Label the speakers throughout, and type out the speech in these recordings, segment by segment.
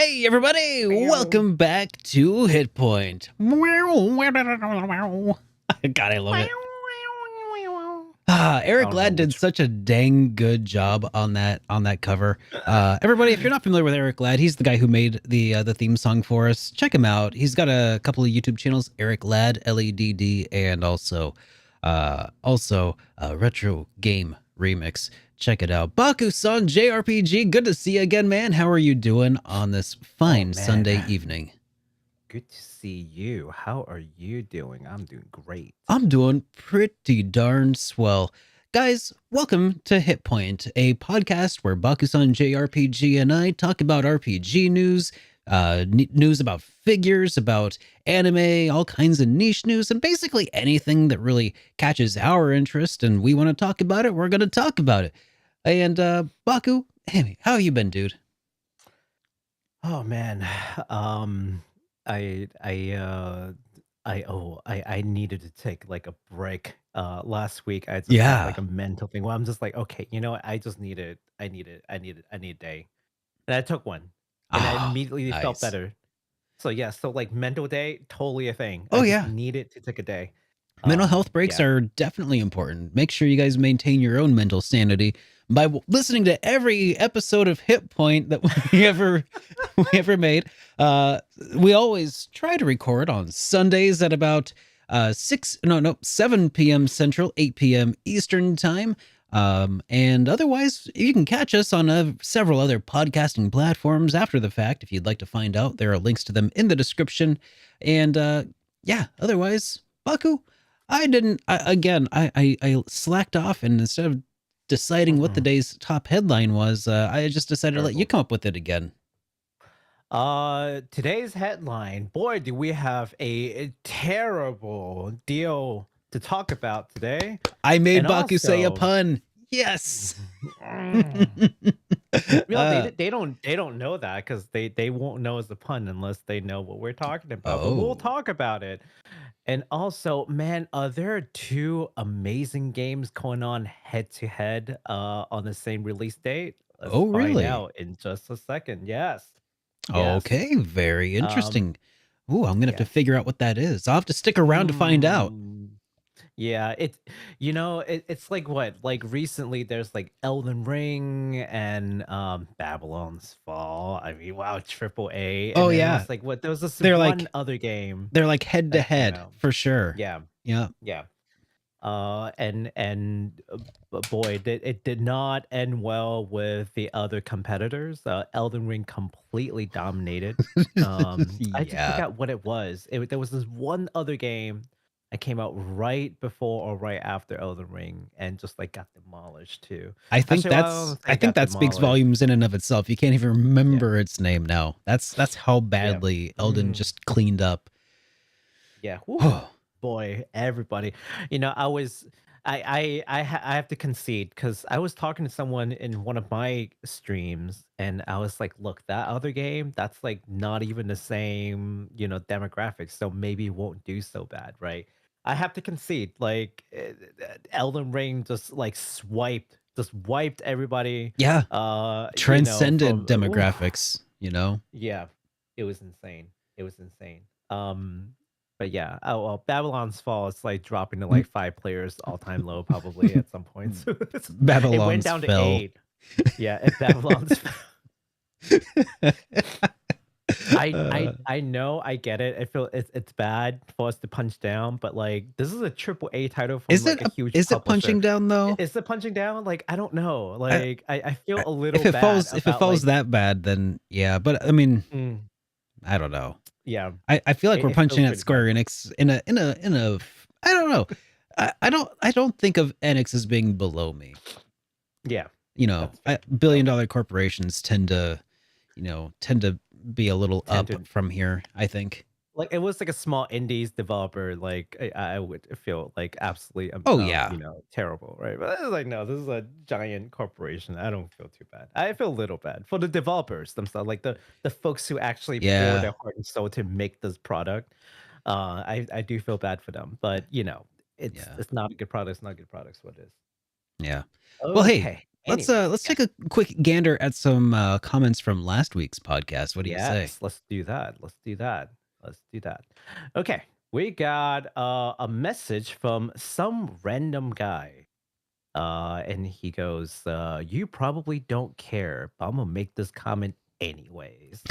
Speaker 1: Hey everybody,
Speaker 2: Meow.
Speaker 1: welcome back to HitPoint. God, I love it. Eric
Speaker 2: don't know
Speaker 1: Ladd did
Speaker 2: which.
Speaker 1: such a dang good job on that cover. Everybody, if you're not familiar with Eric Ladd, he's the guy who made the theme song for us. Check him out. He's got a couple of YouTube channels, Eric Ladd, LEDD, and also Retro Game Remix. Check it out. Baku-san JRPG, good to see you again, man. How are you doing on this
Speaker 2: Oh
Speaker 1: fine
Speaker 2: man,
Speaker 1: Sunday evening?
Speaker 2: good to see you. How are you doing? I'm doing great.
Speaker 1: I'm doing pretty darn swell. Guys, welcome to HitPoint, a podcast where Baku-san JRPG and I talk about RPG news, news about figures, about anime, all kinds of niche news, and basically anything that really catches our interest and we want to talk about it, we're going to talk about it. And Baku, hey, how you been, dude?
Speaker 2: Oh man, I I uh I needed to take like a break. Last week I just had
Speaker 1: Yeah.
Speaker 2: like a mental thing where I'm just like, okay, you know what? I need a day, and I took one, and I
Speaker 1: Oh,
Speaker 2: immediately felt
Speaker 1: nice.
Speaker 2: better. So yeah, so like mental day, totally a thing.
Speaker 1: Oh
Speaker 2: I just
Speaker 1: yeah.
Speaker 2: needed to take a day.
Speaker 1: Mental health breaks
Speaker 2: Yeah.
Speaker 1: are definitely important. Make sure you guys maintain your own mental sanity by listening to every episode of Hit Point that we ever made. Uh, we always try to record on Sundays at about 7 p.m. Central, 8 p.m. Eastern time. And otherwise, you can catch us on several other podcasting platforms after the fact. If you'd like to find out, there are links to them in the description. And yeah, otherwise, Baku, I didn't. I slacked off, and instead of deciding what the
Speaker 2: Mhm.
Speaker 1: day's top headline was, I just decided to let you
Speaker 2: Terrible.
Speaker 1: come up with it again.
Speaker 2: Today's headline. Boy, do we have a terrible deal to talk about today.
Speaker 1: I made
Speaker 2: And
Speaker 1: Baku say a
Speaker 2: also,
Speaker 1: pun. Yes.
Speaker 2: mm, you know,
Speaker 1: uh,
Speaker 2: they don't know that because they won't know it's a pun unless they know what we're talking about. But we'll
Speaker 1: oh.
Speaker 2: talk about it. And also, man, there are two amazing games going on head to head on the same release date. Let's
Speaker 1: Oh,
Speaker 2: find
Speaker 1: really?
Speaker 2: out in just a second. Yes. Yes.
Speaker 1: Okay, very
Speaker 2: Um,
Speaker 1: interesting. Ooh, I'm gonna have to
Speaker 2: yes.
Speaker 1: figure out what that is. I'll have to stick around to find out.
Speaker 2: Hmm. Yeah, it's like what? Like recently there's like Elden Ring and Babylon's Fall. I mean, wow, triple A. And
Speaker 1: Oh
Speaker 2: then
Speaker 1: yeah,
Speaker 2: there's like what there was this
Speaker 1: they're
Speaker 2: one
Speaker 1: like
Speaker 2: other game
Speaker 1: they're like head to
Speaker 2: that came
Speaker 1: head
Speaker 2: out.
Speaker 1: for sure.
Speaker 2: Yeah.
Speaker 1: Yeah.
Speaker 2: Yeah. Boy, it did not end well with the other competitors. Elden Ring completely dominated. I just
Speaker 1: Yeah.
Speaker 2: forgot what it was. There was this one other game that came out right before or right after Elden Ring and just like got demolished too. Actually, well, I don't
Speaker 1: I
Speaker 2: think it
Speaker 1: think
Speaker 2: got
Speaker 1: that speaks
Speaker 2: demolished.
Speaker 1: volumes in and of itself. You can't even
Speaker 2: Yeah,
Speaker 1: remember its name now. That's how
Speaker 2: yeah,
Speaker 1: badly Elden
Speaker 2: mm,
Speaker 1: just cleaned up.
Speaker 2: yeah. Whew.
Speaker 1: Oh,
Speaker 2: Boy, everybody. I have to concede because I was talking to someone in one of my streams, and I was like, "Look, that other game, that's like not even the same, demographics, so maybe it won't do so bad, right?" I have to concede, like Elden Ring just wiped everybody,
Speaker 1: yeah. Transcended
Speaker 2: from
Speaker 1: demographics, you know?
Speaker 2: yeah, it was insane. It was insane. But yeah, oh well, Babylon's Fall is like dropping to like
Speaker 1: M-
Speaker 2: 5 players all time low probably at some point. So it went
Speaker 1: Babylon's
Speaker 2: down to
Speaker 1: fell.
Speaker 2: 8. Yeah, at Babylon's I know, I get it. I feel it's bad for us to punch down, but like this is a triple A title from like a huge
Speaker 1: Is it
Speaker 2: publisher.
Speaker 1: punching down though?
Speaker 2: Is it punching down? Like I don't know.
Speaker 1: I,
Speaker 2: Like I feel a little bad
Speaker 1: if it
Speaker 2: about
Speaker 1: falls
Speaker 2: like
Speaker 1: that bad, then yeah. But I mean,
Speaker 2: mm,
Speaker 1: I don't know.
Speaker 2: yeah,
Speaker 1: I feel like we're
Speaker 2: it feels
Speaker 1: punching at
Speaker 2: pretty bad.
Speaker 1: Square-Enix in a I don't know. I don't think of Enix as being below me.
Speaker 2: Yeah,
Speaker 1: You know,
Speaker 2: that's fair.
Speaker 1: billion
Speaker 2: So
Speaker 1: dollar corporations tend to be a little
Speaker 2: tend
Speaker 1: up
Speaker 2: to
Speaker 1: from here, I think.
Speaker 2: like it was like a small indies developer. Like I would feel like absolutely
Speaker 1: Oh yeah.
Speaker 2: terrible, right? But it's like no, this is a giant corporation. I don't feel too bad. I feel a little bad for the developers themselves, like the folks who actually pour
Speaker 1: Yeah.
Speaker 2: their heart and soul to make this product. I do feel bad for them, but
Speaker 1: Yeah.
Speaker 2: it's not a good product. It's not a good product. It's what it is.
Speaker 1: Yeah. Well, hey,
Speaker 2: Okay.
Speaker 1: let's take a quick gander at some comments from last week's podcast. What do you say?
Speaker 2: Yes, let's do that. Let's do that. Let's do that. Okay, we got a message from some random guy. And he goes, "You probably don't care, but I'm gonna make this comment anyways."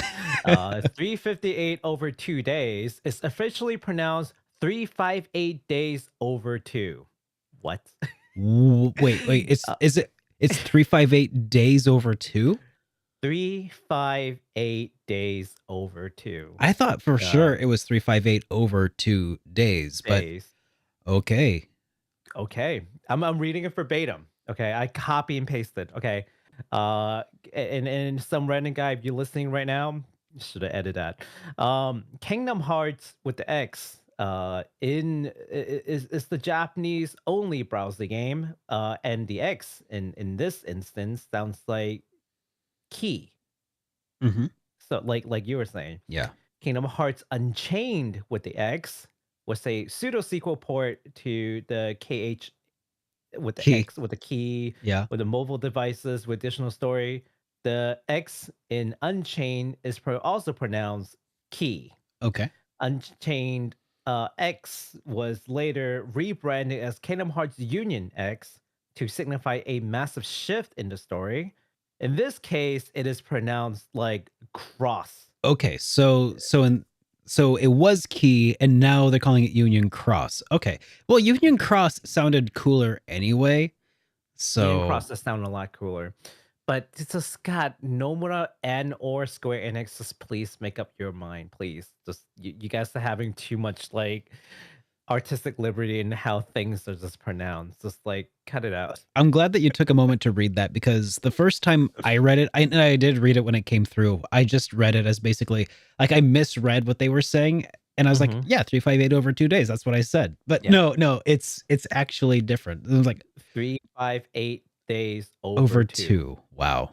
Speaker 2: 358 over 2 days is officially pronounced 358 days over 2. What?
Speaker 1: Wait, it's 358 days over 2?
Speaker 2: 358 days over 2
Speaker 1: I thought for sure it was 358 over 2 days, but
Speaker 2: days.
Speaker 1: okay.
Speaker 2: Okay, I'm reading it verbatim. Okay, I copy and pasted. Okay, and some random guy, if you're listening right now, should have edited that. Kingdom Hearts with the X is the Japanese only browser game, and the X in this instance sounds like key.
Speaker 1: Mm-hmm.
Speaker 2: So like you were saying,
Speaker 1: Yeah.
Speaker 2: Kingdom Hearts Unchained with the X was a pseudo sequel port to the KH with the
Speaker 1: Key.
Speaker 2: X with the key,
Speaker 1: Yeah.
Speaker 2: with the mobile devices, with additional story. The X in Unchained is also pronounced key.
Speaker 1: Okay.
Speaker 2: Unchained X was later rebranded as Kingdom Hearts Union X to signify a massive shift in the story. In this case, it is pronounced like cross.
Speaker 1: Okay. So it was key and now they're calling it Union Cross. Okay. Well, Union Cross sounded cooler anyway.
Speaker 2: Union
Speaker 1: So
Speaker 2: Cross does sound a lot cooler. But it's just got Nomura and or Square-Enix, just please make up your mind, please. Just you guys are having too much like artistic liberty in how things are just pronounced. Just like cut it out.
Speaker 1: I'm glad that you took a moment to read that because the first time I read it, and I did read it when it came through. I just read it as basically like I misread what they were saying, and I was like, "Yeah, 358 over 2 days." That's what I said. But no, it's actually different. It was like
Speaker 2: 358 days
Speaker 1: over 2. Wow.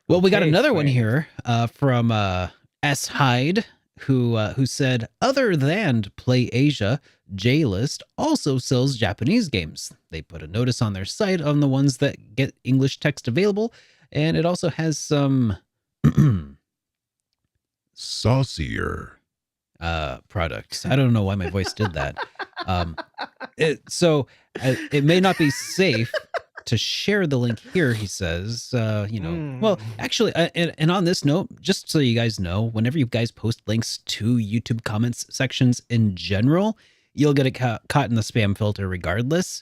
Speaker 1: Well, we got
Speaker 2: Okay,
Speaker 1: another one
Speaker 2: Square-Enix.
Speaker 1: here from S Hyde, who said, other than Play Asia, J-List also sells Japanese games. They put a notice on their site on the ones that get English text available, and it also has some
Speaker 3: saucier
Speaker 1: products. I don't know why my voice did that. It may not be safe to share the link here, he says. Well, actually, and on this note, just so you guys know, whenever you guys post links to YouTube comments sections in general, you'll get it caught in the spam filter regardless.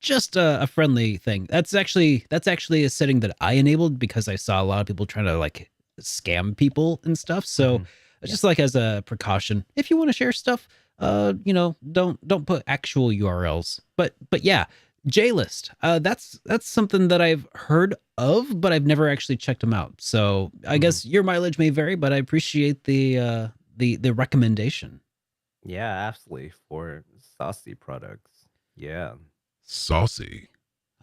Speaker 1: Just a friendly thing. That's actually a setting that I enabled because I saw a lot of people trying to like scam people and stuff. So just like as a precaution, if you want to share stuff, don't put actual URLs. But yeah, J-List. That's something that I've heard of, but I've never actually checked them out. So I guess your mileage may vary, but I appreciate the recommendation.
Speaker 2: Yeah, absolutely, for saucy products. Yeah.
Speaker 3: Saucy.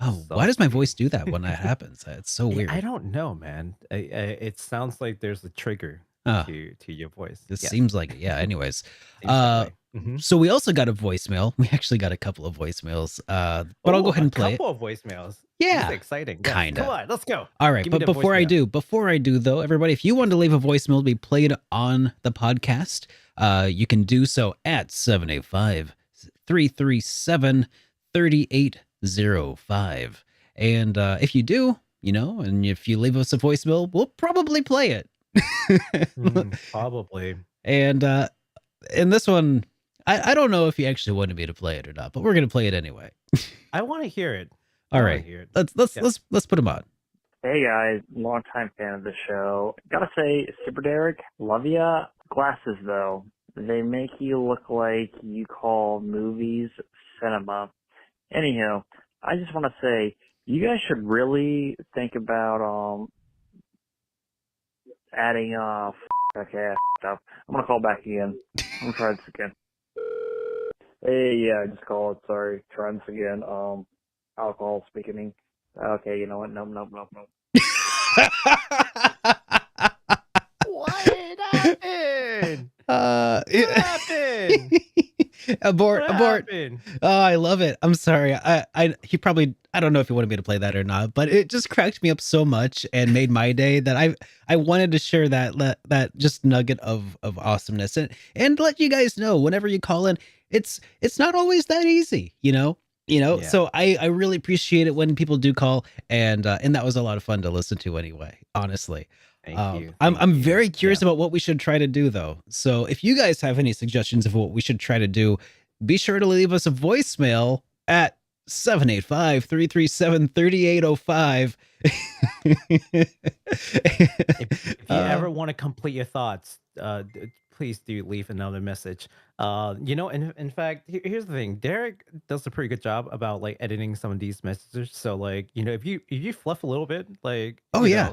Speaker 1: Oh, why does my voice do that when that happens? It's so weird.
Speaker 2: I don't know, man. It sounds like there's a trigger to your voice.
Speaker 1: This seems like it. Yeah. Anyways,
Speaker 2: so
Speaker 1: we also got a voicemail. We actually got a couple of voicemails, but I'll go ahead and play
Speaker 2: a couple of voicemails.
Speaker 1: Yeah,
Speaker 2: this is exciting.
Speaker 1: Kind of.
Speaker 2: Come on, let's go.
Speaker 1: All right, but before I do though, everybody, if you want to leave a voicemail to be played on the podcast, you can do so at 785-337-3805. And if you do, and if you leave us a voicemail, we'll probably play it.
Speaker 2: Probably.
Speaker 1: And in this one, I don't know if you actually wanted me to play it or not, but we're gonna play it anyway.
Speaker 2: I want to hear it.
Speaker 1: All right, let's put them on.
Speaker 4: Hey guys, longtime fan of the show. Gotta say, SuperDerek, love ya. Glasses though, they make you look like you call movies cinema. Anyhow, I just want to say, you guys should really think about adding okay, up. I'm gonna call back again. I'm gonna try this again. Hey, yeah, I just called. Sorry, trying this again. Alcohol speaking. Okay, you know what? Nope.
Speaker 2: What happened? What happened?
Speaker 1: Abort,
Speaker 2: What
Speaker 1: abort.
Speaker 2: happened?
Speaker 1: Oh, I love it. I'm sorry. He probably, I don't know if he wanted me to play that or not, but it just cracked me up so much and made my day that I wanted to share that just nugget of awesomeness and let you guys know whenever you call in, it's not always that easy, you know.
Speaker 2: Yeah.
Speaker 1: So I really appreciate it when people do call, and that was a lot of fun to listen to anyway, honestly.
Speaker 2: Thank you.
Speaker 1: I'm
Speaker 2: you.
Speaker 1: very curious
Speaker 2: Yeah.
Speaker 1: about what we should try to do though. So if you guys have any suggestions of what we should try to do, be sure to leave us a voicemail at 785-337-3805.
Speaker 2: If you ever want to complete your thoughts, please do leave another message. In fact, here's the thing. Derek does a pretty good job about like editing some of these messages. So like, if you fluff a little bit, like,
Speaker 1: Oh, yeah.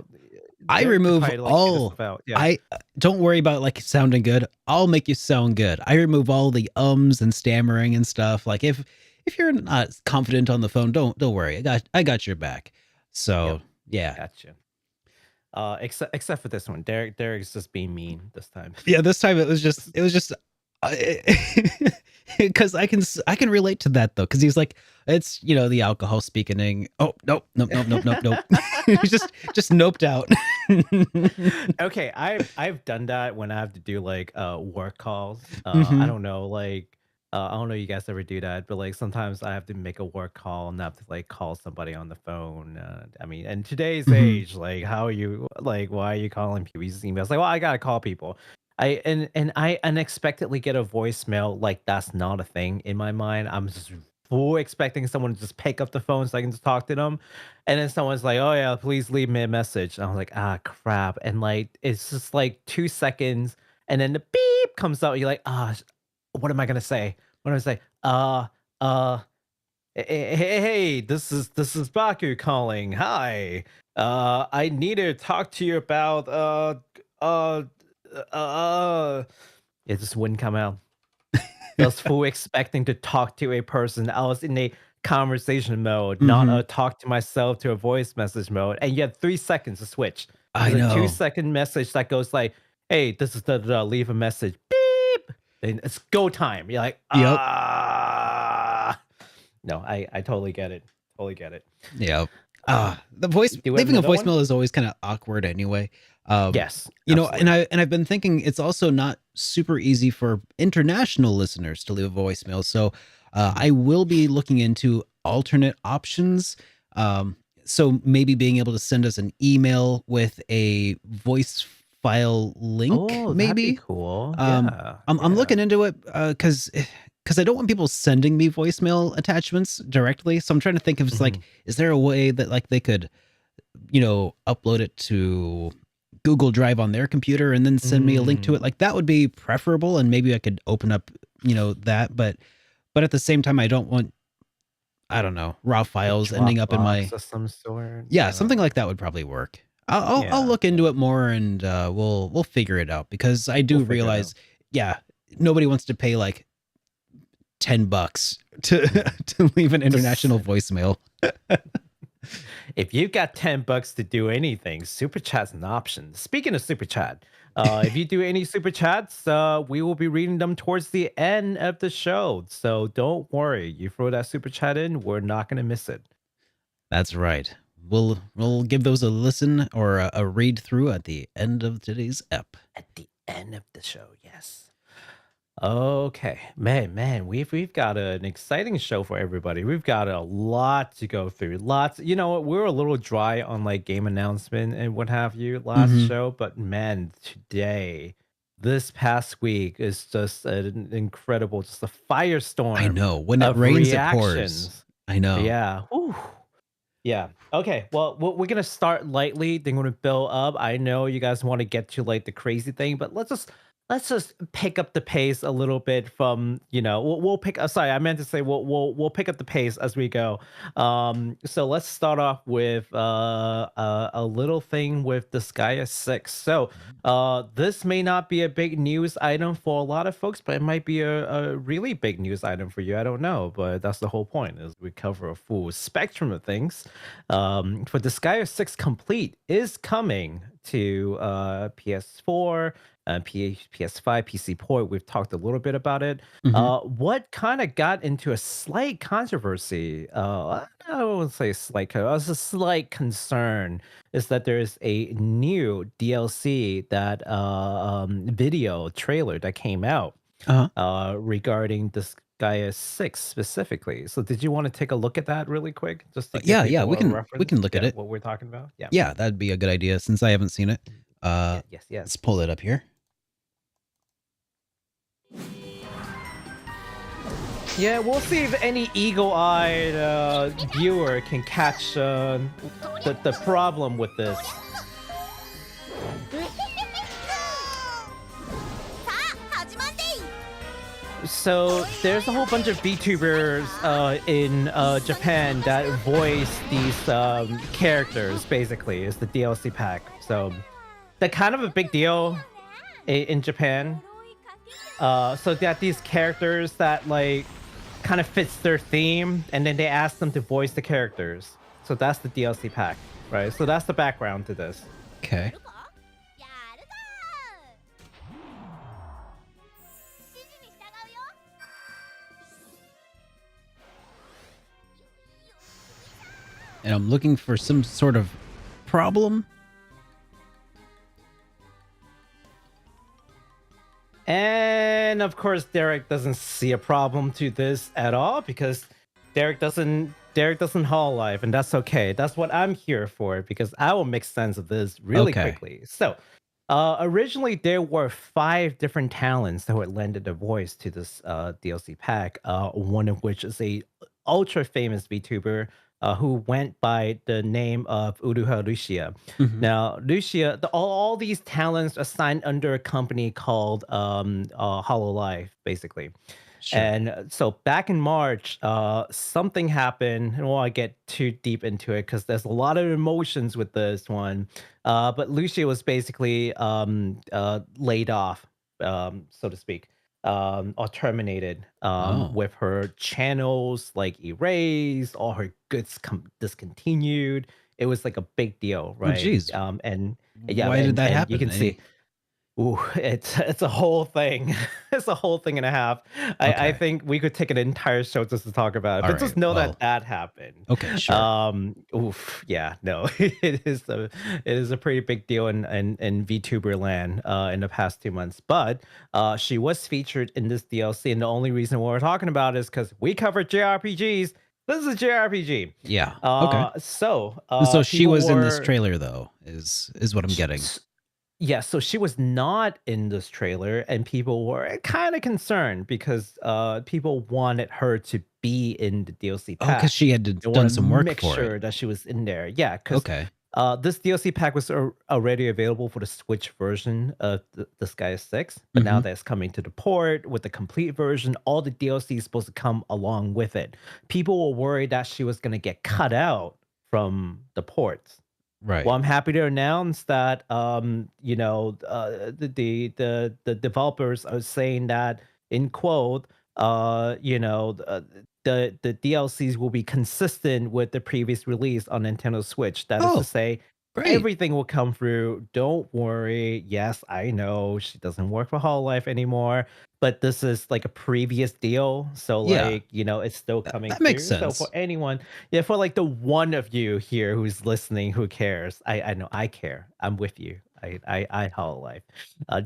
Speaker 1: I
Speaker 2: Derek could
Speaker 1: remove
Speaker 2: probably, like, edit
Speaker 1: all.
Speaker 2: stuff out. Yeah.
Speaker 1: I don't worry about like sounding good. I'll make you sound good. I remove all the ums and stammering and stuff. Like if you're not confident on the phone, don't worry. I got your back. So yeah.
Speaker 2: Gotcha. Except for this one, Derek's just being mean this time.
Speaker 1: Yeah, this time it was just because I can relate to that though, because he's like, it's the alcohol speaking. Oh nope. He's just noped out.
Speaker 2: Okay, I've done that when I have to do like work calls.
Speaker 1: Mhm.
Speaker 2: I don't know, like I don't know you guys ever do that, but like sometimes I have to make a work call and I have to like call somebody on the phone. I mean, in today's
Speaker 1: Mhm.
Speaker 2: age, like how are you like why are you calling people using emails? Like, well, I gotta call people. I unexpectedly get a voicemail like that's not a thing in my mind. I'm just full expecting someone to just pick up the phone so I can just talk to them. And then someone's like, "Oh yeah, please leave me a message." And I was like, "Ah, crap!" And like, it's just like 2 seconds, and then the beep comes out. You're like, "Ah, what am I gonna say? What am I say? Hey, this is Baku calling. Hi, I need to talk to you about uh, it just wouldn't come out. I was full expecting to talk to a person. I was in a conversation mode, not a talk to myself to a voice message mode. And you have 3 seconds to switch.
Speaker 1: I
Speaker 2: There's a
Speaker 1: know.
Speaker 2: 2-second message that goes like, "Hey, this is the leave a message." Beep. Then it's go time. You're like,
Speaker 1: Yep.
Speaker 2: ah. No, I totally get it. Totally get it.
Speaker 1: Yep. The
Speaker 2: Do we have
Speaker 1: leaving a
Speaker 2: another one?
Speaker 1: voicemail is always kind of awkward anyway.
Speaker 2: Yes.
Speaker 1: And
Speaker 2: absolutely.
Speaker 1: I've been thinking it's also not super easy for international listeners to leave a voicemail. So I will be looking into alternate options. So maybe being able to send us an email with a voice file link,
Speaker 2: Oh, that'd be
Speaker 1: maybe.
Speaker 2: cool.
Speaker 1: I'm
Speaker 2: Yeah.
Speaker 1: looking into it because I don't want people sending me voicemail attachments directly. So I'm trying to think if it's like,
Speaker 2: Mhm.
Speaker 1: is there a way that like they could, upload it to Google Drive on their computer and then send me a link to it? Like that would be preferable, and maybe I could open up, that. But at the same time, I don't want, I don't know, raw files ending up in my
Speaker 2: Dropbox of some sort.
Speaker 1: yeah, something like that would probably work. I'll
Speaker 2: Yeah,
Speaker 1: look into it more, and we'll figure it out, because I do
Speaker 2: we'll figure it
Speaker 1: realize,
Speaker 2: out.
Speaker 1: yeah, nobody wants to pay like $10 to to leave an international voicemail.
Speaker 2: If you've got $10 to do anything, super chat's an option. Speaking of super chat, if you do any super chats, we will be reading them towards the end of the show. So don't worry, you throw that super chat in, we're not gonna miss it.
Speaker 1: That's right. We'll give those a listen or a read through at the end of today's ep.
Speaker 2: At the end of the show, yes. Okay, man, we've got an exciting show for everybody. We've got a lot to go through. Lots, we're a little dry on like game announcement and what have you last
Speaker 1: Mhm.
Speaker 2: show, but man, today, this past week is just an incredible, just a firestorm
Speaker 1: I know. When it
Speaker 2: of
Speaker 1: rains, it pours.
Speaker 2: reactions.
Speaker 1: I know.
Speaker 2: Yeah. Whew. Yeah. Okay. Well, we're gonna start lightly. Then we're gonna build up. I know you guys want to get to like the crazy thing, but let's just pick up the pace a little bit from we'll pick. Sorry, I meant to say we'll pick up the pace as we go. So let's start off with a little thing with Disgaea 6. So this may not be a big news item for a lot of folks, but it might be a really big news item for you. I don't know, but that's the whole point is we cover a full spectrum of things. For Disgaea 6 Complete is coming to PS4, PS5, PC Port. We've talked a little bit about it. What kind of got into a slight controversy? I won't say slight. It was a slight concern. Is that there's a new DLC that video trailer that came out regarding this Gaia 6 specifically. So did you want to take a look at that really quick? Just to give
Speaker 1: Yeah,
Speaker 2: people
Speaker 1: we
Speaker 2: a
Speaker 1: can
Speaker 2: reference?
Speaker 1: look at it.
Speaker 2: What we're talking about? Yeah.
Speaker 1: Yeah, that'd be a good idea since I haven't seen it.
Speaker 2: Yes.
Speaker 1: Let's pull it up here.
Speaker 2: Yeah, we'll see if any eagle-eyed viewer can catch the problem with this. So there's a whole bunch of VTubers in Japan that voice these characters. Basically, is the DLC pack. So they're kind of a big deal in Japan. So that these characters that like kind of fits their theme, and then they ask them to voice the characters. So that's the DLC pack, right? So that's the background to this.
Speaker 1: Okay. And I'm looking for some sort of problem.
Speaker 2: And of course, Derek doesn't see a problem to this at all because Derek doesn't Hololive, and that's okay. That's what I'm here for, because I will make sense of this really quickly. So originally there were 5 different talents that were lended a voice to this DLC pack. One of which is a ultra famous VTuber who went by the name of Uruha Rushia. Now, Rushia, all these talents are signed under a company called Hololive, basically. Sure. And so back in March, something happened. I don't want to get too deep into it because there's a lot of emotions with this one. But Lucia was basically laid off, so to speak, or terminated, with her channels like erased, all her goods discontinued. It was like a big deal, right?
Speaker 1: Oh, geez.
Speaker 2: And yeah,
Speaker 1: why did that happen?
Speaker 2: You can see. Ooh, it's a whole thing. It's a whole thing and a half. I think we could take an entire show just to talk about it.
Speaker 1: All
Speaker 2: but just
Speaker 1: right,
Speaker 2: know that happened.
Speaker 1: Okay, sure.
Speaker 2: Oof, yeah, no, it is a pretty big deal in VTuber land in the past 2 months. But she was featured in this DLC, and the only reason we're talking about it is because we covered JRPGs. This is a JRPG.
Speaker 1: Yeah. Okay.
Speaker 2: So
Speaker 1: she was in this trailer, though, is what I'm getting.
Speaker 2: Yeah, so she was not in this trailer, and people were kind of concerned because people wanted her to be in the DLC pack.
Speaker 1: Oh, because she had done some work
Speaker 2: make
Speaker 1: for
Speaker 2: sure
Speaker 1: it.
Speaker 2: that she was in there. Yeah, because
Speaker 1: Okay.
Speaker 2: this DLC pack was already available for the Switch version of Disgaea 6, but now that's coming to the port with the complete version. All the DLC is supposed to come along with it. People were worried that she was going to get cut out from the ports.
Speaker 1: Right.
Speaker 2: Well, I'm happy to announce that the developers are saying that, in quote, the DLCs will be consistent with the previous release on Nintendo Switch. That is to say, everything will come through. Don't worry. Yes, I know she doesn't work for Hololive anymore, but this is like a previous deal. So it's still coming through.
Speaker 1: Makes sense.
Speaker 2: So for anyone, for like the one of you here who's listening, who cares? I know I care. I'm with you. I Hololive.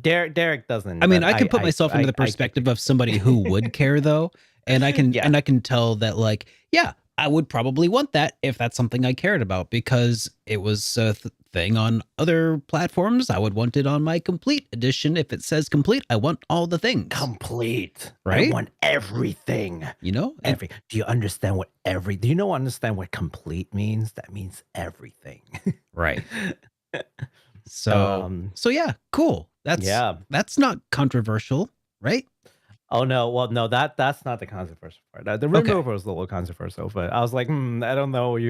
Speaker 2: Derek doesn't.
Speaker 1: I mean, I can put myself into the perspective of somebody who would care, though, and I can and I can tell that, like, yeah, I would probably want that if that's something I cared about, because it was a thing on other platforms. I would want it on my complete edition. If it says complete, I want all the things.
Speaker 2: Complete.
Speaker 1: Right?
Speaker 2: I want everything.
Speaker 1: You know?
Speaker 2: Do you understand what understand what complete means? That means everything.
Speaker 1: Right. So yeah, cool. That's not controversial, right?
Speaker 2: Oh no, well no, that's not the controversial part. The removal was a little controversial, but I was like, I don't know what you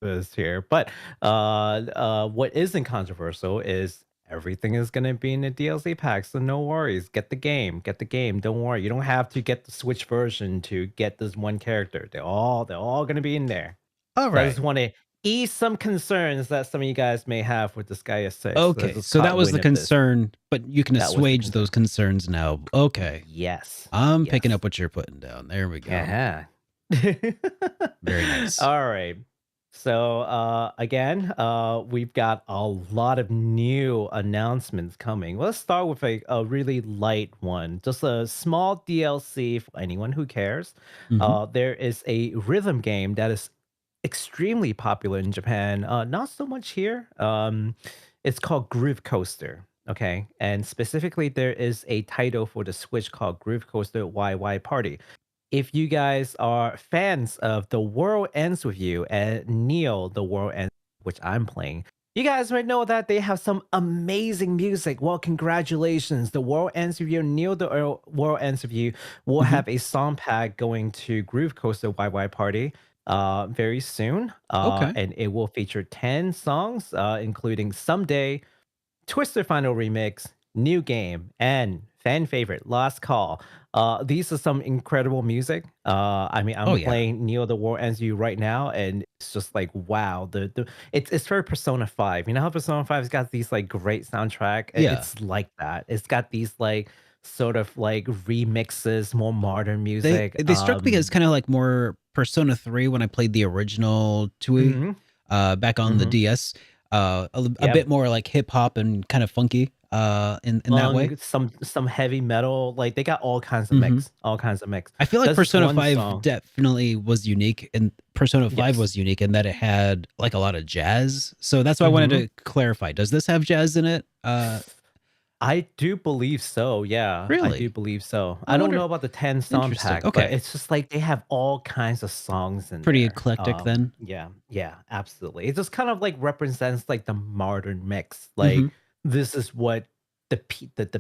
Speaker 2: is here. But what isn't controversial is everything is gonna be in the DLC pack, so no worries. Get the game. Don't worry. You don't have to get the Switch version to get this one character. They're all gonna be in there.
Speaker 1: All
Speaker 2: So I
Speaker 1: right.
Speaker 2: just want to ease some concerns that some of you guys may have with Disgaea 6. I
Speaker 1: Okay.
Speaker 2: just
Speaker 1: So that
Speaker 2: caught
Speaker 1: was the
Speaker 2: wind of this.
Speaker 1: concern, but you can
Speaker 2: That was the
Speaker 1: assuage
Speaker 2: concern.
Speaker 1: those concerns now. Okay.
Speaker 2: Yes.
Speaker 1: I'm
Speaker 2: Yes.
Speaker 1: picking up what you're putting down. There we go.
Speaker 2: Yeah.
Speaker 1: Very nice.
Speaker 2: All right. So again, we've got a lot of new announcements coming. Let's start with a really light one, just a small DLC for anyone who cares.
Speaker 1: Mhm.
Speaker 2: There is a rhythm game that is extremely popular in Japan, not so much here. It's called Groove Coaster. Okay, and specifically, there is a title for the Switch called Groove Coaster YY Party. If you guys are fans of The World Ends With You and Neo, The World Ends, which I'm playing, you guys might know that they have some amazing music. Well, congratulations. The World Ends With You, Neo, The World Ends With You will
Speaker 1: Mhm.
Speaker 2: have a song pack going to Groove Coaster YY Party very soon.
Speaker 1: Okay.
Speaker 2: And it will feature 10 songs, including Someday, Twister Final Remix, New Game, and fan favorite, Last Call. These are some incredible music. I mean, I'm
Speaker 1: Oh yeah.
Speaker 2: playing Neo the War Ends You right now, and it's just like wow. It's very Persona 5. You know how Persona 5's got these like great soundtrack?
Speaker 1: Yeah.
Speaker 2: It's like that. It's got these like sort of like remixes, more modern
Speaker 1: They
Speaker 2: music.
Speaker 1: they struck me as kind of like more Persona 3 when I played the original TWEWY
Speaker 2: Mhm,
Speaker 1: back on the
Speaker 2: mhm.
Speaker 1: DS. A
Speaker 2: Yep.
Speaker 1: bit more like hip hop and kind of funky in that way.
Speaker 2: Funk, some heavy metal, like they got all kinds of
Speaker 1: Mhm.
Speaker 2: mix, all kinds of mix.
Speaker 1: I feel like
Speaker 2: There's this
Speaker 1: Persona
Speaker 2: one
Speaker 1: 5
Speaker 2: song.
Speaker 1: definitely was unique, and Persona 5
Speaker 2: Yes.
Speaker 1: was unique in that it had like a lot of jazz. So that's why I wanted
Speaker 2: Mhm.
Speaker 1: to clarify. Does this have jazz in it?
Speaker 2: I do believe so, yeah, I do
Speaker 1: Really?
Speaker 2: believe so.
Speaker 1: I
Speaker 2: I don't
Speaker 1: wonder.
Speaker 2: know about the 10 song
Speaker 1: Interesting.
Speaker 2: pack, but
Speaker 1: Okay.
Speaker 2: it's just like they have all kinds of songs in
Speaker 1: Pretty
Speaker 2: there.
Speaker 1: eclectic then.
Speaker 2: Yeah, yeah, absolutely. It just kind of like represents like the modern mix.
Speaker 1: Mhm.
Speaker 2: Like this is what the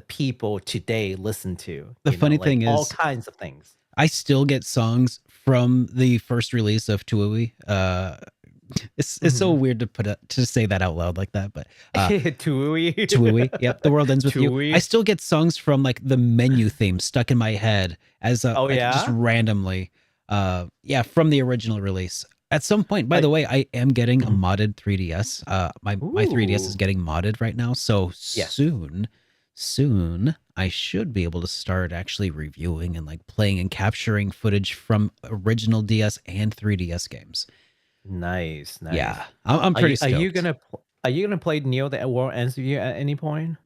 Speaker 2: people today listen to,
Speaker 1: The funny
Speaker 2: like
Speaker 1: thing
Speaker 2: all
Speaker 1: is,
Speaker 2: kinds of things.
Speaker 1: I still get songs from the first release of TWEWY. It's so
Speaker 2: Mhm.
Speaker 1: weird to say that out loud like that, but
Speaker 2: Tui.
Speaker 1: TWEWY. Yep, the world ends with you. I
Speaker 2: Tui.
Speaker 1: still get songs from like the menu theme stuck in my head as
Speaker 2: Oh,
Speaker 1: like just
Speaker 2: yeah?
Speaker 1: randomly. Yeah, from the original release. At some point, by
Speaker 2: I
Speaker 1: the way, I am getting a
Speaker 2: Mhm.
Speaker 1: modded 3DS. My 3DS is
Speaker 2: Ooh.
Speaker 1: getting modded right now, so
Speaker 2: Yes.
Speaker 1: soon I should be able to start actually reviewing and like playing and capturing footage from original DS and 3DS games.
Speaker 2: Nice,
Speaker 1: Yeah,
Speaker 2: nice.
Speaker 1: I'm
Speaker 2: Are
Speaker 1: pretty
Speaker 2: you
Speaker 1: stoked.
Speaker 2: gonna are you gonna play Neo the World Ends With You at any point?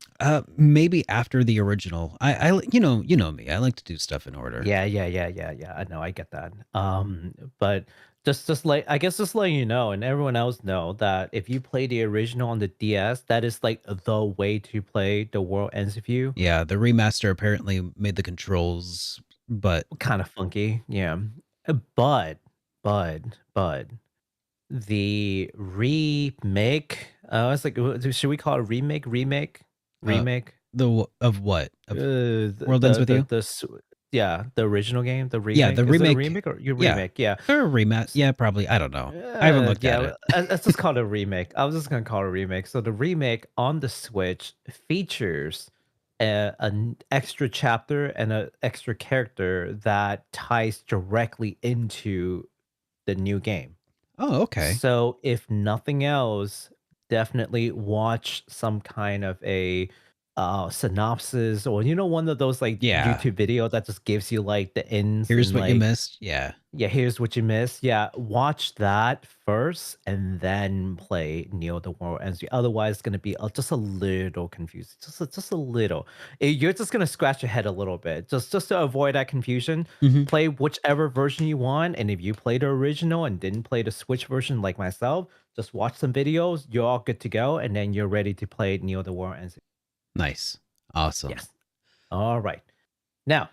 Speaker 1: Maybe after the original. You know me. I like to do stuff in order.
Speaker 2: Yeah, yeah, yeah, yeah, yeah. I know, I get that. But just like I guess just letting you know and everyone else know that if you play the original on the DS, that is like the way to play The World Ends With You.
Speaker 1: Yeah, the remaster apparently made the controls, but
Speaker 2: Kind of funky, yeah. But but but the remake, it's like, should we call it remake? Remake?
Speaker 1: uh,
Speaker 2: Remake?
Speaker 1: of what of
Speaker 2: The
Speaker 1: World Ends with You?
Speaker 2: yeah, the original game, the
Speaker 1: Yeah,
Speaker 2: remake.
Speaker 1: the
Speaker 2: Is it a
Speaker 1: remake.
Speaker 2: remake or your
Speaker 1: Yeah,
Speaker 2: remake? Yeah.
Speaker 1: or remat.
Speaker 2: S-
Speaker 1: Yeah, probably. I don't know. I haven't looked at
Speaker 2: yeah,
Speaker 1: it.
Speaker 2: let's just call it a remake. I was just gonna call it a remake. So the remake on the Switch features an extra chapter and an extra character that ties directly into the new game.
Speaker 1: Oh, okay.
Speaker 2: So if nothing else, definitely watch some kind of a synopsis, or one of those like
Speaker 1: Yeah.
Speaker 2: YouTube video that just gives you like the ins
Speaker 1: Here's
Speaker 2: and
Speaker 1: what you
Speaker 2: like,
Speaker 1: missed. Yeah.
Speaker 2: yeah, here's what you missed. Yeah, watch that first and then play Neo the World Ends. Otherwise, it's gonna be just a little confusing. Just a little. You're just gonna scratch your head a little bit. Just to avoid that confusion,
Speaker 1: Hmm.
Speaker 2: play whichever version you want. And if you played the original and didn't play the Switch version like myself, just watch some videos. You're all good to go, and then you're ready to play Neo the World Ends.
Speaker 1: Nice. Awesome.
Speaker 2: Yes. All right. Now,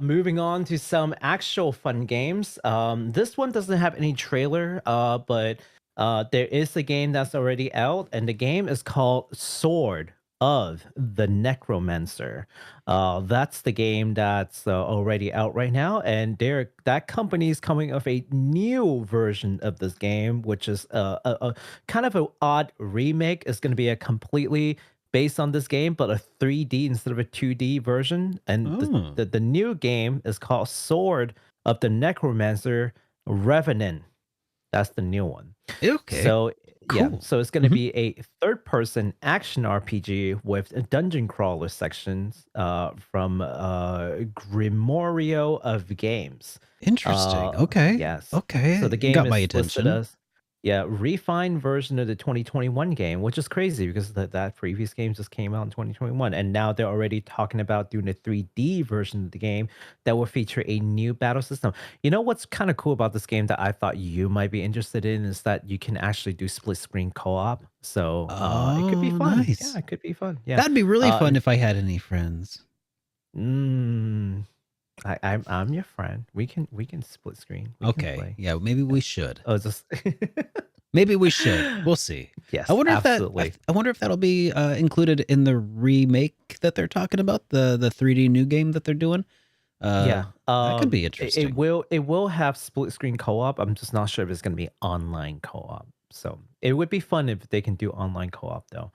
Speaker 2: moving on to some actual fun games. This one doesn't have any trailer, but there is a game that's already out, and the game is called Sword of the Necromancer. That's the game that's already out right now, and that company is coming of a new version of this game, which is a kind of an odd remake. It's going to be a completely based on this game, but a 3D instead of a 2D version. And
Speaker 1: Oh.
Speaker 2: the new game is called Sword of the Necromancer Revenant. That's the new one.
Speaker 1: Okay.
Speaker 2: So yeah,
Speaker 1: Cool.
Speaker 2: so it's going to
Speaker 1: Mhm.
Speaker 2: be a third-person action RPG with a dungeon crawler sections from Grimorio of Games.
Speaker 1: Interesting. Okay.
Speaker 2: Yes. So
Speaker 1: Okay.
Speaker 2: the
Speaker 1: You
Speaker 2: game
Speaker 1: got my
Speaker 2: is listed
Speaker 1: attention.
Speaker 2: as refined version of the 2021 game, which is crazy because that previous game just came out in 2021, and now they're already talking about doing a 3D version of the game that will feature a new battle system. You know what's kind of cool about this game that I thought you might be interested in is that you can actually do split screen co-op. So it could be
Speaker 1: Oh,
Speaker 2: fun. Yeah,
Speaker 1: nice.
Speaker 2: it could be fun. Yeah.
Speaker 1: That'd be really fun
Speaker 2: And,
Speaker 1: if I had any friends.
Speaker 2: mm, I'm your friend. We can split screen. We can
Speaker 1: Okay.
Speaker 2: play.
Speaker 1: Yeah, maybe we should.
Speaker 2: Oh, just
Speaker 1: Maybe we should. We'll see. I
Speaker 2: yes,
Speaker 1: wonder if that
Speaker 2: absolutely.
Speaker 1: I wonder if that'll be included in the remake that they're talking about, the 3D new game that they're doing.
Speaker 2: Yeah,
Speaker 1: That could be
Speaker 2: it
Speaker 1: interesting.
Speaker 2: will have split screen co-op. I'm just not sure if it's gonna be online co-op. So it would be fun if they can do online co-op though.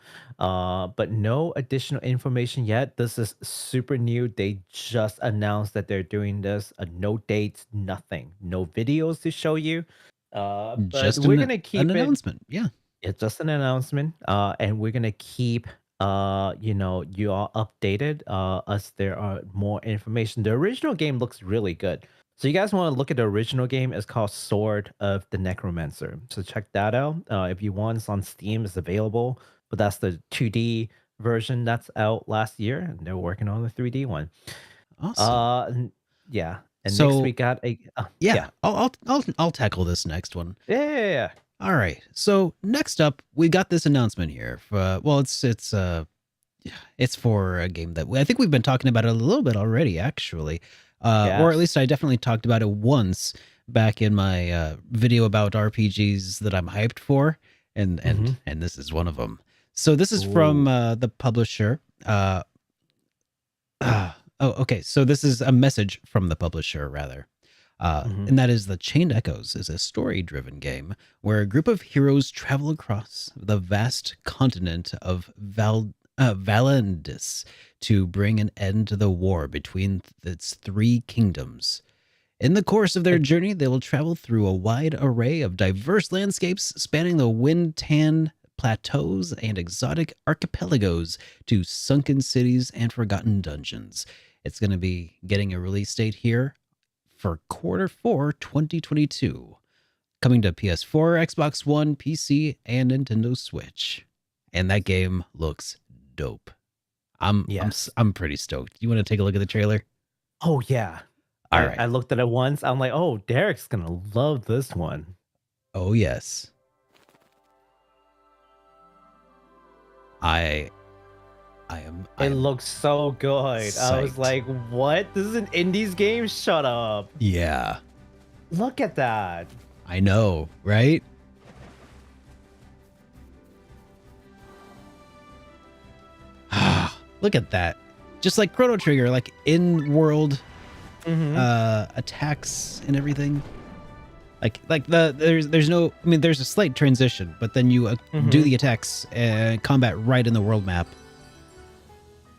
Speaker 2: But no additional information yet. This is super new. They just announced that they're doing this. No dates, nothing, no videos to show you. But
Speaker 1: Just
Speaker 2: we're
Speaker 1: an
Speaker 2: gonna
Speaker 1: an
Speaker 2: keep it.
Speaker 1: announcement. Yeah.
Speaker 2: It's just an announcement, and we're gonna keep you all updated as there are more information. The original game looks really good. So you guys want to look at the original game? It's called Sword of the Necromancer. So check that out. If you want, it's on Steam, it's available. But that's the 2D version that's out last year, and they're working on the 3D one.
Speaker 1: Awesome.
Speaker 2: Yeah. And next we
Speaker 1: So,
Speaker 2: got a
Speaker 1: yeah, I'll tackle this next one.
Speaker 2: yeah.
Speaker 1: All right. So, next up, we got this announcement here. Well, it's for a game that I think we've been talking about it a little bit already, actually. Or at
Speaker 2: Yes.
Speaker 1: least I definitely talked about it once back in my video about RPGs that I'm hyped for, and
Speaker 2: Mhm.
Speaker 1: and this is one of them. So this is from
Speaker 2: Ooh.
Speaker 1: the publisher. Okay. So this is a message from the publisher, rather.
Speaker 2: Mhm.
Speaker 1: And that is The Chained Echoes is a story-driven game where a group of heroes travel across the vast continent of Valandis to bring an end to the war between its three kingdoms. In the course of their journey, they will travel through a wide array of diverse landscapes spanning the wind-tan plateaus and exotic archipelagos to sunken cities and forgotten dungeons. It's going to be getting a release date here for Q4 2022, coming to PS4, Xbox One, PC, and Nintendo Switch. And that game looks dope.
Speaker 2: Yes.
Speaker 1: I'm pretty stoked. You want to take a look at the trailer?
Speaker 2: Oh, yeah.
Speaker 1: All
Speaker 2: I
Speaker 1: right.
Speaker 2: I looked at it once, I'm like, "Oh, Derek's gonna love this one."
Speaker 1: Oh yes. I
Speaker 2: It
Speaker 1: am
Speaker 2: looks so good. I was
Speaker 1: psyched.
Speaker 2: like, "What? This is an indies game? Shut up."
Speaker 1: Yeah,
Speaker 2: Look at that.
Speaker 1: I know, right? Look at that. Just like Chrono Trigger, like in-world
Speaker 2: Mhm.
Speaker 1: attacks and everything. Like there's no, I mean, there's a slight transition, but then you do
Speaker 2: Mhm.
Speaker 1: the attacks and combat right in the world map.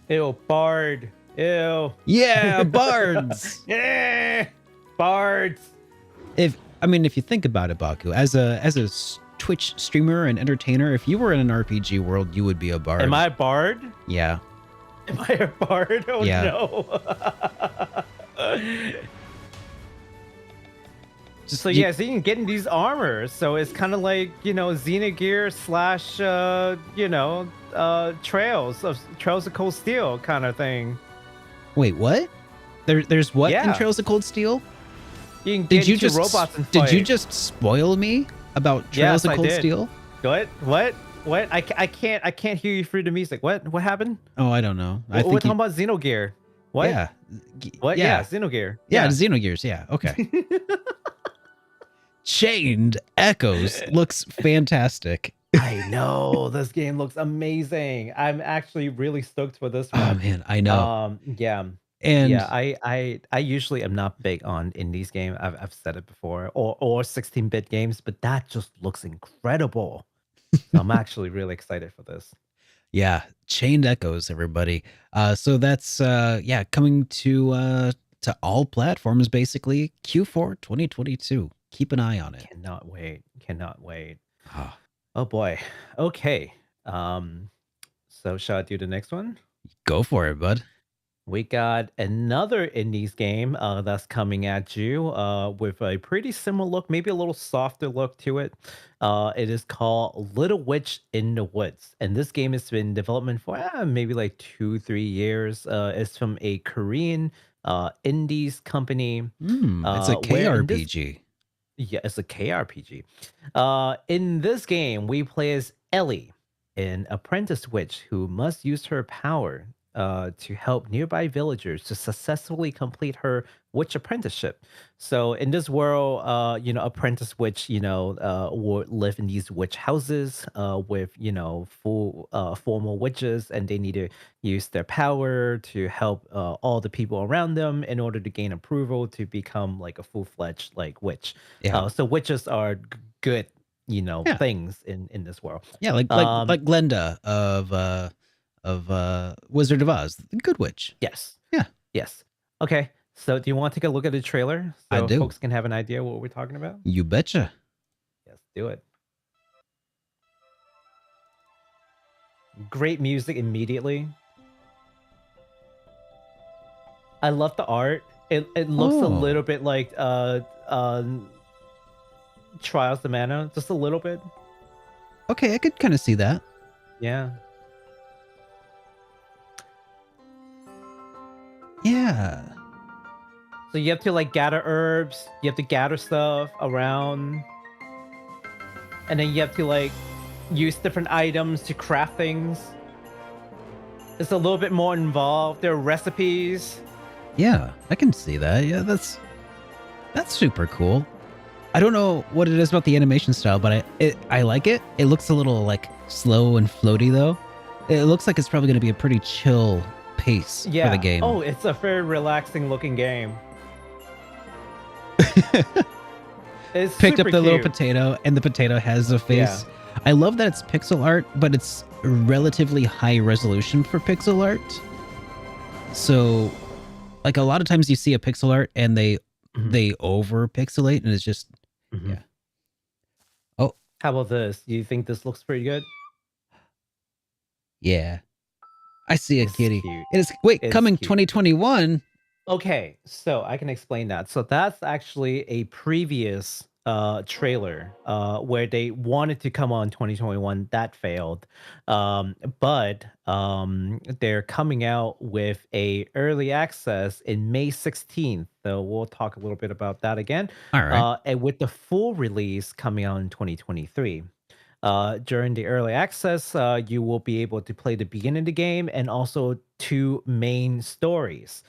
Speaker 2: Ew, Bard. Ew.
Speaker 1: Yeah, bards.
Speaker 2: Yeah. Bards.
Speaker 1: If you think about it, Baku, as a Twitch streamer and entertainer, if you were in an RPG world, you would be a bard.
Speaker 2: Am I a bard?
Speaker 1: Yeah.
Speaker 2: Am I a bard? Oh,
Speaker 1: Yeah.
Speaker 2: no.
Speaker 1: Just
Speaker 2: So yeah, so you can get in these armors. So it's kind of like, Xenogear slash Trails of Cold Steel kind of thing.
Speaker 1: Wait, what? There's what in
Speaker 2: Yeah.
Speaker 1: Trails of Cold Steel?
Speaker 2: You can
Speaker 1: Did
Speaker 2: get
Speaker 1: you
Speaker 2: into
Speaker 1: just
Speaker 2: robots and
Speaker 1: did you
Speaker 2: fight.
Speaker 1: just spoil me about Trails
Speaker 2: Yes,
Speaker 1: of
Speaker 2: I
Speaker 1: Cold
Speaker 2: did.
Speaker 1: Steel?
Speaker 2: What? I can't hear you through the music. What happened?
Speaker 1: Oh, I don't know. I
Speaker 2: We're
Speaker 1: think
Speaker 2: talking about Xenogear. What?
Speaker 1: Yeah.
Speaker 2: What? Yeah, Xenogear.
Speaker 1: Yeah, Xenogears. Yeah. Okay. Chained Echoes looks fantastic.
Speaker 2: I know this game looks amazing. I'm actually really stoked for this one.
Speaker 1: Oh man, I know.
Speaker 2: Yeah.
Speaker 1: And
Speaker 2: Yeah, I usually am not big on indies game. I've said it before, or 16-bit games, but that just looks incredible. So I'm actually really excited for this.
Speaker 1: yeah, Chained Echoes, everybody. So that's coming to all platforms basically Q4 2022. Keep an eye on it.
Speaker 2: Cannot wait. Cannot wait.
Speaker 1: Ah,
Speaker 2: Oh boy. Okay. So shall I do the next one?
Speaker 1: go for it, bud.
Speaker 2: We got another indies game that's coming at you with a pretty similar look, maybe a little softer look to it. It is called Little Witch in the Woods. And this game has been in development for maybe like 2-3 years. It's from a Korean indies company.
Speaker 1: It's a
Speaker 2: Where in this
Speaker 1: KRPG.
Speaker 2: Yeah, it's a KRPG. In this game, we play as Ellie, an apprentice witch who must use her power to help nearby villagers to successfully complete her witch apprenticeship. So in this world, apprentice witch, would live in these witch houses with, full formal witches, and they need to use their power to help all the people around them in order to gain approval to become like a full-fledged like witch.
Speaker 1: Yeah.
Speaker 2: So witches are good,
Speaker 1: Yeah.
Speaker 2: things in this world.
Speaker 1: Yeah, like Glenda of Wizard of Oz, the Good Witch.
Speaker 2: Yes.
Speaker 1: Yeah.
Speaker 2: Yes. Okay. So do you want to take a look at the trailer
Speaker 1: I
Speaker 2: so
Speaker 1: do.
Speaker 2: folks can have an idea what we're talking about?
Speaker 1: You betcha.
Speaker 2: Yes, do it. Great music immediately. I love the art. It looks a little bit like Trials of Mana, just a little bit.
Speaker 1: Okay, I could kind of see that.
Speaker 2: Yeah.
Speaker 1: Yeah.
Speaker 2: So you have to like gather herbs, you have to gather stuff around, and then you have to like use different items to craft things. It's a little bit more involved. There are recipes.
Speaker 1: Yeah, I can see that. Yeah, that's super cool. I don't know what it is about the animation style, but I like it. It looks a little like slow and floaty though. It looks like it's probably going to be a pretty chill pace for the game.
Speaker 2: Oh, it's a very relaxing looking game. It's
Speaker 1: Picked up
Speaker 2: super
Speaker 1: the little
Speaker 2: cute.
Speaker 1: potato, and the potato has a face. I love that it's pixel art, but it's relatively high resolution for pixel art. So, like a lot of times you see a pixel art and they over pixelate, and it's just yeah. Oh,
Speaker 2: How about this? Do you think this looks pretty good?
Speaker 1: yeah. I see a
Speaker 2: It's
Speaker 1: kitty.
Speaker 2: cute.
Speaker 1: It is coming
Speaker 2: cute.
Speaker 1: 2021.
Speaker 2: Okay, so I can explain that. So that's actually a previous trailer where they wanted to come on 2021. That failed. But they're coming out with a early access in May 16th. So we'll talk a little bit about that again.
Speaker 1: All right.
Speaker 2: And with the full release coming out in 2023. During the early access, you will be able to play the beginning of the game and also 2 main stories.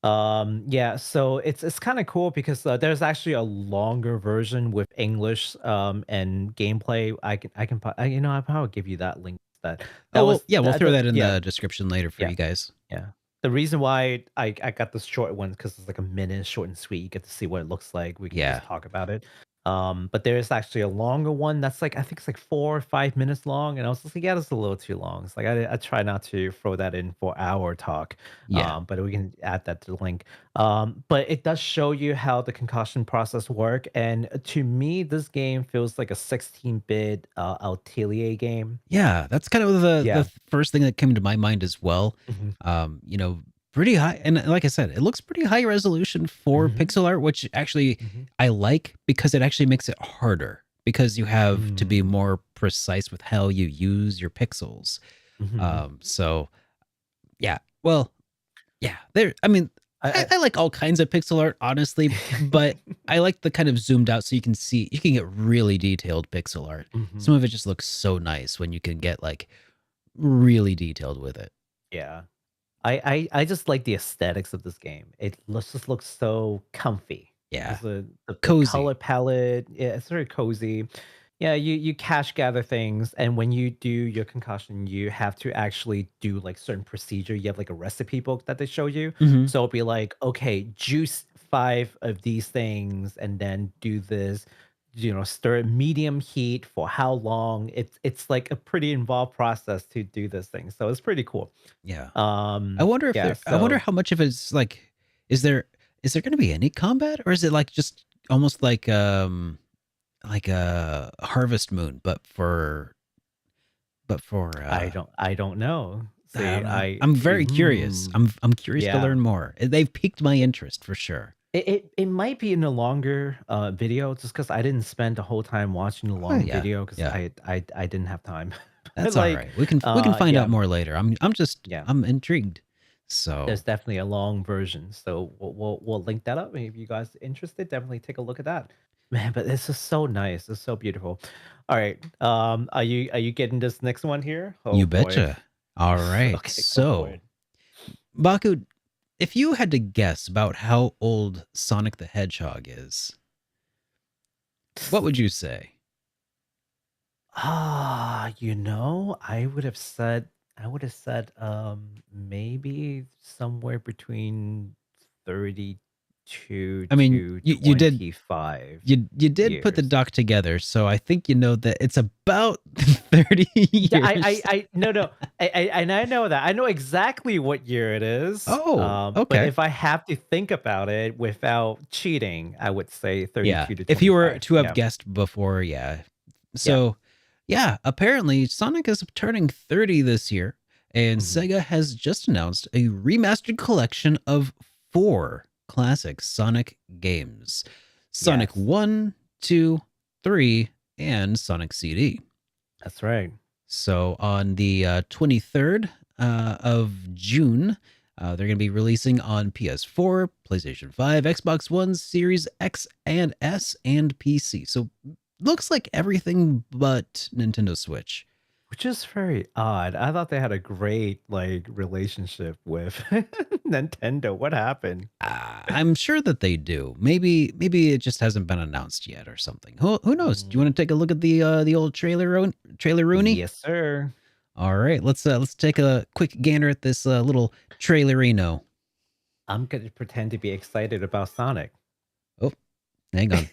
Speaker 2: So it's kind of cool because there's actually a longer version with English and gameplay. I'll probably give you that link.
Speaker 1: We'll throw that in the description later for
Speaker 2: Yeah.
Speaker 1: you guys.
Speaker 2: Yeah. The reason why I got this short one because it's like a minute, short and sweet. You get to see what it looks like. We can just talk about it. But there is actually a longer one that's like I think it's like 4 or 5 minutes long, and I was just like, yeah, that's a little too long. It's like I try not to throw that in for our talk.
Speaker 1: Yeah.
Speaker 2: But we can add that to the link. But it does show you how the concoction process work, and to me, this game feels like a 16-bit Atelier game.
Speaker 1: Yeah, that's kind of the first thing that came to my mind as well. Pretty high, and like I said, it looks pretty high resolution for pixel art, which actually I like because it actually makes it harder because you have to be more precise with how you use your pixels. So yeah, well, yeah, I like all kinds of pixel art, honestly, but I like the kind of zoomed out so you can get really detailed pixel art. Some of it just looks so nice when you can get like really detailed with it.
Speaker 2: Yeah. I just like the aesthetics of this game. It just looks so comfy.
Speaker 1: Yeah.
Speaker 2: The
Speaker 1: Cozy.
Speaker 2: color palette, yeah, it's very cozy. Yeah, you cache gather things, and when you do your concussion, you have to actually do like certain procedure. You have like a recipe book that they show you. So it'll be like, okay, juice 5 of these things, and then do this. Stir at medium heat for how long? It's like a pretty involved process to do this thing. So it's pretty cool.
Speaker 1: Yeah. I wonder if I wonder how much of it's like, is there going to be any combat, or is it like just almost like a Harvest Moon, but for
Speaker 2: I don't know.
Speaker 1: I
Speaker 2: See,
Speaker 1: don't know. I'm very curious. I'm curious to
Speaker 2: yeah.
Speaker 1: learn more. They've piqued my interest for sure.
Speaker 2: It might be in a longer video just because I didn't spend the whole time watching the long
Speaker 1: yeah,
Speaker 2: video because
Speaker 1: yeah.
Speaker 2: I didn't have time.
Speaker 1: That's all
Speaker 2: Like,
Speaker 1: right. We can find
Speaker 2: yeah,
Speaker 1: out more later. I'm
Speaker 2: yeah.
Speaker 1: I'm intrigued. So
Speaker 2: There's definitely a long version, so we'll link that up. If you guys are interested, definitely take a look at that. Man, but this is so nice. It's so beautiful. All right, are you getting this next one here? Oh
Speaker 1: you
Speaker 2: boy.
Speaker 1: betcha. All right.
Speaker 2: Okay, go for
Speaker 1: So
Speaker 2: it.
Speaker 1: Baku, if you had to guess about how old Sonic the Hedgehog is, what would you say?
Speaker 2: I would have said maybe somewhere between 32
Speaker 1: I mean,
Speaker 2: to
Speaker 1: you did
Speaker 2: 25
Speaker 1: you did put the
Speaker 2: years.
Speaker 1: doc together, so I think you know that it's about 30
Speaker 2: Yeah,
Speaker 1: years.
Speaker 2: I no, and I know that. I know exactly what year it is.
Speaker 1: Oh,
Speaker 2: But
Speaker 1: okay.
Speaker 2: if I have to think about it without cheating, I would say
Speaker 1: Yeah.
Speaker 2: 32 to
Speaker 1: If you were
Speaker 2: 25.
Speaker 1: to have
Speaker 2: Yeah.
Speaker 1: guessed before, yeah.
Speaker 2: Yeah.
Speaker 1: So, yeah, apparently Sonic is turning 30 this year, and
Speaker 2: Mhm.
Speaker 1: Sega has just announced a remastered collection of 4 classic Sonic games. Sonic
Speaker 2: Yes.
Speaker 1: 1, 2, 3, and Sonic CD.
Speaker 2: That's right.
Speaker 1: So on the 23rd of June, they're going to be releasing on PS4, PlayStation 5, Xbox One, Series X and S, and PC. So looks like everything but Nintendo Switch.
Speaker 2: Which is very odd. I thought they had a great like relationship with Nintendo. What happened?
Speaker 1: I'm sure that they do. Maybe it just hasn't been announced yet or something. Who knows? Do you
Speaker 2: Mm,
Speaker 1: want to take a look at the old trailer Rooney?
Speaker 2: yes, sir.
Speaker 1: All right, let's take a quick gander at this little trailerino.
Speaker 2: I'm gonna pretend to be excited about Sonic.
Speaker 1: Oh, hang on.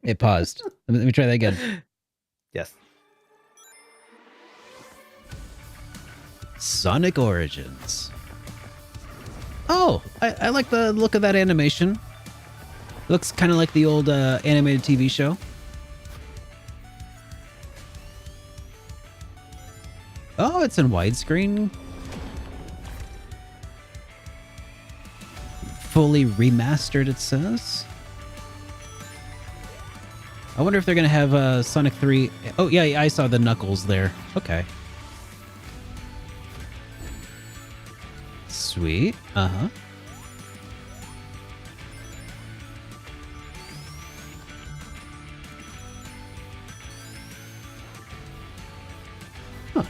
Speaker 1: It paused. Let me try that again.
Speaker 2: Yes.
Speaker 1: Sonic Origins. Oh, I like the look of that animation. Looks kind of like the old animated TV show. Oh, it's in widescreen. Fully remastered, it says. I wonder if they're going to have Sonic 3. Oh, yeah, I saw the Knuckles there. Okay. Sweet. Uh-huh. Huh.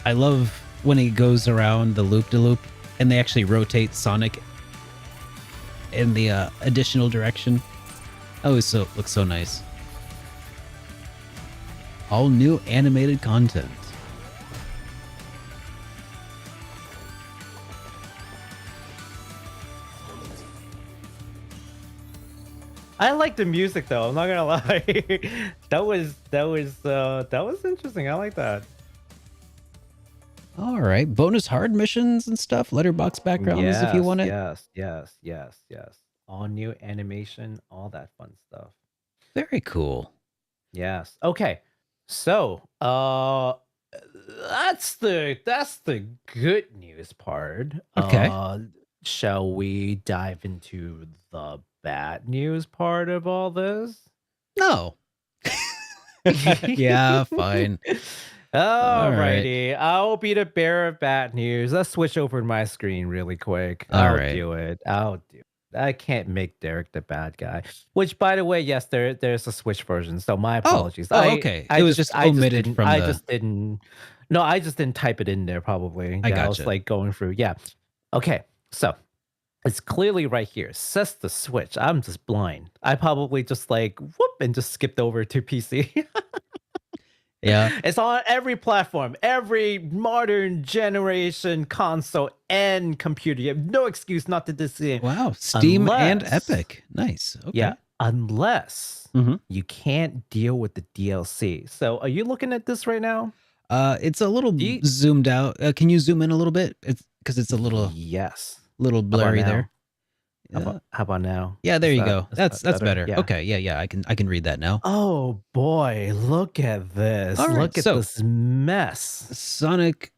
Speaker 1: I love when he goes around the loop-de-loop and they actually rotate Sonic in the additional direction. Oh, it looks so nice. All new animated content.
Speaker 2: I like the music though. I'm not gonna lie. that was interesting. I like that.
Speaker 1: All right, bonus hard missions and stuff, letterbox backgrounds if you want it.
Speaker 2: Yes. All new animation, all that fun stuff.
Speaker 1: Very cool.
Speaker 2: Yes. Okay. So, that's the good news part.
Speaker 1: Okay.
Speaker 2: Shall we dive into the bad news part of all this?
Speaker 1: No. Yeah, fine.
Speaker 2: Alrighty, I'll be the bearer of bad news. Let's switch over to my screen really quick.
Speaker 1: All
Speaker 2: I'll
Speaker 1: right.
Speaker 2: do it. I can't make Derek the bad guy. Which, by the way, yes, there's a Switch version. So my apologies.
Speaker 1: Okay. It was just omitted from
Speaker 2: I
Speaker 1: the.
Speaker 2: just didn't. No, I just didn't type it in there. Probably.
Speaker 1: I
Speaker 2: Yeah, I was
Speaker 1: gotcha.
Speaker 2: like going through. Yeah. Okay. So it's clearly right here. It says the Switch. I'm just blind. I probably just like whoop and just skipped over to PC.
Speaker 1: Yeah.
Speaker 2: It's on every platform, every modern generation console and computer. You have no excuse not to this game.
Speaker 1: Wow. Steam and
Speaker 2: Unless-
Speaker 1: Epic. Nice. Okay.
Speaker 2: Yeah, unless
Speaker 1: Mhm.
Speaker 2: you can't deal with the DLC. So, are you looking at this right now?
Speaker 1: It's a little
Speaker 2: Do you-
Speaker 1: zoomed out. Can you zoom in a little bit? It's because it's a little
Speaker 2: Yes.
Speaker 1: blurry
Speaker 2: now?
Speaker 1: there.
Speaker 2: How about now?
Speaker 1: Yeah, there
Speaker 2: Is
Speaker 1: you
Speaker 2: that-
Speaker 1: go.
Speaker 2: is
Speaker 1: That's
Speaker 2: that better?
Speaker 1: better.
Speaker 2: Yeah.
Speaker 1: Okay, yeah, I can read that now.
Speaker 2: Oh boy, look at this.
Speaker 1: All right,
Speaker 2: Look at
Speaker 1: so-
Speaker 2: this mess.
Speaker 1: Sonic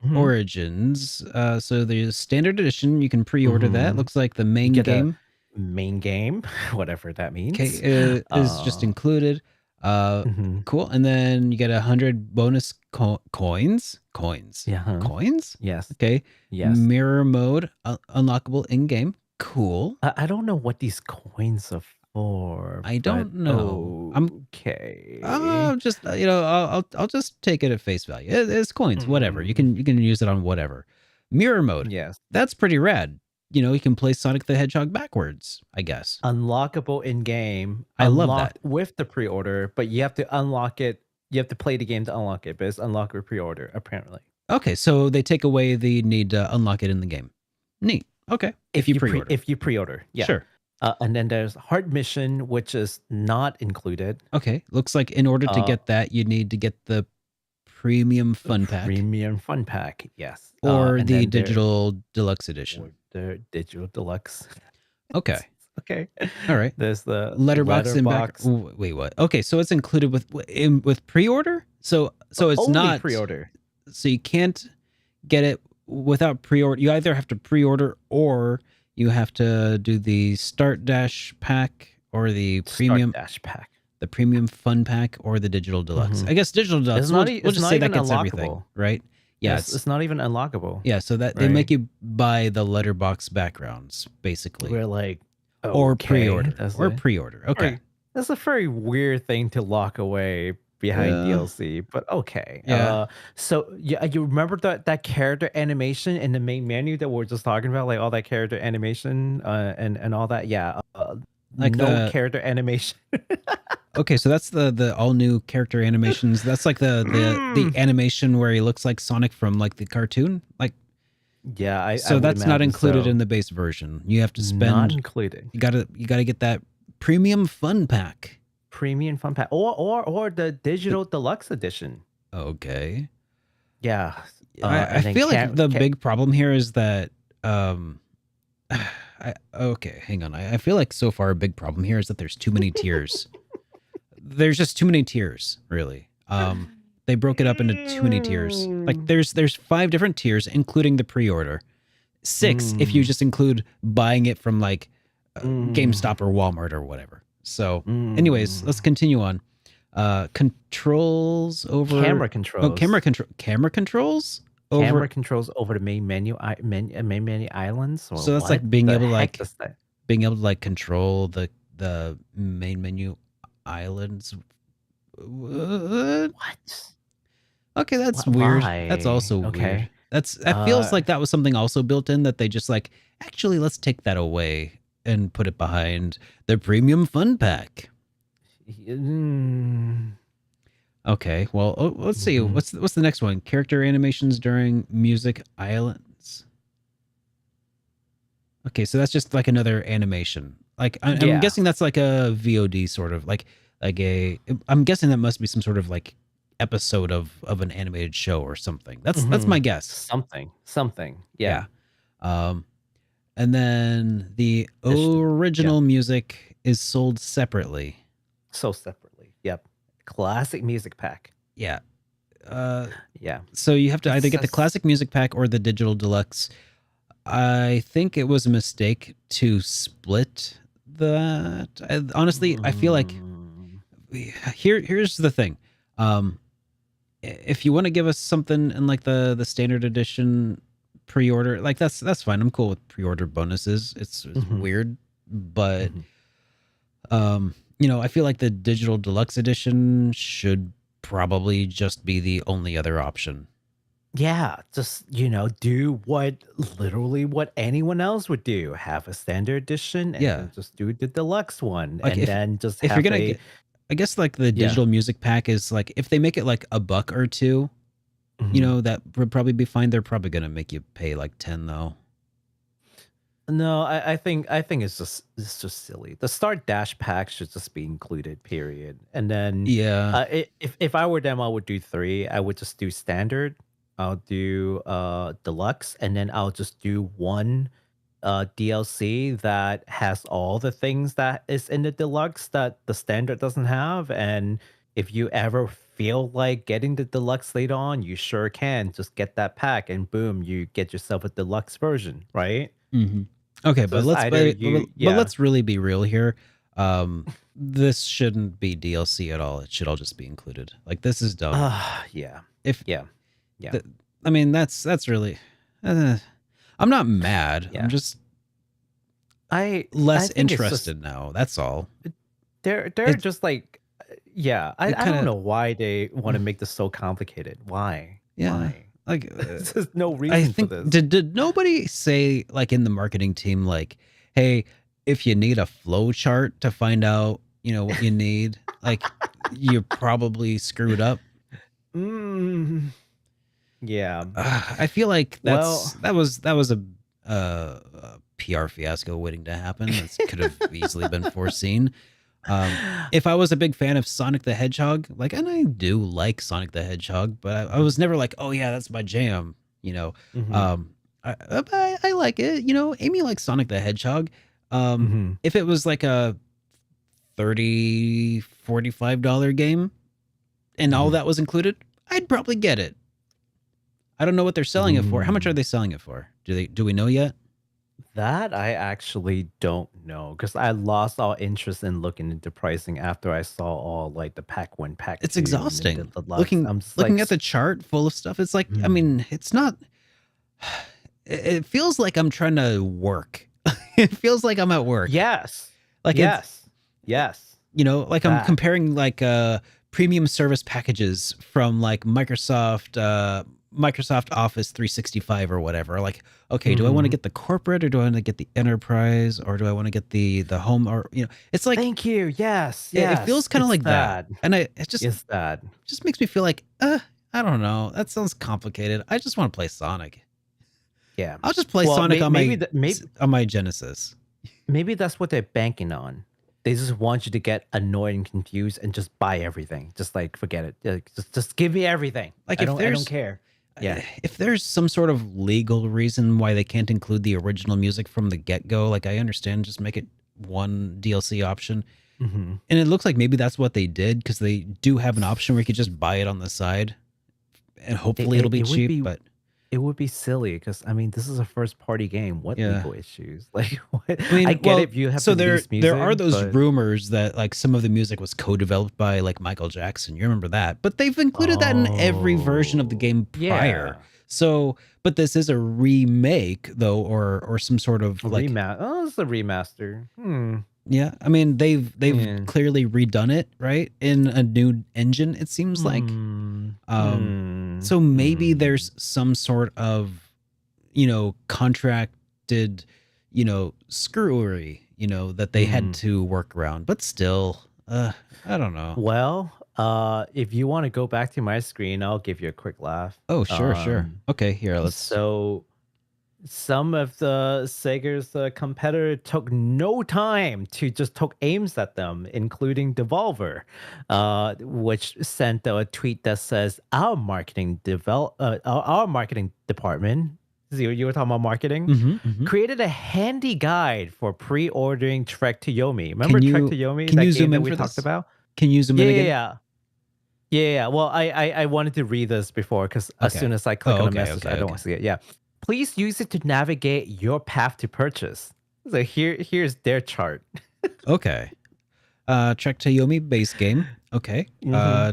Speaker 2: Mhm.
Speaker 1: Origins. So the standard edition, you can pre-order that.
Speaker 2: Mhm.
Speaker 1: Looks like the main
Speaker 2: get a-
Speaker 1: game
Speaker 2: Main game, whatever that means.
Speaker 1: is just included.
Speaker 2: Mhm.
Speaker 1: Cool. And then you get 100 bonus coins.
Speaker 2: Yeah. Huh?
Speaker 1: Coins?
Speaker 2: Yes.
Speaker 1: Okay.
Speaker 2: Yes.
Speaker 1: Mirror mode unlockable in-game. Cool.
Speaker 2: I don't know what these coins are for.
Speaker 1: I don't know.
Speaker 2: Okay.
Speaker 1: Just I'll just take it at face value. It's coins, whatever. You can use it on whatever. Mirror mode.
Speaker 2: Yes.
Speaker 1: That's pretty rad. You can play Sonic the Hedgehog backwards, I guess.
Speaker 2: Unlockable in game.
Speaker 1: I love that.
Speaker 2: With the pre-order, but you have to unlock it. You have to play the game to unlock it, but it's unlock or pre-order apparently.
Speaker 1: Okay, so they take away the need to unlock it in the game. Neat. Okay. If you pre-order.
Speaker 2: If you pre-order, yeah.
Speaker 1: Sure.
Speaker 2: And then there's hard mission, which is not included.
Speaker 1: Okay. Looks like in order to get that, you need to get the premium fun pack
Speaker 2: Premium fun pack, yes.
Speaker 1: or
Speaker 2: and
Speaker 1: the
Speaker 2: then
Speaker 1: digital deluxe edition.
Speaker 2: or the digital deluxe.
Speaker 1: Okay.
Speaker 2: Okay.
Speaker 1: All right.
Speaker 2: There's the
Speaker 1: Letterbox and back.
Speaker 2: letterbox.
Speaker 1: Wait, what? Okay, so it's included with pre-order. So it's
Speaker 2: Only
Speaker 1: not
Speaker 2: pre-order.
Speaker 1: So you can't get it without pre-order. You either have to pre-order or you have to do the start dash pack or the premium
Speaker 2: Start dash pack.
Speaker 1: the premium fun pack or the digital deluxe.
Speaker 2: Mhm.
Speaker 1: I guess digital deluxe.
Speaker 2: It's
Speaker 1: We'll,
Speaker 2: not
Speaker 1: we'll
Speaker 2: it's
Speaker 1: just
Speaker 2: not
Speaker 1: say that
Speaker 2: even
Speaker 1: gets everything,
Speaker 2: unlockable.
Speaker 1: right? Yeah,
Speaker 2: it's not even unlockable.
Speaker 1: yeah. So that they
Speaker 2: right?
Speaker 1: make you buy the letterbox backgrounds basically,
Speaker 2: We're like,
Speaker 1: or
Speaker 2: okay,
Speaker 1: pre-order,
Speaker 2: that's
Speaker 1: or
Speaker 2: a-
Speaker 1: pre-order. Okay.
Speaker 2: very- That's a very weird thing to lock away behind
Speaker 1: Yeah.
Speaker 2: DLC, but okay.
Speaker 1: Yeah.
Speaker 2: So yeah, you remember that character animation in the main menu that we are just talking about, like all that character animation and all that. Yeah.
Speaker 1: Like
Speaker 2: no
Speaker 1: the-
Speaker 2: character animation.
Speaker 1: Okay, so that's the all new character animations. That's like the animation where he looks like Sonic from like the cartoon. Like
Speaker 2: Yeah, I
Speaker 1: so
Speaker 2: would
Speaker 1: that's not
Speaker 2: imagine
Speaker 1: included
Speaker 2: so.
Speaker 1: in the base version. You have to
Speaker 2: Not
Speaker 1: spend
Speaker 2: included.
Speaker 1: you gotta get that premium fun pack.
Speaker 2: Premium fun pack or the digital deluxe edition.
Speaker 1: Okay.
Speaker 2: Yeah.
Speaker 1: I
Speaker 2: and then
Speaker 1: feel like
Speaker 2: Cam-
Speaker 1: the
Speaker 2: Cam-
Speaker 1: big problem here is that okay, hang on. I feel like so far a big problem here is that there's too many tiers. There's just too many tiers, really. They broke it up into too many tiers. Like there's 5 different tiers, including the pre-order. 6 if you just include buying it from like GameStop or Walmart or whatever. So, anyways, let's continue on. Controls over
Speaker 2: camera controls.
Speaker 1: Oh, camera controls over.
Speaker 2: Camera controls over the main menu islands. Or
Speaker 1: So that's
Speaker 2: what
Speaker 1: like being
Speaker 2: the
Speaker 1: able to
Speaker 2: heck
Speaker 1: like
Speaker 2: is that?
Speaker 1: being able to like control the main menu islands. What?
Speaker 2: What?
Speaker 1: Okay, that's
Speaker 2: Wh-
Speaker 1: weird.
Speaker 2: why?
Speaker 1: That's also weird.
Speaker 2: Okay.
Speaker 1: That feels
Speaker 2: Uh,
Speaker 1: like that was something also built in that they just like, actually, let's take that away and put it behind the premium fun pack. Okay, well, let's see.
Speaker 2: Mhm.
Speaker 1: What's the next one? Character animations during music islands. Okay, so that's just like another animation. Like I'm
Speaker 2: Yeah.
Speaker 1: guessing that's like a VOD sort of like a. I'm guessing that must be some sort of like episode of an animated show or something. That's my guess.
Speaker 2: Something. Yeah.
Speaker 1: And then the original music is sold separately.
Speaker 2: So separately. Yep. Classic music pack.
Speaker 1: Yeah.
Speaker 2: Yeah.
Speaker 1: So you have to either get the
Speaker 2: Says-
Speaker 1: classic music pack or the digital deluxe. I think it was a mistake to split that. Honestly, I feel like here's the thing. If you want to give us something in like the standard edition pre-order, like that's fine. I'm cool with pre-order bonuses. It's
Speaker 2: Mhm.
Speaker 1: weird, but
Speaker 2: Mhm.
Speaker 1: I feel like the digital deluxe edition should probably just be the only other option.
Speaker 2: Yeah, just do literally what anyone else would do. Have a standard edition and
Speaker 1: Yeah.
Speaker 2: then just do the deluxe one.
Speaker 1: Like,
Speaker 2: and then just
Speaker 1: If
Speaker 2: have
Speaker 1: you're gonna
Speaker 2: a,
Speaker 1: get, I guess like the digital music pack is like if they make it like $1 or $2,
Speaker 2: Mhm.
Speaker 1: that would probably be fine. They're probably gonna make you pay like 10 though.
Speaker 2: No, I think it's just silly. The Start Dash pack should just be included, period. And then
Speaker 1: Yeah.
Speaker 2: if I were them, I would do three. I would just do standard. I'll do deluxe, and then I'll just do one DLC that has all the things that is in the deluxe that the standard doesn't have. And if you ever feel like getting the deluxe later on, you sure can. Just get that pack, and boom, you get yourself a deluxe version, right?
Speaker 1: Hmm. Okay,
Speaker 2: So
Speaker 1: but
Speaker 2: it's either you,
Speaker 1: but
Speaker 2: yeah.
Speaker 1: let's really be real here. This shouldn't be DLC at all. It should all just be included. Like, this is dumb.
Speaker 2: Yeah,
Speaker 1: If
Speaker 2: yeah, yeah,
Speaker 1: the, I mean, that's really. I'm not mad.
Speaker 2: yeah.
Speaker 1: I'm just
Speaker 2: I
Speaker 1: less
Speaker 2: think it's just
Speaker 1: interested now. That's all.
Speaker 2: they're
Speaker 1: It
Speaker 2: just like, yeah.
Speaker 1: it
Speaker 2: I
Speaker 1: kind
Speaker 2: don't
Speaker 1: of
Speaker 2: know why they want to make this so complicated. Why?
Speaker 1: yeah.
Speaker 2: Why?
Speaker 1: Like,
Speaker 2: There's no
Speaker 1: I
Speaker 2: reason for
Speaker 1: think
Speaker 2: this.
Speaker 1: did nobody say, like, in the marketing team, like, hey, if you need a flow chart to find out, what you need, like, you probably screwed up.
Speaker 2: Mm, yeah.
Speaker 1: I feel like
Speaker 2: Well,
Speaker 1: that was a PR fiasco waiting to happen. That could have easily been foreseen. If I was a big fan of Sonic the Hedgehog, like, and I do like Sonic the Hedgehog, but I was never like, oh yeah, that's my jam.
Speaker 2: mhm,
Speaker 1: I like it. Amy likes Sonic the Hedgehog.
Speaker 2: mhm,
Speaker 1: If it was like a $30-$45 game and all
Speaker 2: mhm.
Speaker 1: that was included, I'd probably get it. I don't know what they're selling it for. How much are
Speaker 2: Mm.
Speaker 1: they selling it for? Do we know yet?
Speaker 2: That I actually don't know because I lost all interest in looking into pricing after I saw all like the pack one, pack
Speaker 1: It's
Speaker 2: two, and then the
Speaker 1: exhausting.
Speaker 2: deluxe. I'm just like,
Speaker 1: Looking at the chart full of stuff, it's like, I
Speaker 2: mm,
Speaker 1: mean, it's not. It feels like I'm trying to work. It feels like I'm at work.
Speaker 2: yes,
Speaker 1: Like it's
Speaker 2: yes, yes,
Speaker 1: like I'm
Speaker 2: that.
Speaker 1: comparing like premium service packages from like Microsoft Office 365 or whatever. Like, okay, do I want to
Speaker 2: Mhm.
Speaker 1: get the corporate, or do I want to get the enterprise, or do I want to get the home, or it's like
Speaker 2: Thank you. Yes,
Speaker 1: it feels
Speaker 2: yes.
Speaker 1: kind of
Speaker 2: It's
Speaker 1: like that.
Speaker 2: sad.
Speaker 1: And it just
Speaker 2: It's sad.
Speaker 1: makes me feel like I don't know. That sounds complicated. I just want to play Sonic.
Speaker 2: Yeah.
Speaker 1: I'll just play
Speaker 2: Well,
Speaker 1: Sonic on
Speaker 2: maybe
Speaker 1: my Genesis.
Speaker 2: maybe that's what they're banking on. They just want you to get annoyed and confused and just buy everything. Just like forget it. Like, just give me everything.
Speaker 1: Like,
Speaker 2: I
Speaker 1: if
Speaker 2: don't
Speaker 1: there's
Speaker 2: care. Yeah.
Speaker 1: if there's some sort of legal reason why they can't include the original music from the get-go, like, I understand, just make it one DLC option.
Speaker 2: Hmm.
Speaker 1: And it looks like maybe that's what they did, because they do have an option where you could just buy it on the side, and hopefully it'll be
Speaker 2: It would
Speaker 1: cheap.
Speaker 2: be
Speaker 1: But
Speaker 2: it would be silly because I mean this is a first party game. What
Speaker 1: yeah,
Speaker 2: legal issues? Like what?
Speaker 1: I mean,
Speaker 2: I get
Speaker 1: well,
Speaker 2: it if you have
Speaker 1: so
Speaker 2: to release
Speaker 1: there are
Speaker 2: music,
Speaker 1: those
Speaker 2: but
Speaker 1: rumors that, like, some of the music was co-developed by, like, Michael Jackson. You remember that? But they've included that in every version of the
Speaker 2: oh
Speaker 1: game prior.
Speaker 2: yeah.
Speaker 1: So, but this is a remake, though, or some sort of,
Speaker 2: A
Speaker 1: like,
Speaker 2: remaster. Oh, it's a remaster.
Speaker 1: yeah. I mean, they've
Speaker 2: Yeah.
Speaker 1: clearly redone it, right, in a new engine, it seems like.
Speaker 2: Hmm.
Speaker 1: So maybe
Speaker 2: Hmm.
Speaker 1: there's some sort of, contracted, screwery, that they had
Speaker 2: Hmm.
Speaker 1: to work around. But still, I don't know.
Speaker 2: Well, if you want to go back to my screen, I'll give you a quick laugh.
Speaker 1: Oh, sure. Okay, here, let's.
Speaker 2: So some of the Sega's competitor took no time to just took aims at them, including Devolver, which sent a tweet that says our marketing department. So you were talking about marketing.
Speaker 1: Mhm.
Speaker 2: Created a handy guide for pre-ordering Trek to Yomi. Remember
Speaker 1: Can
Speaker 2: Trek to
Speaker 1: you
Speaker 2: Yomi,
Speaker 1: can
Speaker 2: that
Speaker 1: you
Speaker 2: game
Speaker 1: zoom
Speaker 2: that
Speaker 1: in
Speaker 2: we
Speaker 1: for
Speaker 2: talked
Speaker 1: this?
Speaker 2: about?
Speaker 1: Can you zoom
Speaker 2: Yeah,
Speaker 1: in
Speaker 2: yeah,
Speaker 1: again?
Speaker 2: yeah. Yeah. Well, I wanted to read this before because as
Speaker 1: Okay.
Speaker 2: soon as I click
Speaker 1: Oh,
Speaker 2: on a
Speaker 1: okay,
Speaker 2: message,
Speaker 1: okay,
Speaker 2: I don't
Speaker 1: okay.
Speaker 2: want to see it. Yeah. Please use it to navigate your path to purchase. So here's their chart.
Speaker 1: Okay. Trek to Yomi base game. Okay.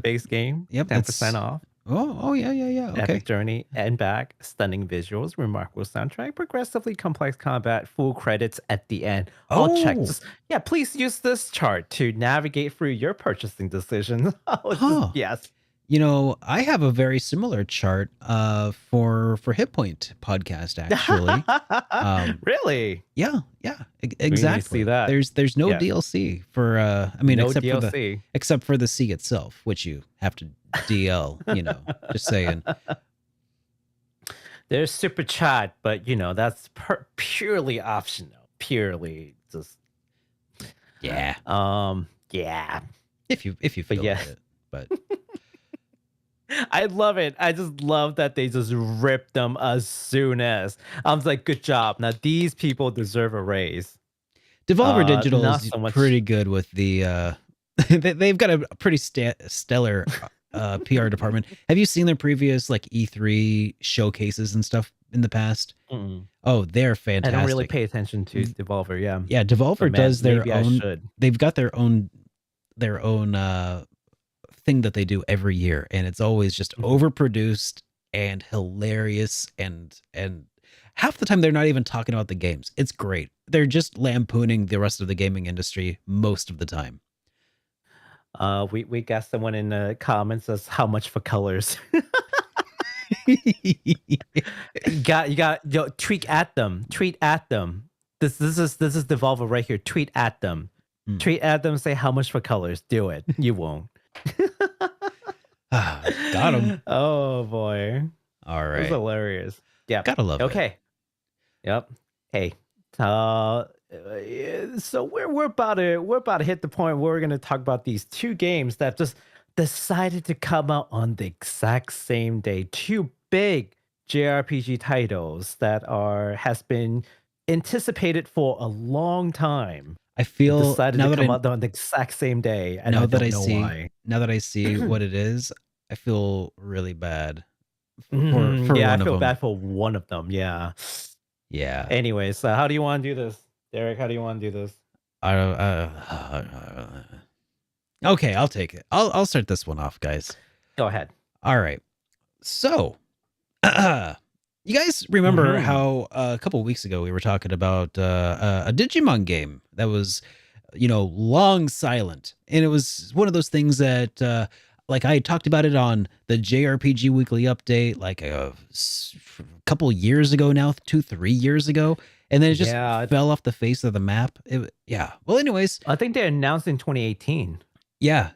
Speaker 2: Base game,
Speaker 1: Yep,
Speaker 2: 10% off.
Speaker 1: Oh, yeah. Okay.
Speaker 2: Epic journey and back, stunning visuals, remarkable soundtrack, progressively complex combat, full credits at the end. All checked.
Speaker 1: Oh,
Speaker 2: Just, yeah, please use this chart to navigate through your purchasing decisions. Oh, it's just,
Speaker 1: huh.
Speaker 2: yes.
Speaker 1: I have a very similar chart for HitPoint podcast, actually.
Speaker 2: Really?
Speaker 1: Yeah,
Speaker 2: We need to see
Speaker 1: exactly.
Speaker 2: that.
Speaker 1: There's no
Speaker 2: Yes.
Speaker 1: DLC for I mean,
Speaker 2: No
Speaker 1: except
Speaker 2: DLC.
Speaker 1: for the C itself, which you have to DL, just saying.
Speaker 2: There's super chat, but that's purely optional. Purely just
Speaker 1: Yeah,
Speaker 2: yeah.
Speaker 1: if you feel
Speaker 2: yeah.
Speaker 1: like it, but
Speaker 2: I love it. I just love that they just ripped them as soon as. I was like, good job. Now these people deserve a raise.
Speaker 1: Devolver Digital
Speaker 2: Not
Speaker 1: is
Speaker 2: so much.
Speaker 1: pretty good with the. They've got a pretty stellar PR department. Have you seen their previous like E3 showcases and stuff in the past?
Speaker 2: Mm-mm.
Speaker 1: Oh, they're
Speaker 2: I
Speaker 1: fantastic.
Speaker 2: don't really pay attention to Devolver. Yeah.
Speaker 1: Yeah, Devolver
Speaker 2: But man,
Speaker 1: does their
Speaker 2: maybe
Speaker 1: own.
Speaker 2: I should.
Speaker 1: They've got their own thing that they do every year, and it's always just
Speaker 2: Mhm.
Speaker 1: overproduced and hilarious, and half the time they're not even talking about the games. It's great. They're just lampooning the rest of the gaming industry most of the time.
Speaker 2: We got someone in the comments says how much for colors. you got tweet at them. Tweet at them. This is Devolver right here. Tweet at them.
Speaker 1: Hmm.
Speaker 2: Tweet at them. Say how much for colors. Do it. You won't.
Speaker 1: Got him.
Speaker 2: Oh boy.
Speaker 1: All
Speaker 2: It was
Speaker 1: right.
Speaker 2: hilarious. Yeah.
Speaker 1: Gotta love it.
Speaker 2: Okay. Yep. Hey. So we're about to hit the point where we're gonna talk about these two games that just decided to come out on the exact same day. Two big JRPG titles that has been anticipated for a long time.
Speaker 1: I feel
Speaker 2: Decided
Speaker 1: now
Speaker 2: to
Speaker 1: that
Speaker 2: come out on the exact same day, and
Speaker 1: now
Speaker 2: I
Speaker 1: that
Speaker 2: don't
Speaker 1: I
Speaker 2: know
Speaker 1: see
Speaker 2: why.
Speaker 1: now that I see what it is, I feel really bad for
Speaker 2: Yeah,
Speaker 1: one
Speaker 2: I feel
Speaker 1: of them.
Speaker 2: bad for one of them. Yeah.
Speaker 1: Yeah.
Speaker 2: Anyways, how do you want to do this, Derek? How do you want to do this?
Speaker 1: Okay, I'll take it. I'll start this one off, guys.
Speaker 2: Go ahead.
Speaker 1: All right. So, you guys remember
Speaker 2: Mhm.
Speaker 1: how a couple of weeks ago we were talking about a Digimon game that was, long silent, and it was one of those things that, like I talked about it on the JRPG Weekly Update, like a couple years ago now, 2-3 years ago, and then it just
Speaker 2: Yeah.
Speaker 1: fell off the face of the map. Yeah. Well, anyways,
Speaker 2: I think they announced in 2018.
Speaker 1: yeah.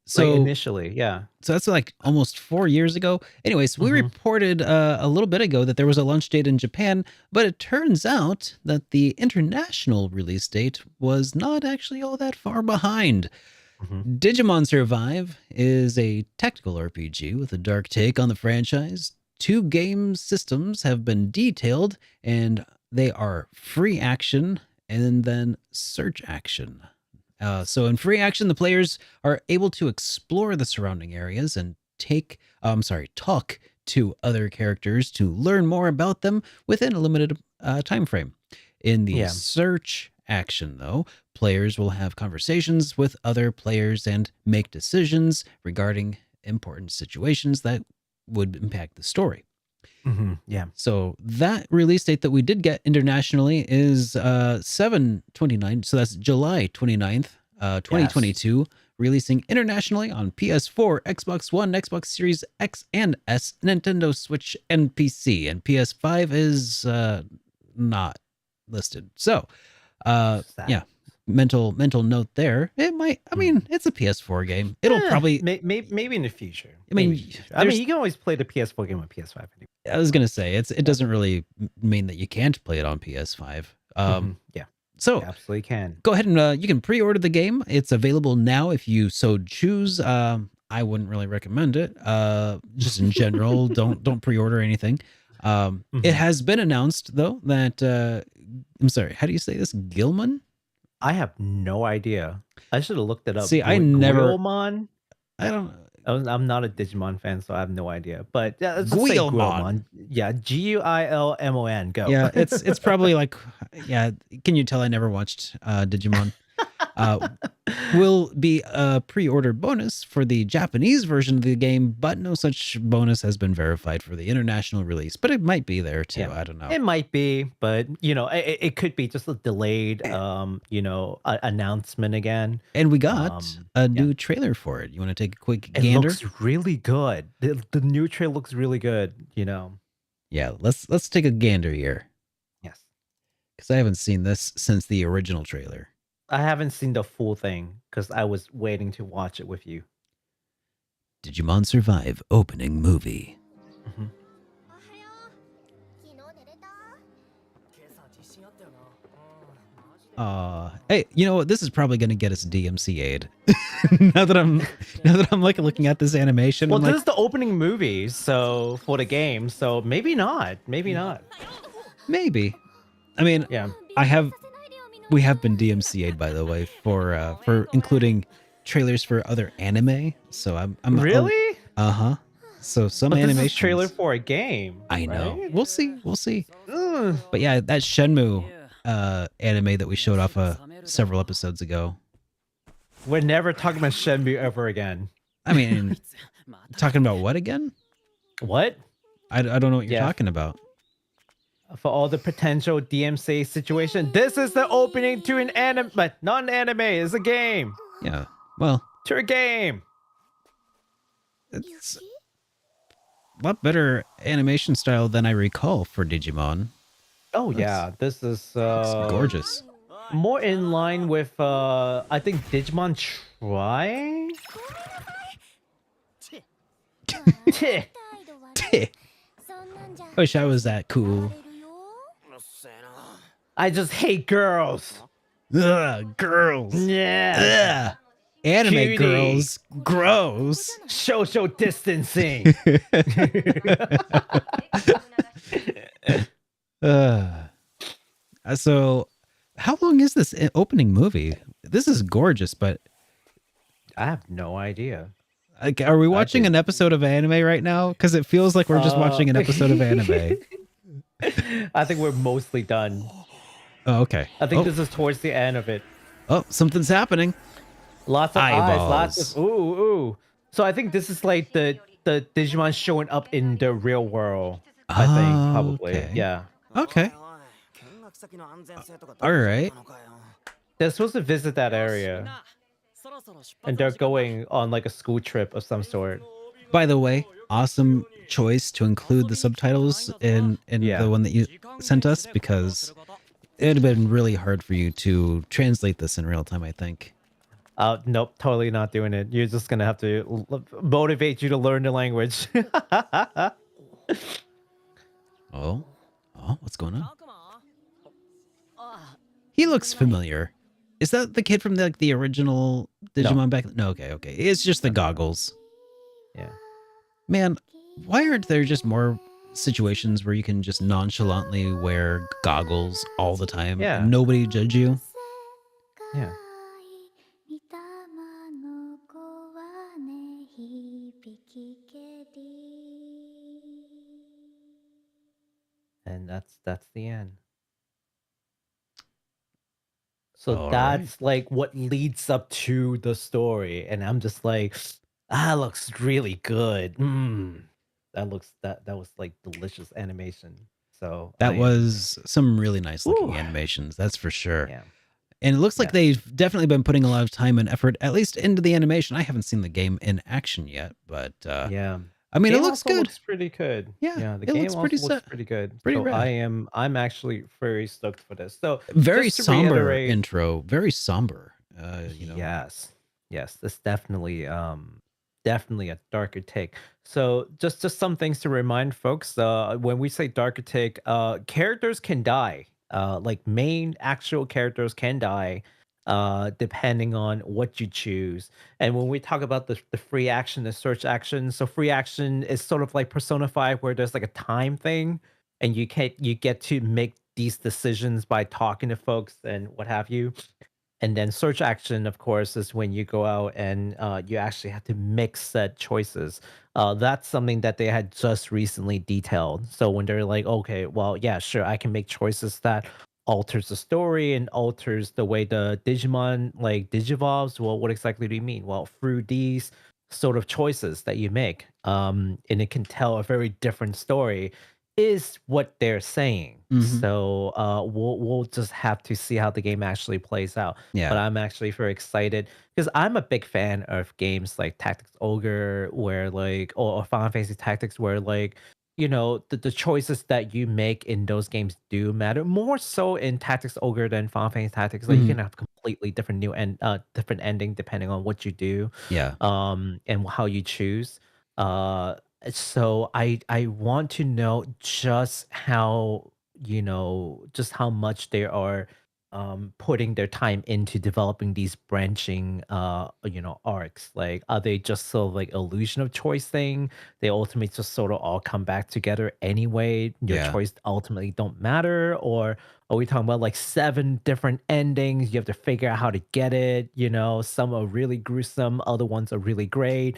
Speaker 2: So
Speaker 1: So
Speaker 2: initially, yeah.
Speaker 1: so that's like almost 4 years ago. Anyways, we
Speaker 2: Mhm.
Speaker 1: reported a little bit ago that there was a launch date in Japan, but it turns out that the international release date was not actually all that far behind.
Speaker 2: Mhm.
Speaker 1: Digimon Survive is a tactical RPG with a dark take on the franchise. 2 game systems have been detailed, and they are free action and then search action. So in free action, the players are able to explore the surrounding areas and talk to other characters to learn more about them within a limited time frame. In the
Speaker 2: Yeah.
Speaker 1: search action, though, players will have conversations with other players and make decisions regarding important situations that would impact the story.
Speaker 2: Yeah.
Speaker 1: So that release date that we did get internationally is 7/29. So that's July 29th, 2022, releasing internationally on PS4, Xbox One, Xbox Series X and S, Nintendo Switch, and PC. And PS5 is not listed. So,
Speaker 2: Sad.
Speaker 1: yeah, mental note there. It might, I mean, it's a PS4 game. It'll probably,
Speaker 2: maybe in the future.
Speaker 1: I mean,
Speaker 2: Maybe in the future. I mean, you can always play the PS4 game on PS5. Anyway.
Speaker 1: I was gonna say it doesn't really mean that you can't play it on PS5.
Speaker 2: Yeah,
Speaker 1: So
Speaker 2: you absolutely can.
Speaker 1: go ahead and you can pre-order the game. It's available now if you so choose. I wouldn't really recommend it. Just in general, don't pre-order anything. It has been announced though that I'm sorry, how do you say this? Gilman?
Speaker 2: I have no idea. I should have looked it up.
Speaker 1: See, I never.
Speaker 2: Guilmon?
Speaker 1: I don't.
Speaker 2: I'm not a Digimon fan, so I have no idea. But yeah, let's just say
Speaker 1: Guilmon.
Speaker 2: Yeah, Guilmon. Go.
Speaker 1: Yeah, it's probably like, yeah. Can you tell I never watched Digimon? Will be a pre-order bonus for the Japanese version of the game, but no such bonus has been verified for the international release. But it might be there too.
Speaker 2: Yeah.
Speaker 1: I don't know.
Speaker 2: It might be, but it could be just a delayed, announcement again.
Speaker 1: And we got a new trailer for it. You want to take a quick gander?
Speaker 2: It looks really good. The new trailer looks really good.
Speaker 1: Yeah, let's take a gander here.
Speaker 2: Yes,
Speaker 1: because I haven't seen this since the original trailer.
Speaker 2: I haven't seen the full thing because I was waiting to watch it with you.
Speaker 1: Digimon Survive opening movie. Hey, you know what? This is probably going to get us DMCA'd. now that I'm like looking at this animation,
Speaker 2: Well,
Speaker 1: I'm
Speaker 2: this
Speaker 1: like,
Speaker 2: is the opening movie, so for the game, so maybe not. Maybe not.
Speaker 1: maybe. I mean,
Speaker 2: Yeah.
Speaker 1: we have been DMCA'd, by the way, for including trailers for other anime. So I'm
Speaker 2: Really?
Speaker 1: uh-huh. So some
Speaker 2: But this
Speaker 1: animations.
Speaker 2: is trailer for a game.
Speaker 1: I know.
Speaker 2: Right?
Speaker 1: We'll see.
Speaker 2: Ugh.
Speaker 1: But yeah, that Shenmue anime that we showed off several episodes ago.
Speaker 2: We're never talking about Shenmue ever again.
Speaker 1: I mean, talking about what again?
Speaker 2: What?
Speaker 1: I don't know what you're
Speaker 2: Yeah.
Speaker 1: talking about.
Speaker 2: For all the potential DMCA situation, this is the opening to an anime, but not an anime. It's a game.
Speaker 1: Yeah. Well,
Speaker 2: To a game.
Speaker 1: it's a lot better animation style than I recall for Digimon.
Speaker 2: Oh yeah, this is
Speaker 1: It's gorgeous.
Speaker 2: more in line with I think Digimon Try.
Speaker 1: Wish I was that cool.
Speaker 2: I just hate girls.
Speaker 1: Ugh, girls.
Speaker 2: Yeah.
Speaker 1: Ugh. Anime
Speaker 2: Cutie.
Speaker 1: girls. Gross.
Speaker 2: Social distancing.
Speaker 1: So, how long is this opening movie? This is gorgeous, but
Speaker 2: I have no idea.
Speaker 1: like, are we watching
Speaker 2: did-
Speaker 1: an episode of anime right now? Because it feels like we're just watching an episode of anime.
Speaker 2: I think we're mostly done.
Speaker 1: Oh, okay.
Speaker 2: I think this is towards the end of it.
Speaker 1: Oh, something's happening.
Speaker 2: Lots of eyes, lots
Speaker 1: Eyeballs.
Speaker 2: of ooh. So I think this is like the Digimon showing up in the real world. I think probably.
Speaker 1: Okay.
Speaker 2: Yeah.
Speaker 1: Okay. All right.
Speaker 2: They're supposed to visit that area. And they're going on like a school trip of some sort.
Speaker 1: By the way, awesome choice to include the subtitles in
Speaker 2: Yeah.
Speaker 1: the one that you sent us, because it would have been really hard for you to translate this in real time, I think.
Speaker 2: Nope, totally not doing it. You're just gonna have to motivate you to learn the language.
Speaker 1: Oh, what's going on? He looks familiar. Is that the kid from the original Digimon back? No, okay. It's just the goggles.
Speaker 2: Yeah.
Speaker 1: Man, why aren't there just more situations where you can just nonchalantly wear goggles all the time?
Speaker 2: Yeah.
Speaker 1: And nobody judge you?
Speaker 2: Yeah. And that's the end. So
Speaker 1: All
Speaker 2: that's like what leads up to the story, and I'm just like, looks really good. That was like delicious animation. So
Speaker 1: That
Speaker 2: I am-
Speaker 1: was some really nice looking
Speaker 2: Ooh.
Speaker 1: animations, that's for sure.
Speaker 2: yeah.
Speaker 1: And it looks like
Speaker 2: Yeah.
Speaker 1: they've definitely been putting a lot of time and effort, at least into the animation. I haven't seen the game in action yet, but
Speaker 2: Yeah.
Speaker 1: I mean, it
Speaker 2: Game
Speaker 1: looks
Speaker 2: also
Speaker 1: good.
Speaker 2: Looks pretty good.
Speaker 1: Yeah,
Speaker 2: the
Speaker 1: it
Speaker 2: game
Speaker 1: looks
Speaker 2: also
Speaker 1: pretty
Speaker 2: looks
Speaker 1: set-
Speaker 2: pretty good.
Speaker 1: pretty
Speaker 2: so
Speaker 1: rad.
Speaker 2: I'm actually very stoked for this. So
Speaker 1: Very
Speaker 2: just to
Speaker 1: somber
Speaker 2: reiterate-
Speaker 1: intro, very somber.
Speaker 2: Yes, this definitely definitely a darker take. So just some things to remind folks. When we say darker take, characters can die. Like main actual characters can die. Depending on what you choose. And when we talk about the free action, the search action, so free action is sort of like Persona 5 where there's like a time thing and you get to make these decisions by talking to folks and what have you. And then search action, of course, is when you go out and you actually have to make set choices. That's something that they had just recently detailed. So when they're like, okay, well, yeah, sure, I can make choices that alters the story and alters the way the Digimon like digivolves. Well, what exactly do you mean? Well, through these sort of choices that you make, and it can tell a very different story, is what they're saying.
Speaker 1: Mhm.
Speaker 2: So we'll just have to see how the game actually plays out.
Speaker 1: Yeah.
Speaker 2: But I'm actually very excited because I'm a big fan of games like Tactics Ogre, where like or Final Fantasy Tactics, where like the choices that you make in those games do matter more so in Tactics Ogre than Final Fantasy Tactics. Like you can have completely different different ending depending on what you do
Speaker 1: Yeah.
Speaker 2: and how you choose. So I want to know just how just how much they are putting their time into developing these branching arcs? Like, are they just sort of like illusion of choice thing? They ultimately just sort of all come back together anyway. Your
Speaker 1: Yeah.
Speaker 2: choice ultimately don't matter, or are we talking about like 7 different endings? You have to figure out how to get it. Some are really gruesome, other ones are really great.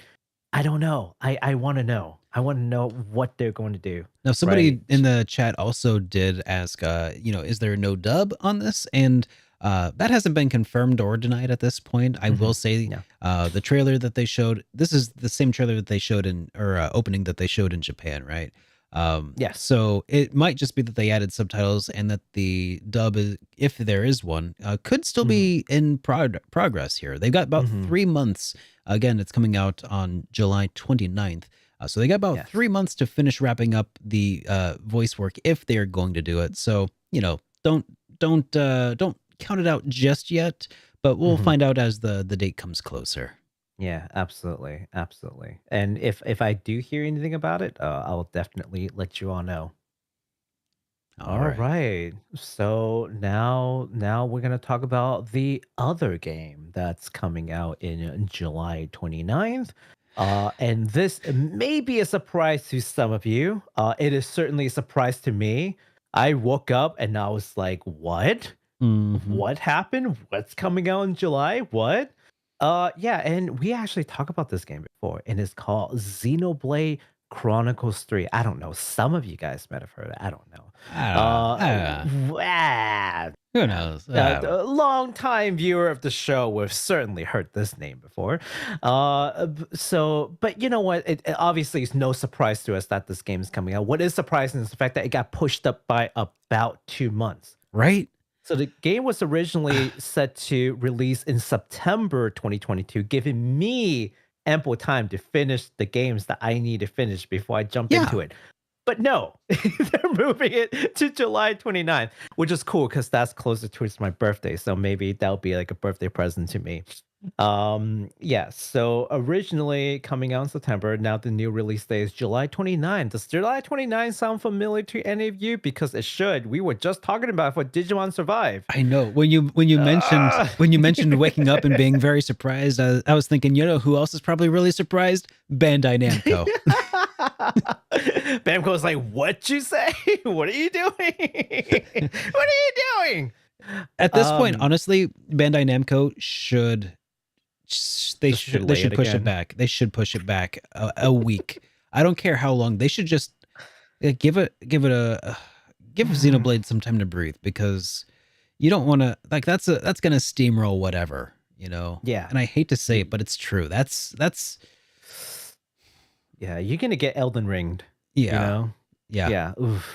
Speaker 2: I don't know. I want to know. I want to know what they're going to do.
Speaker 1: Now, somebody
Speaker 2: Right.
Speaker 1: in the chat also did ask, is there no dub on this? And that hasn't been confirmed or denied at this point. I will say
Speaker 2: Yeah.
Speaker 1: the trailer that they showed, this is the same trailer that they showed opening that they showed in Japan, right?
Speaker 2: Yes.
Speaker 1: So it might just be that they added subtitles and that the dub, if there is one, could still be in progress here. They've got about 3 months. Again, it's coming out on July 29th. So they got about
Speaker 2: Yes.
Speaker 1: 3 months to finish wrapping up the voice work if they're going to do it. So don't count it out just yet, but we'll find out as the date comes closer.
Speaker 2: Yeah, absolutely, absolutely. And if I do hear anything about it, I'll definitely let you all know. All right. So now we're gonna talk about the other game that's coming out in July 29th. And this may be a surprise to some of you. It is certainly a surprise to me. I woke up and I was like, what?
Speaker 1: Mhm.
Speaker 2: What happened? What's coming out in July? What? Yeah, and we actually talked about this game before, and it's called Xenoblade Chronicles 3. I don't know. Some of you guys might have heard it. I don't know.
Speaker 1: Who knows?
Speaker 2: A long-time viewer of the show would have certainly heard this name before. But you know what? It obviously is no surprise to us that this game is coming out. What is surprising is the fact that it got pushed up by about 2 months.
Speaker 1: Right?
Speaker 2: So the game was originally set to release in September 2022, giving me ample time to finish the games that I need to finish before I jump into it. But no, they're moving it to July 29th, which is cool because that's closer towards my birthday. So maybe that'll be like a birthday present to me. Yeah, so originally coming out in September, now the new release date is July 29th. Does July 29th sound familiar to any of you? Because it should. We were just talking about it for Digimon Survive.
Speaker 1: I know when you mentioned waking up and being very surprised, I was thinking, who else is probably really surprised? Bandai Namco.
Speaker 2: Bamco's like, what you say? What are you doing? What are you doing?
Speaker 1: At this point, honestly, Bandai Namco should push it back. They should push it back a week. I don't care how long. They should just give Xenoblade some time to breathe, because you don't want to, like, that's gonna steamroll whatever,
Speaker 2: Yeah.
Speaker 1: And I hate to say it, but it's true. That's
Speaker 2: yeah, you're gonna get Elden ringed.
Speaker 1: yeah.
Speaker 2: Yeah. Oof.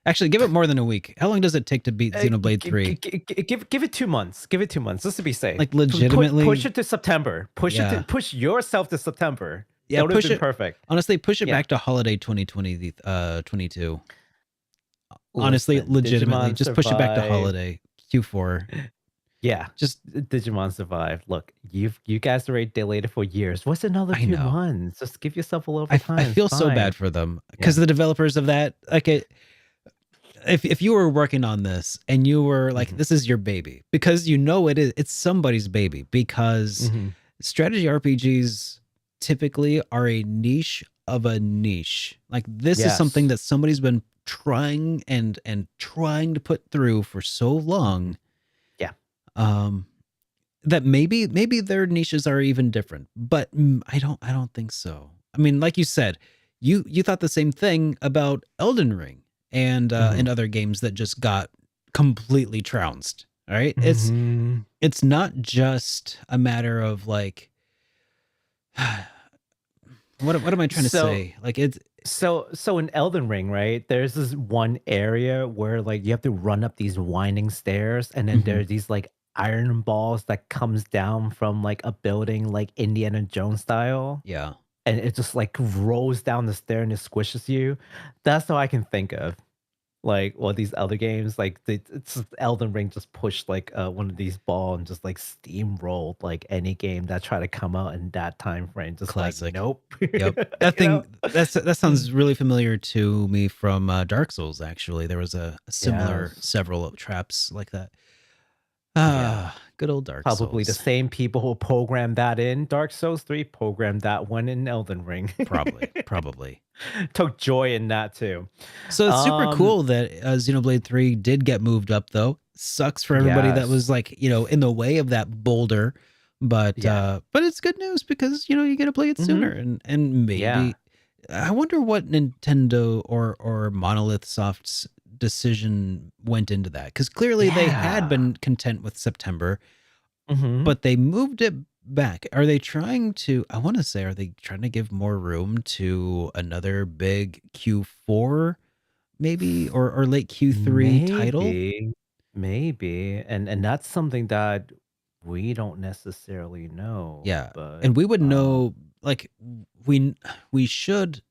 Speaker 1: Actually, give it more than a week. How long does it take to beat Xenoblade 3?
Speaker 2: Give it 2 months. Give it 2 months, just to be safe.
Speaker 1: Like, legitimately,
Speaker 2: push it to September. Push yourself to September.
Speaker 1: Yeah,
Speaker 2: that would have been perfect.
Speaker 1: Honestly, push it back to holiday 2020, 22. Honestly, legitimately, just push it back to holiday Q4.
Speaker 2: Yeah, just Digimon Survive. Look, you guys already delayed it for years. What's another 2 months? Just give yourself a little bit of time.
Speaker 1: I feel so bad for them, because the developers of that, like, if you were working on this and you were like, this is your baby, because it's somebody's baby, because strategy RPGs typically are a niche of a niche. Like, this is something that somebody's been trying and trying to put through for so long. That maybe their niches are even different, but I don't think so. I mean, like you said, you thought the same thing about Elden Ring and other games that just got completely trounced. All right, it's not just a matter of like, what am I trying to say? Like, it's
Speaker 2: so in Elden Ring, right? There's this one area where like you have to run up these winding stairs, and then there are these like iron balls that comes down from like a building, like Indiana Jones style.
Speaker 1: Yeah.
Speaker 2: And it just like rolls down the stair and it squishes you. That's all I can think of. Like, well, these other games, like it's just Elden Ring just pushed like one of these ball and just like steamrolled like any game that tried to come out in that time frame. Just like,
Speaker 1: Classic.
Speaker 2: nope.
Speaker 1: Yep. That
Speaker 2: You know?
Speaker 1: thing that sounds really familiar to me from Dark Souls. Actually, there was a similar
Speaker 2: Yes.
Speaker 1: several traps like that.
Speaker 2: Yeah.
Speaker 1: Good old Dark
Speaker 2: Probably the
Speaker 1: Souls.
Speaker 2: same people who programmed that in Dark Souls 3 programmed that one in Elden Ring.
Speaker 1: Probably.
Speaker 2: Took joy in that too.
Speaker 1: So it's super
Speaker 2: Um,
Speaker 1: cool that Xenoblade 3 did get moved up, though. Sucks for everybody that was
Speaker 2: yes.
Speaker 1: like, in the way of that boulder, but
Speaker 2: Yeah.
Speaker 1: it's good news because you get to play it sooner,
Speaker 2: Mhm.
Speaker 1: and
Speaker 2: Yeah.
Speaker 1: maybe I wonder what Nintendo or Monolith Soft's decision went into that, because clearly they had
Speaker 2: Yeah.
Speaker 1: been content with September,
Speaker 2: Mhm.
Speaker 1: but they moved it back. Are they trying to, I want to say, are they trying to give more room to another big Q4 maybe, or late Q3 title?
Speaker 2: Maybe, and that's something that we don't necessarily know,
Speaker 1: Yeah.
Speaker 2: but,
Speaker 1: And we would know, like, we should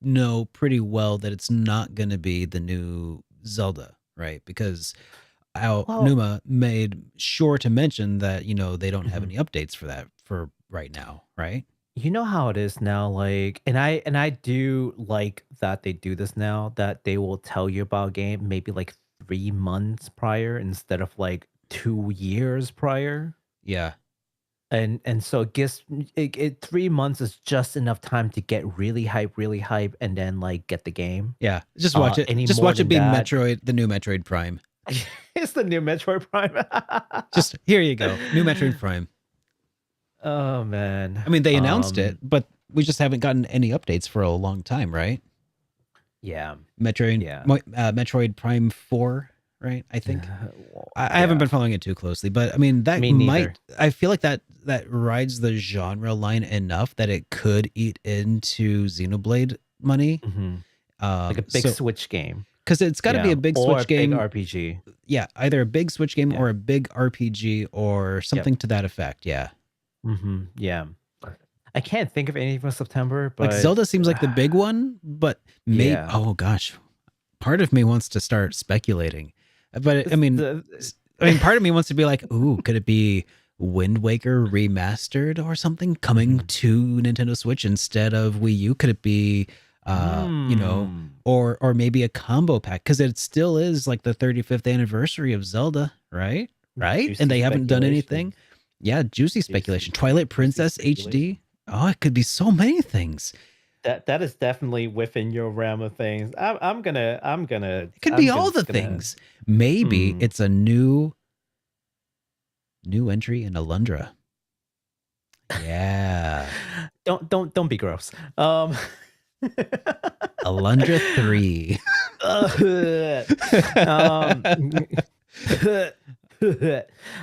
Speaker 1: know pretty well that it's not going to be the new Zelda, right? Because
Speaker 2: well,
Speaker 1: Numa made sure to mention that, they don't have
Speaker 2: mhm.
Speaker 1: any updates for that for right now, right?
Speaker 2: You know how it is now, like, and I do like that they do this now, that they will tell you about a game maybe like 3 months prior instead of like 2 years prior.
Speaker 1: Yeah.
Speaker 2: And so it gives it 3 months is just enough time to get really hype, and then, like, get the game.
Speaker 1: Yeah. Just watch it.
Speaker 2: Any
Speaker 1: Just
Speaker 2: more
Speaker 1: watch it
Speaker 2: than
Speaker 1: be
Speaker 2: that,
Speaker 1: the new Metroid Prime.
Speaker 2: it's the new Metroid Prime.
Speaker 1: Just here you go. New Metroid Prime.
Speaker 2: Oh, man.
Speaker 1: I mean, they announced it, but we just haven't gotten any updates for a long time, right?
Speaker 2: Yeah,
Speaker 1: Metroid,
Speaker 2: yeah.
Speaker 1: Metroid Prime 4, right? I think.
Speaker 2: Well,
Speaker 1: I haven't
Speaker 2: yeah.
Speaker 1: been following it too closely, but I mean, that
Speaker 2: Me neither.
Speaker 1: I feel like that rides the genre line enough that it could eat into Xenoblade money.
Speaker 2: Mhm. Like a big
Speaker 1: So
Speaker 2: Switch game.
Speaker 1: because it's got to be
Speaker 2: Yeah,
Speaker 1: a big
Speaker 2: or a
Speaker 1: Switch
Speaker 2: big
Speaker 1: game.
Speaker 2: RPG.
Speaker 1: Yeah, either a big Switch game
Speaker 2: Yeah.
Speaker 1: or a big RPG or
Speaker 2: Yep.
Speaker 1: something to that effect. Yeah.
Speaker 2: Yeah. I can't think of anything for September,
Speaker 1: Like
Speaker 2: but
Speaker 1: Zelda seems like the big one, but maybe,
Speaker 2: yeah.
Speaker 1: oh gosh, part of me wants to start speculating. But
Speaker 2: The
Speaker 1: part of me wants to be like, ooh, could it be Wind Waker remastered or something coming
Speaker 2: Mhm.
Speaker 1: to Nintendo Switch instead of Wii U? Could it be,
Speaker 2: Mm.
Speaker 1: or maybe a combo pack? Because it still is like the 35th anniversary of Zelda, right? Right? And
Speaker 2: Juicy
Speaker 1: they haven't done
Speaker 2: speculation.
Speaker 1: anything. Yeah, juicy speculation. Twilight
Speaker 2: Juicy
Speaker 1: Princess
Speaker 2: speculation.
Speaker 1: HD. Oh, it could be so many things.
Speaker 2: That is definitely within your realm of things.
Speaker 1: It could be all the
Speaker 2: just gonna
Speaker 1: things. Maybe
Speaker 2: hmm.
Speaker 1: it's a new entry in Alundra. Yeah.
Speaker 2: Don't be gross.
Speaker 1: Alundra 3.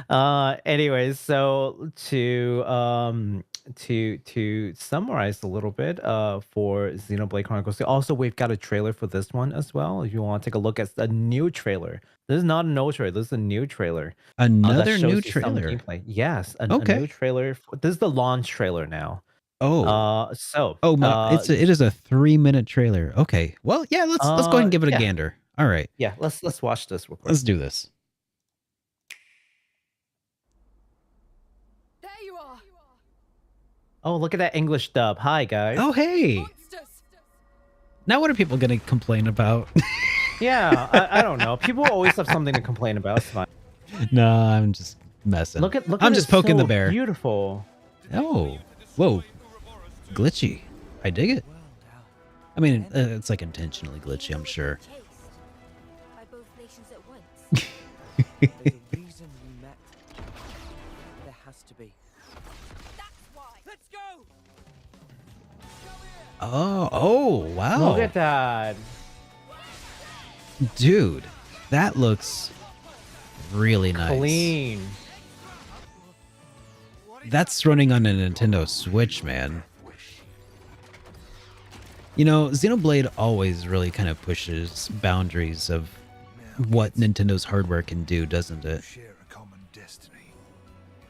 Speaker 2: um anyways, so to summarize a little bit for Xenoblade Chronicles. Also, we've got a trailer for this one as well. If you want to take a look at the new trailer. This is not an old trailer, this is a new trailer. That
Speaker 1: Another new
Speaker 2: shows you some
Speaker 1: trailer.
Speaker 2: gameplay. Yes, a
Speaker 1: Okay.
Speaker 2: new trailer. This is the launch trailer now.
Speaker 1: Oh.
Speaker 2: So
Speaker 1: It is a 3-minute trailer. Okay. Well, yeah, let's go ahead and give it a
Speaker 2: yeah,
Speaker 1: gander. All right.
Speaker 2: yeah. Let's watch this real quick.
Speaker 1: Let's do this.
Speaker 5: There you are.
Speaker 2: Oh, look at that English dub. Hi guys.
Speaker 1: Oh, hey.
Speaker 5: Monsters.
Speaker 1: Now what are people going to complain about?
Speaker 2: Yeah, I don't know. People always have something to complain about. It's fine.
Speaker 1: No, I'm just messing.
Speaker 2: Look
Speaker 1: I'm
Speaker 2: at
Speaker 1: just
Speaker 2: it,
Speaker 1: poking the
Speaker 2: so
Speaker 1: bear.
Speaker 2: Beautiful.
Speaker 1: Oh. Whoa. Glitchy. I dig it. I mean, it's like intentionally glitchy, I'm sure.
Speaker 5: By both nations at once.
Speaker 6: There's a reason we met. There has to be.
Speaker 5: That's why. Let's go.
Speaker 1: Oh, wow.
Speaker 2: Look at that.
Speaker 1: Dude, that looks really nice.
Speaker 2: Clean.
Speaker 1: That's running on a Nintendo Switch, man. Xenoblade always really kind of pushes boundaries of what Nintendo's hardware can do, doesn't it?
Speaker 7: Share a common destiny.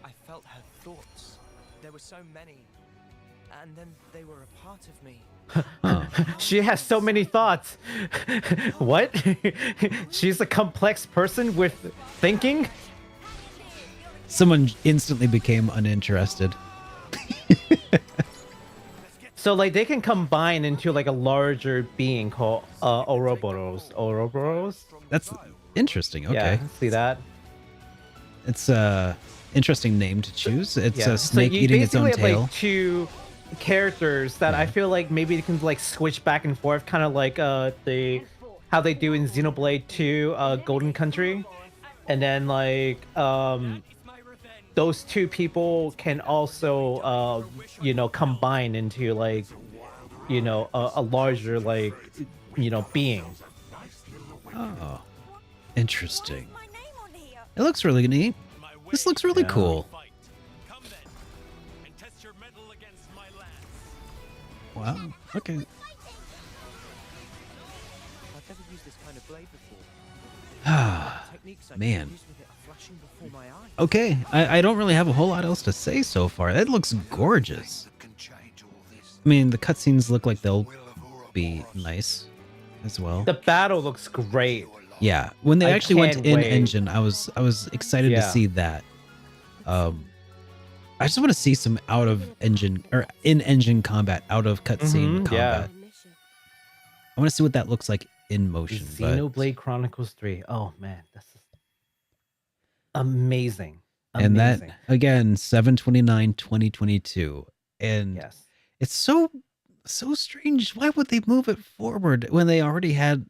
Speaker 6: I felt her thoughts. There were so many. and then they were a part of me.
Speaker 1: Huh.
Speaker 2: She has so many thoughts. What? She's a complex person with thinking?
Speaker 1: Someone instantly became uninterested.
Speaker 2: So like they can combine into like a larger being called Ouroboros. Ouroboros?
Speaker 1: That's interesting. Okay.
Speaker 2: Yeah, see that?
Speaker 1: It's a interesting name to choose. It's
Speaker 2: Yeah.
Speaker 1: a snake
Speaker 2: you
Speaker 1: eating its own
Speaker 2: basically have,
Speaker 1: tail.
Speaker 2: like two characters that I
Speaker 1: Yeah.
Speaker 2: feel like maybe they can like switch back and forth, kind of like how they do in Xenoblade 2 Golden Country. And then like those two people can also combine into like a larger like being.
Speaker 1: Oh, interesting.
Speaker 5: My name on here.
Speaker 1: It looks really neat. This looks really
Speaker 2: Yeah.
Speaker 1: cool.
Speaker 7: Come then, and test your mettle against my lance.
Speaker 1: Wow. Okay.
Speaker 6: I've never used this kind of blade before.
Speaker 1: Ah,
Speaker 6: Techniques I
Speaker 1: man.
Speaker 6: can use with it are flashing before my eyes.
Speaker 1: Okay. I don't really have a whole lot else to say so far. That looks gorgeous. I mean, the cutscenes look like they'll be nice as well.
Speaker 2: The battle looks great.
Speaker 1: Yeah, when they
Speaker 2: I
Speaker 1: actually went
Speaker 2: can't
Speaker 1: in
Speaker 2: wait.
Speaker 1: engine, I was excited to
Speaker 2: Yeah.
Speaker 1: see that. I just want to see some out of engine or in engine combat, out of cutscene
Speaker 2: Mhm, yeah.
Speaker 1: combat. I want to see what that looks like in motion. But
Speaker 2: Xenoblade Chronicles 3. Oh man, this is amazing.
Speaker 1: and
Speaker 2: Amazing.
Speaker 1: that again, 7/29/2022, and
Speaker 2: Yes.
Speaker 1: it's so strange. Why would they move it forward when they already had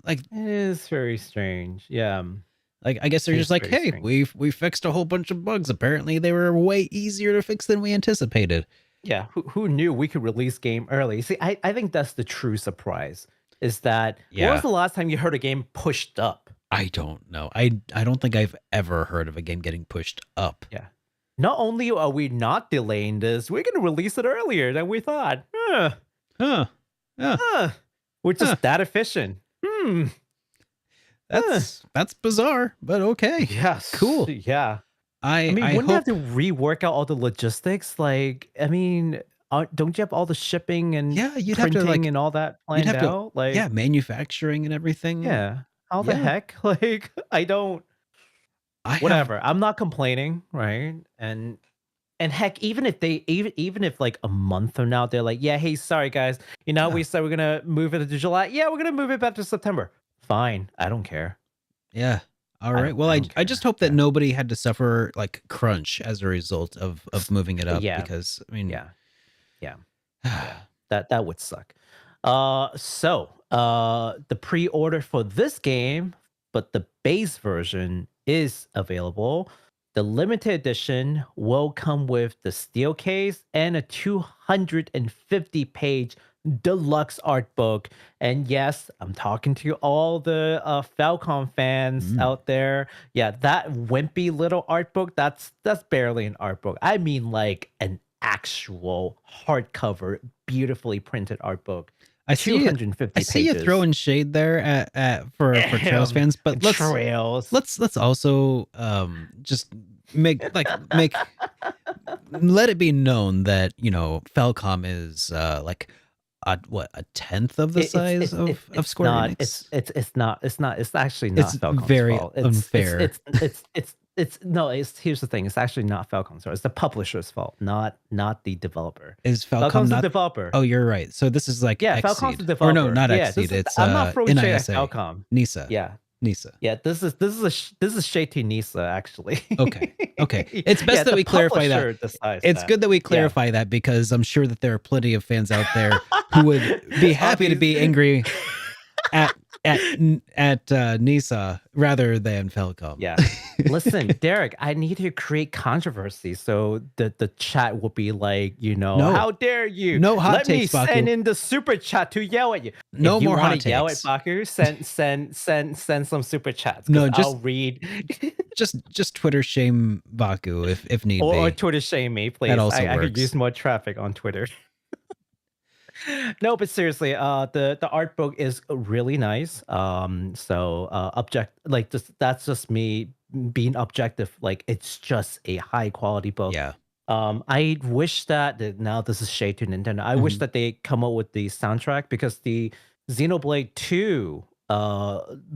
Speaker 1: like
Speaker 2: It is very strange. Yeah.
Speaker 1: I guess they're
Speaker 2: It's
Speaker 1: just like,
Speaker 2: very
Speaker 1: hey,
Speaker 2: strange.
Speaker 1: we fixed a whole bunch of bugs. Apparently, they were way easier to fix than we anticipated.
Speaker 2: Yeah. Who knew we could release game early? See, I think that's the true surprise. Is that when
Speaker 1: Yeah.
Speaker 2: was the last time you heard a game pushed up?
Speaker 1: I don't know. I don't think I've ever heard of a game getting pushed up.
Speaker 2: Yeah. Not only are we not delaying this, we're gonna release it earlier than we thought.
Speaker 1: Huh.
Speaker 2: We're just
Speaker 1: Huh.
Speaker 2: that efficient.
Speaker 1: That's bizarre, but okay.
Speaker 2: Yes.
Speaker 1: Cool.
Speaker 2: Yeah.
Speaker 1: I
Speaker 2: I mean,
Speaker 1: I
Speaker 2: wouldn't
Speaker 1: hope
Speaker 2: you have to rework out all the logistics? Like, I mean, don't you have all the shipping and
Speaker 1: yeah, you'd have
Speaker 2: printing
Speaker 1: to like
Speaker 2: and all that
Speaker 1: you'd
Speaker 2: planned
Speaker 1: have to
Speaker 2: out? Like,
Speaker 1: yeah, manufacturing and everything.
Speaker 2: yeah. How the
Speaker 1: Yeah.
Speaker 2: heck? Like, I don't.
Speaker 1: I have-
Speaker 2: Whatever. I'm not complaining, right? And heck, even if like a month from now they're like, yeah, hey, sorry guys,
Speaker 1: Yeah.
Speaker 2: we said we're gonna move it to July. Yeah, we're gonna move it back to September. Fine, I don't care.
Speaker 1: Yeah. All
Speaker 2: I
Speaker 1: right.
Speaker 2: don't-
Speaker 1: Well,
Speaker 2: I
Speaker 1: I
Speaker 2: don't
Speaker 1: just
Speaker 2: care.
Speaker 1: hope that
Speaker 2: Yeah.
Speaker 1: nobody had to suffer like crunch as a result of moving it up.
Speaker 2: Yeah.
Speaker 1: Because I mean,
Speaker 2: Yeah, yeah. That would suck. So the pre-order for this game, but the base version is available. The limited edition will come with the steel case and a 250-page deluxe art book. And yes, I'm talking to all the Falcon fans out there. Yeah, that wimpy little art book, that's barely an art book. I mean like an actual hardcover, beautifully printed art book.
Speaker 1: I see you,
Speaker 2: 250
Speaker 1: I see you
Speaker 2: pages.
Speaker 1: throwing shade there for Trails fans, but
Speaker 2: Trails.
Speaker 1: let's also just make let it be known that Falcom is like a tenth of the size of Square Enix.
Speaker 2: It's actually not
Speaker 1: It's
Speaker 2: Falcon's
Speaker 1: very
Speaker 2: fault.
Speaker 1: unfair.
Speaker 2: Here's the thing. It's actually not Falcon's fault. It's the publisher's fault, not the developer.
Speaker 1: Is Falcom
Speaker 2: Falcon's
Speaker 1: not
Speaker 2: the developer.
Speaker 1: Oh, you're right. So this is like
Speaker 2: yeah,
Speaker 1: Exceed.
Speaker 2: Falcon's the developer.
Speaker 1: Or no, not
Speaker 2: Yeah,
Speaker 1: Exceed.
Speaker 2: this is-
Speaker 1: It's
Speaker 2: I'm not throwing shade at
Speaker 1: NISA.
Speaker 2: Falcom.
Speaker 1: NISA.
Speaker 2: Yeah,
Speaker 1: NISA.
Speaker 2: yeah. This is shade to Nisa actually.
Speaker 1: Okay. It's best that
Speaker 2: the
Speaker 1: we clarify that.
Speaker 2: publisher decides
Speaker 1: It's
Speaker 2: that.
Speaker 1: good that we clarify that because I'm sure that there are plenty of fans out there who would be happy to be angry at NISA rather than Falcom.
Speaker 2: Yeah. Listen, Derek, I need to create controversy so the chat will be like,
Speaker 1: No.
Speaker 2: how dare you?
Speaker 1: No hot
Speaker 2: Let
Speaker 1: takes,
Speaker 2: me send
Speaker 1: Baku.
Speaker 2: in the super chat to yell at you.
Speaker 1: No
Speaker 2: if you
Speaker 1: more
Speaker 2: wanna
Speaker 1: hot
Speaker 2: yell
Speaker 1: takes.
Speaker 2: at Baku, send some super chats.
Speaker 1: No,
Speaker 2: 'cause
Speaker 1: just-
Speaker 2: I'll read
Speaker 1: Just Twitter shame Baku if need
Speaker 2: or
Speaker 1: be.
Speaker 2: Twitter shame me, please.
Speaker 1: That also
Speaker 2: I could
Speaker 1: works.
Speaker 2: use more traffic on Twitter. No, but seriously, the art book is really nice. That's just me being objective. Like it's just a high quality book.
Speaker 1: Yeah.
Speaker 2: I wish that now this is shade to Nintendo. I wish
Speaker 1: Mhm.
Speaker 2: that they come up with the soundtrack because the Xenoblade 2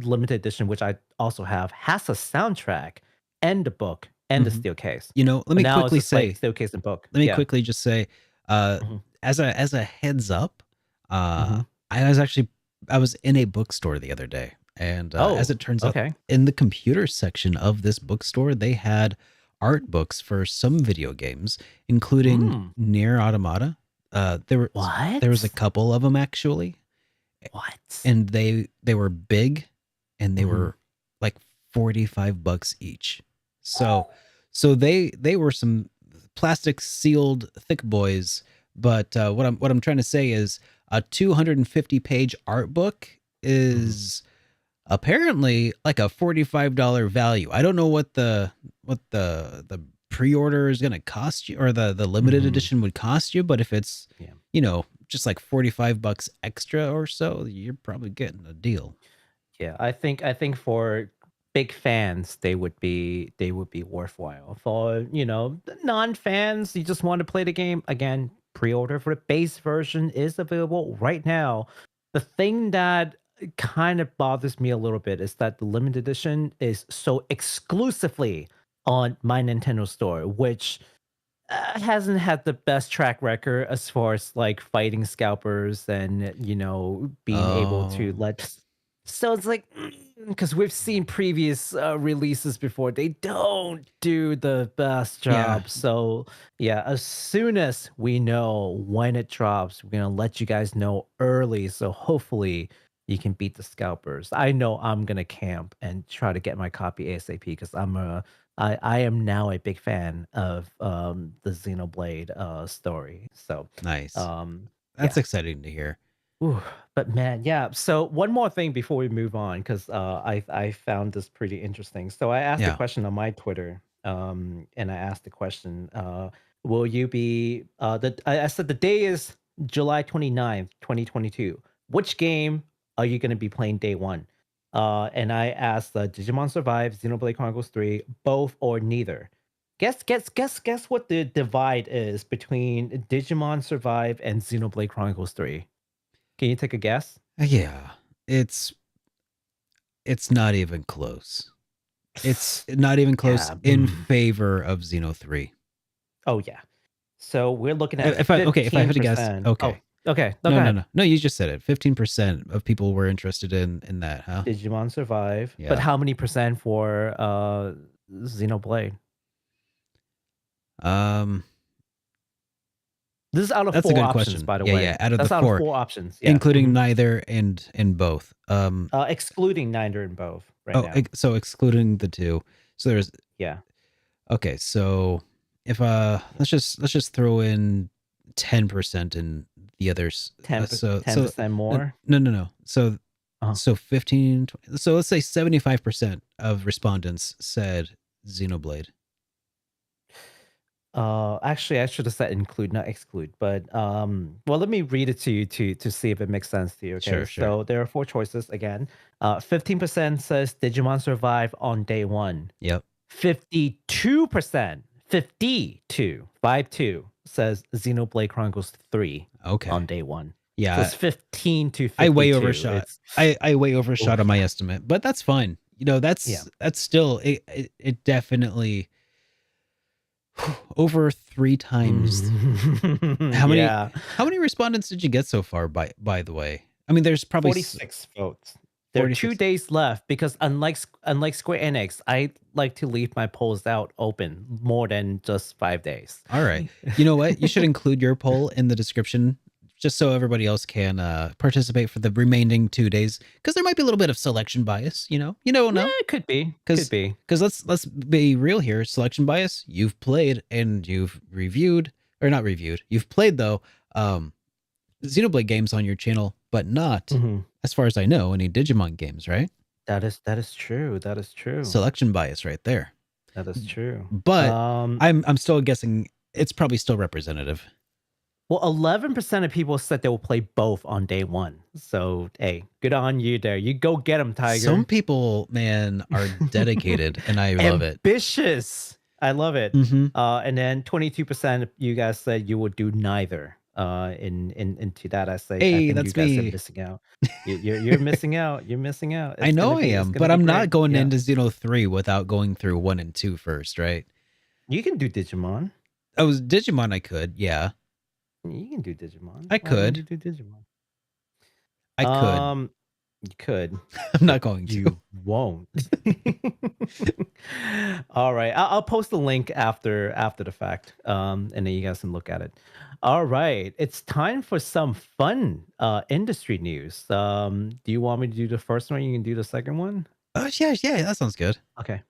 Speaker 2: limited edition, which I also have, has a soundtrack and the book and the
Speaker 1: Mhm.
Speaker 2: steel case.
Speaker 1: You know, let
Speaker 2: But
Speaker 1: me
Speaker 2: now it's
Speaker 1: quickly
Speaker 2: just like
Speaker 1: say,
Speaker 2: steel case and book.
Speaker 1: let me
Speaker 2: Yeah.
Speaker 1: quickly just say, uh,
Speaker 2: Mhm.
Speaker 1: as a heads up,
Speaker 2: Mhm.
Speaker 1: I was in a bookstore the other day, and as
Speaker 2: Oh,
Speaker 1: it turns out,
Speaker 2: okay.
Speaker 1: in the computer section of this bookstore, they had art books for some video games, including
Speaker 2: Mm.
Speaker 1: Near Automata. There was a
Speaker 2: What?
Speaker 1: couple of them actually,
Speaker 2: What?
Speaker 1: and they were big, and they
Speaker 2: Mhm.
Speaker 1: were like $45 each. So they were some plastic sealed thick boys. But what I'm trying to say is a 250-page art book
Speaker 2: Mhm.
Speaker 1: is apparently like a $45 value. I don't know what the pre-order is going to cost you, or the limited
Speaker 2: Mhm.
Speaker 1: edition would cost you, but if it's,
Speaker 2: Yeah.
Speaker 1: you know, just like $45 extra or so, you're probably getting a deal.
Speaker 2: Yeah, I think for big fans they would be worthwhile. For the non-fans, you just want to play the game again. Pre-order for the base version is available right now. The thing that kind of bothers me a little bit is that the limited edition is so exclusively on my Nintendo store, which hasn't had the best track record as far as like fighting scalpers and being able to
Speaker 1: Oh,
Speaker 2: let. So it's like because we've seen previous releases before, they don't do the best
Speaker 1: yeah.
Speaker 2: job. So yeah, as soon as we know when it drops, we're gonna let you guys know early. So hopefully you can beat the scalpers. I know I'm gonna camp and try to get my copy ASAP because I am now a big fan of the Xenoblade story. So
Speaker 1: Nice. That's
Speaker 2: yeah.
Speaker 1: exciting to hear.
Speaker 2: Ooh, but man, yeah. So one more thing before we move on, because I found this pretty interesting. So I asked a
Speaker 1: Yeah.
Speaker 2: question on my Twitter, and I asked the question, will you be I said the day is July 29th, 2022. Which game are you gonna be playing day one? And I asked Digimon Survive, Xenoblade Chronicles 3, both or neither. Guess what the divide is between Digimon Survive and Xenoblade Chronicles 3. Can you take a guess?
Speaker 1: Yeah. It's it's not even close. It's not even close
Speaker 2: Yeah.
Speaker 1: in favor of Xeno 3.
Speaker 2: Oh, yeah. So we're looking at
Speaker 1: If I had to guess,
Speaker 2: 15%. Oh,
Speaker 1: okay.
Speaker 2: okay. No,
Speaker 1: No,
Speaker 2: go
Speaker 1: no,
Speaker 2: ahead.
Speaker 1: no. No, you just said it. 15% of people were interested in that, huh?
Speaker 2: Digimon Survive. But
Speaker 1: Yeah.
Speaker 2: how many percent for Xenoblade?
Speaker 1: Um,
Speaker 2: This is out of
Speaker 1: that's a
Speaker 2: 4
Speaker 1: good
Speaker 2: options,
Speaker 1: question.
Speaker 2: by the
Speaker 1: Yeah, yeah.
Speaker 2: way.
Speaker 1: Out of the
Speaker 2: That's out of
Speaker 1: 4,
Speaker 2: 4 options. Yeah.
Speaker 1: including
Speaker 2: Mhm.
Speaker 1: neither and both.
Speaker 2: Excluding neither and both right
Speaker 1: Oh,
Speaker 2: now.
Speaker 1: so excluding the 2. So there's
Speaker 2: Yeah.
Speaker 1: okay. So if let's just throw in 10% in the others.
Speaker 2: 10% more.
Speaker 1: No.
Speaker 2: Uh,
Speaker 1: So 15, 20, so let's say 75% of respondents said Xenoblade.
Speaker 2: Actually, I should have said include, not exclude. But well, let me read it to you to see if it makes sense to you. Okay,
Speaker 1: Sure.
Speaker 2: so there are 4 choices again. 15% says Digimon Survive on day one.
Speaker 1: Yep.
Speaker 2: 52%, 52 says Xenoblade Chronicles 3
Speaker 1: Okay.
Speaker 2: on day one. So
Speaker 1: Yeah.
Speaker 2: it's 15 to 52.
Speaker 1: I way overshot.
Speaker 2: It's
Speaker 1: I way overshot
Speaker 2: oof,
Speaker 1: on my estimate, but that's fine. You know,
Speaker 2: yeah.
Speaker 1: that's still it definitely over 3 times. How many
Speaker 2: Yeah.
Speaker 1: how many respondents did you get so far, by the way? I mean, there's probably
Speaker 2: 46 votes. There are 2
Speaker 1: 46.
Speaker 2: days left because unlike Square-Enix, I like to leave my polls out open more than just 5 days.
Speaker 1: All right. You know what? You should include your poll in the description just so everybody else can participate for the remaining 2 days, because there might be a little bit of selection bias, you know. You don't
Speaker 2: Yeah,
Speaker 1: know.
Speaker 2: it could be. Could
Speaker 1: Because
Speaker 2: be.
Speaker 1: let's be real here. Selection bias. You've played and you've reviewed, or not reviewed. You've played though Xenoblade games on your channel, but not,
Speaker 2: Mhm.
Speaker 1: as far as I know, any Digimon games, right?
Speaker 2: That is true. That is true.
Speaker 1: Selection bias right there.
Speaker 2: That is true.
Speaker 1: But I'm still guessing it's probably still representative.
Speaker 2: Well, 11% of people said they will play both on day one. So, hey, good on you there. You go get them, Tiger.
Speaker 1: Some people, man, are dedicated, and I love it.
Speaker 2: Ambitious. I love it.
Speaker 1: Mm-hmm.
Speaker 2: And then 22% you guys said you would do neither. Into that, I
Speaker 1: Hey,
Speaker 2: think you
Speaker 1: that's
Speaker 2: guys are
Speaker 1: me.
Speaker 2: missing out. You're missing out. You're missing out.
Speaker 1: I know I
Speaker 2: It's
Speaker 1: am,
Speaker 2: gonna
Speaker 1: but
Speaker 2: be
Speaker 1: I'm
Speaker 2: great.
Speaker 1: not going
Speaker 2: Yeah.
Speaker 1: into Xeno 3 without going through 1 and 2 first, right?
Speaker 2: You can do Digimon.
Speaker 1: Oh, Digimon I could, yeah.
Speaker 2: You can do Digimon.
Speaker 1: I
Speaker 2: Why wouldn't
Speaker 1: could.
Speaker 2: you do Digimon?
Speaker 1: I could.
Speaker 2: You could.
Speaker 1: I'm not
Speaker 2: but
Speaker 1: going to.
Speaker 2: You won't. All right. I'll post the link after the fact. And then you guys can look at it. All right. It's time for some fun industry news. Do you want me to do the first one? You can do the second one?
Speaker 1: Oh, yeah, that sounds good.
Speaker 2: Okay.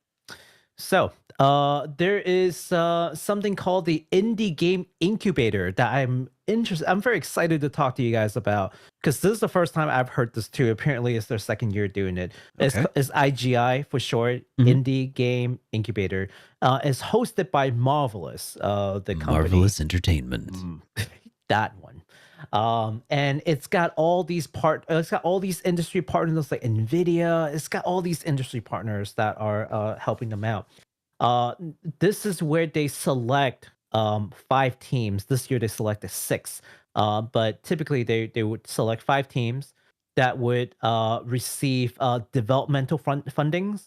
Speaker 2: So, there is something called the Indie Game Incubator that I'm interested. I'm very excited to talk to you guys about because this is the first time I've heard this too. Apparently, it's their second year doing it.
Speaker 1: Okay.
Speaker 2: It's IGI for short,
Speaker 1: Mhm.
Speaker 2: Indie Game Incubator. It's hosted by Marvelous, the company.
Speaker 1: Marvelous Entertainment.
Speaker 2: That one. And it's got all these industry partners like Nvidia. It's got all these industry partners that are helping them out. This is where they select 5 teams. This year they selected 6. But typically they would select 5 teams that would receive developmental fundings,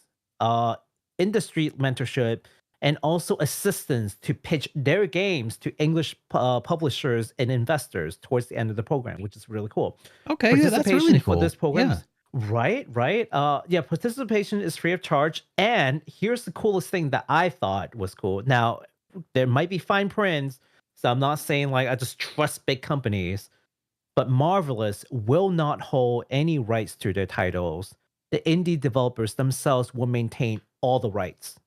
Speaker 2: industry mentorship, and also assistance to pitch their games to English publishers and investors towards the end of the program, which is really cool.
Speaker 1: Okay, yeah, that's really
Speaker 2: For
Speaker 1: cool.
Speaker 2: this program,
Speaker 1: Yeah.
Speaker 2: right. Yeah, participation is free of charge. And here's the coolest thing that I thought was cool. Now, there might be fine prints, so I'm not saying like I just trust big companies, but Marvelous will not hold any rights to their titles. The indie developers themselves will maintain all the rights.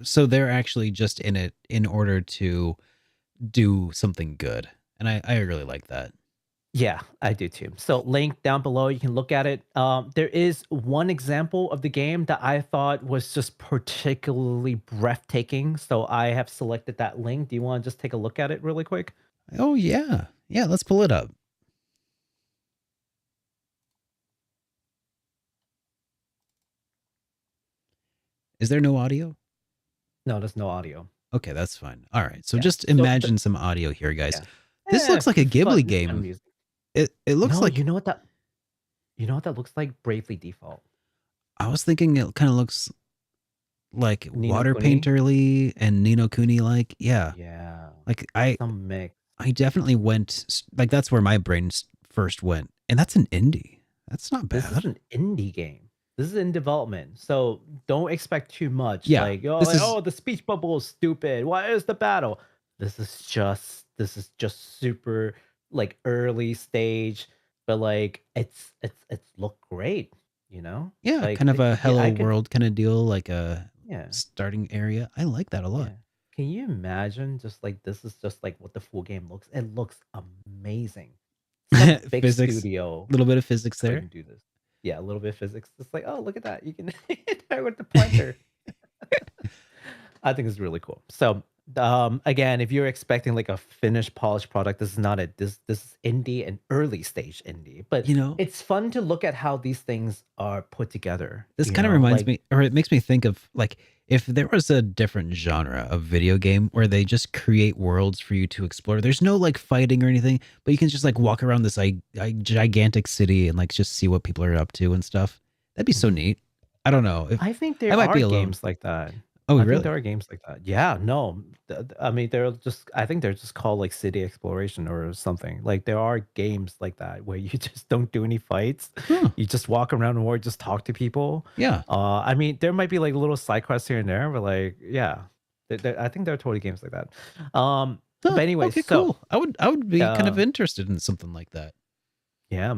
Speaker 1: So they're actually just in it in order to do something good. And I really like that.
Speaker 2: Yeah, I do too. So link down below, you can look at it. There is one example of the game that I thought was just particularly breathtaking. So I have selected that link. Do you want to just take a look at it really quick?
Speaker 1: Oh, yeah. Yeah, let's pull it up. Is there no audio?
Speaker 2: No, there's no audio.
Speaker 1: Okay, that's fine. All right. So
Speaker 2: Yeah.
Speaker 1: just
Speaker 2: So
Speaker 1: imagine some audio here, guys.
Speaker 2: Yeah.
Speaker 1: This looks like a Ghibli game.
Speaker 2: music.
Speaker 1: It looks
Speaker 2: No,
Speaker 1: like
Speaker 2: you know what that looks like? Bravely Default.
Speaker 1: I was thinking it kind of looks like
Speaker 2: Ni no
Speaker 1: water
Speaker 2: Kuni?
Speaker 1: painterly and Ni no Kuni like. Yeah.
Speaker 2: Yeah.
Speaker 1: Like
Speaker 2: Some mix.
Speaker 1: I definitely went like that's where my brain first went. And that's an indie. That's not
Speaker 2: This is
Speaker 1: bad.
Speaker 2: an indie game. This is in development, so don't expect too much.
Speaker 1: Yeah,
Speaker 2: Like,
Speaker 1: this is-
Speaker 2: oh, the speech bubble is stupid. Why is the battle? This is just super like early stage, but like it's looked great. You know?
Speaker 1: Yeah,
Speaker 2: Like,
Speaker 1: kind of a
Speaker 2: I
Speaker 1: hello
Speaker 2: could-
Speaker 1: world kind of deal, like a
Speaker 2: Yeah.
Speaker 1: starting area. I like that a lot.
Speaker 2: Yeah. Can you imagine just like this is just like what the full game looks? It looks amazing. Some big
Speaker 1: Physics,
Speaker 2: studio
Speaker 1: a little bit of physics there.
Speaker 2: couldn't do this. Yeah, a little bit of physics. It's like, oh, look at that. You can hit that with the pointer. I think it's really cool. So, again, if you're expecting like a finished, polished product, this is not it. This is indie and early stage indie. But
Speaker 1: You know,
Speaker 2: it's fun to look at how these things are put together.
Speaker 1: this
Speaker 2: you
Speaker 1: kind of
Speaker 2: know,
Speaker 1: reminds
Speaker 2: like-
Speaker 1: me, or it makes me think of like if there was a different genre of video game where they just create worlds for you to explore. There's no like fighting or anything, but you can just like walk around this gigantic city and like just see what people are up to and stuff. That'd be so neat. I don't know.
Speaker 2: I think there
Speaker 1: might
Speaker 2: are
Speaker 1: be alone.
Speaker 2: games like that.
Speaker 1: Oh,
Speaker 2: I
Speaker 1: really?
Speaker 2: think there are games like that. Yeah, no. I mean, I think they're just called like city exploration or something. Like there are games like that where you just don't do any fights.
Speaker 1: Huh.
Speaker 2: You just walk around the world, just talk to people.
Speaker 1: Yeah.
Speaker 2: I mean, there might be like little side quests here and there, but like, yeah. I think there are totally games like that. But anyway,
Speaker 1: okay,
Speaker 2: so
Speaker 1: cool. I would be kind of
Speaker 2: uh,
Speaker 1: interested in something like that.
Speaker 2: yeah.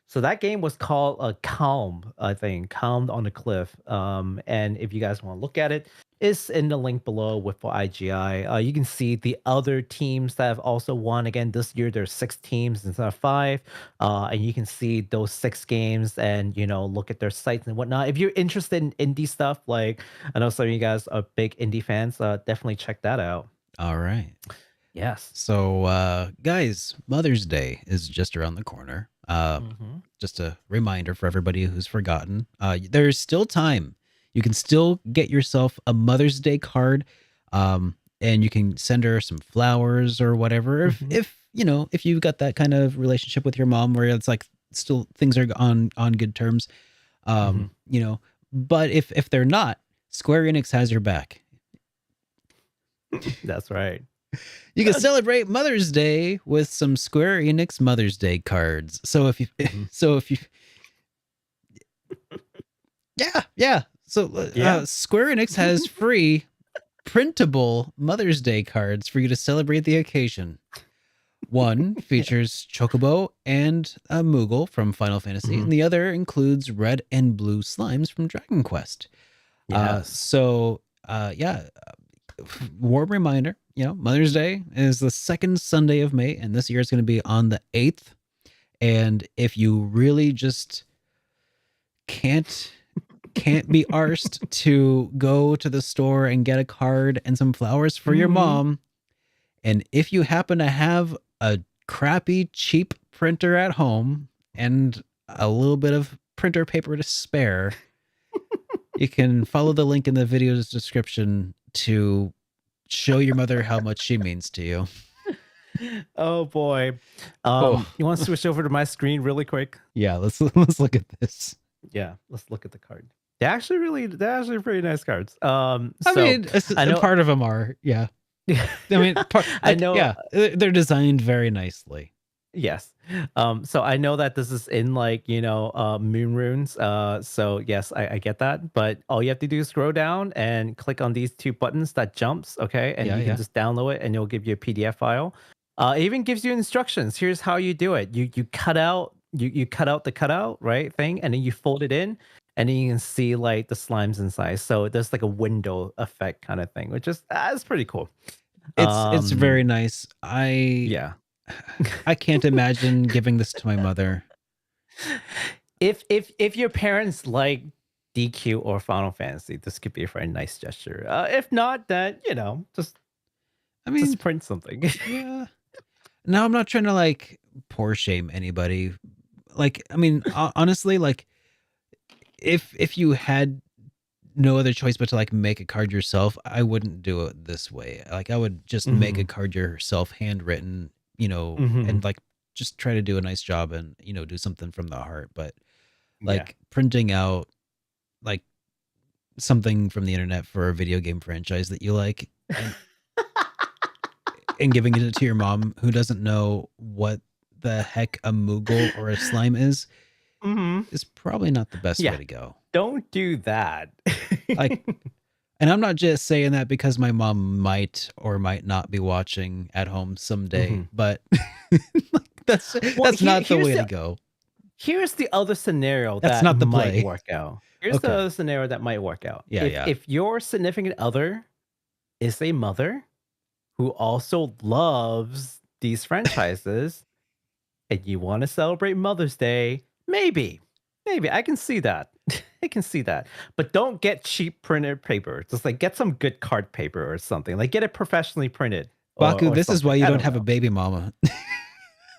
Speaker 2: So that game was called Calme, I think, Calmed on the Cliff. And if you guys want to look at it, it's in the link below with for IGI. You can see the other teams that have also won. Again, this year there's 6 teams instead of 5. And you can see those 6 games and, you know, look at their sites and whatnot. If you're interested in indie stuff, like I know some of you guys are big indie fans, definitely check that out.
Speaker 1: All right.
Speaker 2: Yes.
Speaker 1: So, guys, Mother's Day is just around the corner.
Speaker 2: Mhm.
Speaker 1: Just a reminder for everybody who's forgotten. There's still time. You can still get yourself a Mother's Day card, and you can send her some flowers or whatever. If you know, if you've got that kind of relationship with your mom where it's like still things are on good terms, you know. But if they're not, Square Enix has your back.
Speaker 2: That's right.
Speaker 1: You can celebrate Mother's Day with some Square Enix Mother's Day cards. So if you, yeah. So Square Enix has free printable Mother's Day cards for you to celebrate the occasion. One features Chocobo and a Moogle from Final Fantasy, and the other includes red and blue slimes from Dragon Quest. Warm reminder, you know, Mother's Day is the second Sunday of May, and this year it's going to be on the 8th. And if you really just can't be arsed to go to the store and get a card and some flowers for your mom, and if you happen to have a crappy, cheap printer at home and a little bit of printer paper to spare, you can follow the link in the video's description to show your mother how much she means to you.
Speaker 2: Oh boy. You want to switch over to my screen really quick?
Speaker 1: Yeah, let's look at this.
Speaker 2: Yeah, let's look at the card. They're actually pretty nice cards.
Speaker 1: I mean, I know part of them are, yeah. I mean, I know, yeah, they're designed very nicely.
Speaker 2: Yes. So I know that this is in like, you know, moon runes. So yes, I get that. But all you have to do is scroll down and click on these two buttons that jumps. Okay. And you can just download it and it'll give you a PDF file. It even gives you instructions. Here's how you do it. You cut out, you cut out the cutout, right, thing, and then you fold it in, and then you can see like the slimes inside. So there's like a window effect kind of thing, which is it's pretty cool.
Speaker 1: It's very nice. I can't imagine giving this to my mother.
Speaker 2: If your parents like DQ or Final Fantasy, this could be a very nice gesture. If not, then you know, just print something.
Speaker 1: Yeah. No, I'm not trying to like poor shame anybody. Like, I mean, honestly, like if you had no other choice but to like make a card yourself, I wouldn't do it this way. Like, I would just make a card yourself, handwritten, you know, and like just try to do a nice job and, you know, do something from the heart. But like printing out like something from the internet for a video game franchise that you like and giving it to your mom who doesn't know what the heck a Moogle or a slime is probably not the best way to go.
Speaker 2: Don't do that.
Speaker 1: Like, and I'm not just saying that because my mom might or might not be watching at home someday, but that's not the way to go.
Speaker 2: Here's the other scenario
Speaker 1: That's
Speaker 2: that
Speaker 1: not the
Speaker 2: might
Speaker 1: play.
Speaker 2: work out. Here's the other scenario that might work out.
Speaker 1: Yeah,
Speaker 2: If your significant other is a mother who also loves these franchises and you want to celebrate Mother's Day, maybe I can see that. I can see that. But don't get cheap printed paper. Just like get some good card paper or something. Like get it professionally printed.
Speaker 1: Baku,
Speaker 2: or
Speaker 1: this is why you don't have
Speaker 2: know.
Speaker 1: a baby mama.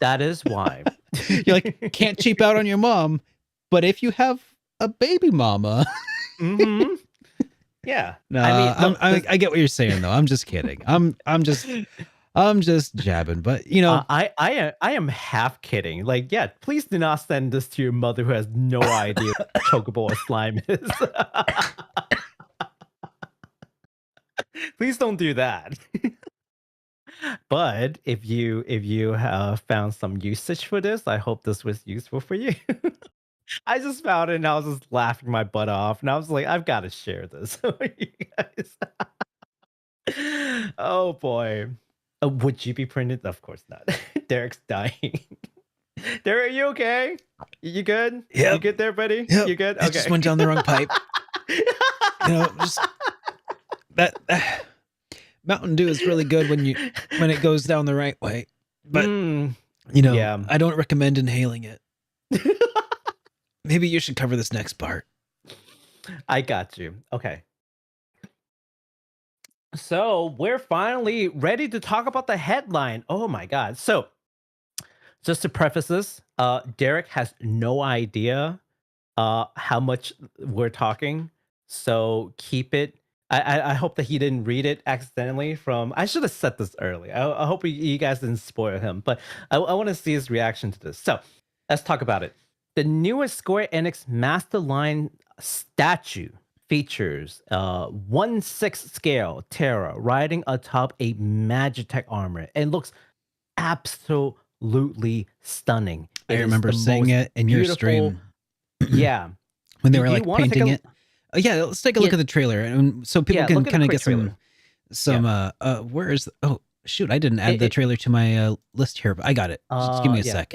Speaker 2: That is why.
Speaker 1: You like can't cheap out on your mom, but if you have a baby mama,
Speaker 2: yeah.
Speaker 1: No,
Speaker 2: I mean,
Speaker 1: I get what you're saying though. I'm just kidding. I'm just jabbing, but you know,
Speaker 2: I am half kidding. Like, yeah, please do not send this to your mother who has no idea what Chocobo or slime is. Please don't do that. But if you have found some usage for this, I hope this was useful for you. I just found it and I was just laughing my butt off, and I was like, I've got to share this with you guys. Oh boy. Would you be printed? Of course not. Derek's dying. Derek, are you okay? You good?
Speaker 1: Yeah.
Speaker 2: You good there, buddy?
Speaker 1: Yep.
Speaker 2: You good?
Speaker 1: It just went down the wrong pipe. You know, just that Mountain Dew is really good when it goes down the right way. But you know, I don't recommend inhaling it. Maybe you should cover this next part.
Speaker 2: I got you. Okay. So we're finally ready to talk about the headline. Oh my God. So just to preface this, Derek has no idea how much we're talking. So keep it. I hope that he didn't read it accidentally from. I should have said this early. I hope you guys didn't spoil him, but I want to see his reaction to this. So let's talk about it. The newest Square-Enix Master Line statue features 1/6 scale Terra riding atop a Magitek armor and looks absolutely stunning.
Speaker 1: I
Speaker 2: It is
Speaker 1: remember
Speaker 2: the
Speaker 1: seeing
Speaker 2: most
Speaker 1: it in your
Speaker 2: beautiful-
Speaker 1: stream
Speaker 2: Yeah.
Speaker 1: when they
Speaker 2: Do
Speaker 1: were
Speaker 2: you
Speaker 1: like
Speaker 2: wanna take
Speaker 1: painting
Speaker 2: a-
Speaker 1: it. Yeah, let's take a look
Speaker 2: Yeah.
Speaker 1: at the trailer, and so people
Speaker 2: Yeah,
Speaker 1: can
Speaker 2: look at a
Speaker 1: kind of
Speaker 2: quick
Speaker 1: get some
Speaker 2: trailer.
Speaker 1: where is oh shoot, I didn't add the
Speaker 2: It-
Speaker 1: trailer to my list here, but I got it. Just give me a
Speaker 2: yeah,
Speaker 1: sec.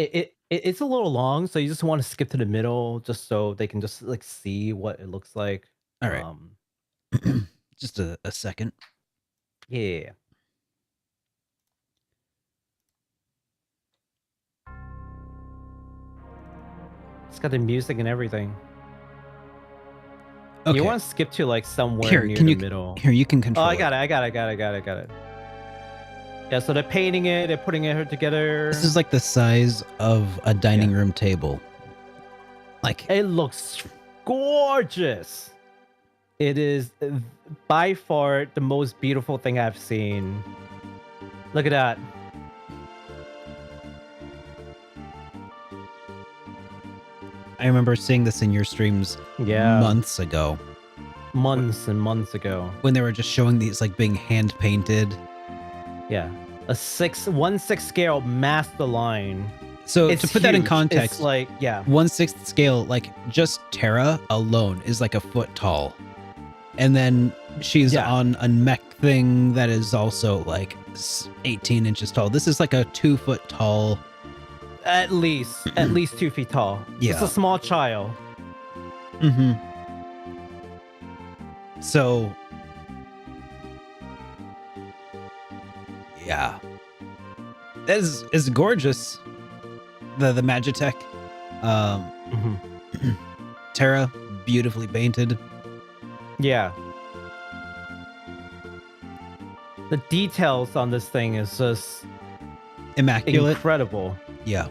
Speaker 2: It's a little long, so you just want to skip to the middle just so they can just like see what it looks like.
Speaker 1: All right.
Speaker 2: Um,
Speaker 1: Just a second.
Speaker 2: yeah. It's got the music and everything.
Speaker 1: Okay.
Speaker 2: You want to skip to like somewhere
Speaker 1: Here,
Speaker 2: near
Speaker 1: can
Speaker 2: the
Speaker 1: you
Speaker 2: middle.
Speaker 1: here you can
Speaker 2: Oh,
Speaker 1: control
Speaker 2: I got it. I got it. Yeah, so they're painting it, they're putting it together.
Speaker 1: This is like the size of a dining room table. Like
Speaker 2: It looks gorgeous. It is by far the most beautiful thing I've seen. Look at that.
Speaker 1: I remember seeing this in your streams
Speaker 2: Yeah.
Speaker 1: months ago
Speaker 2: Months and months ago.
Speaker 1: when they were just showing these like being hand painted.
Speaker 2: Yeah. A 1/6 scale master line.
Speaker 1: So
Speaker 2: It's
Speaker 1: to put that in
Speaker 2: huge.
Speaker 1: context,
Speaker 2: It's like, yeah.
Speaker 1: 1/6 scale, like just Terra alone is like a foot tall. And then she's
Speaker 2: Yeah.
Speaker 1: on a mech thing that is also like 18 inches tall. This is like a 2 foot tall.
Speaker 2: At least 2 feet tall. It's
Speaker 1: Yeah.
Speaker 2: a small child.
Speaker 1: Mm-hmm. So yeah. That is gorgeous. The Magitek.
Speaker 2: Mhm.
Speaker 1: Terra, beautifully painted.
Speaker 2: Yeah. The details on this thing is just
Speaker 1: Immaculate.
Speaker 2: incredible.
Speaker 1: Yeah.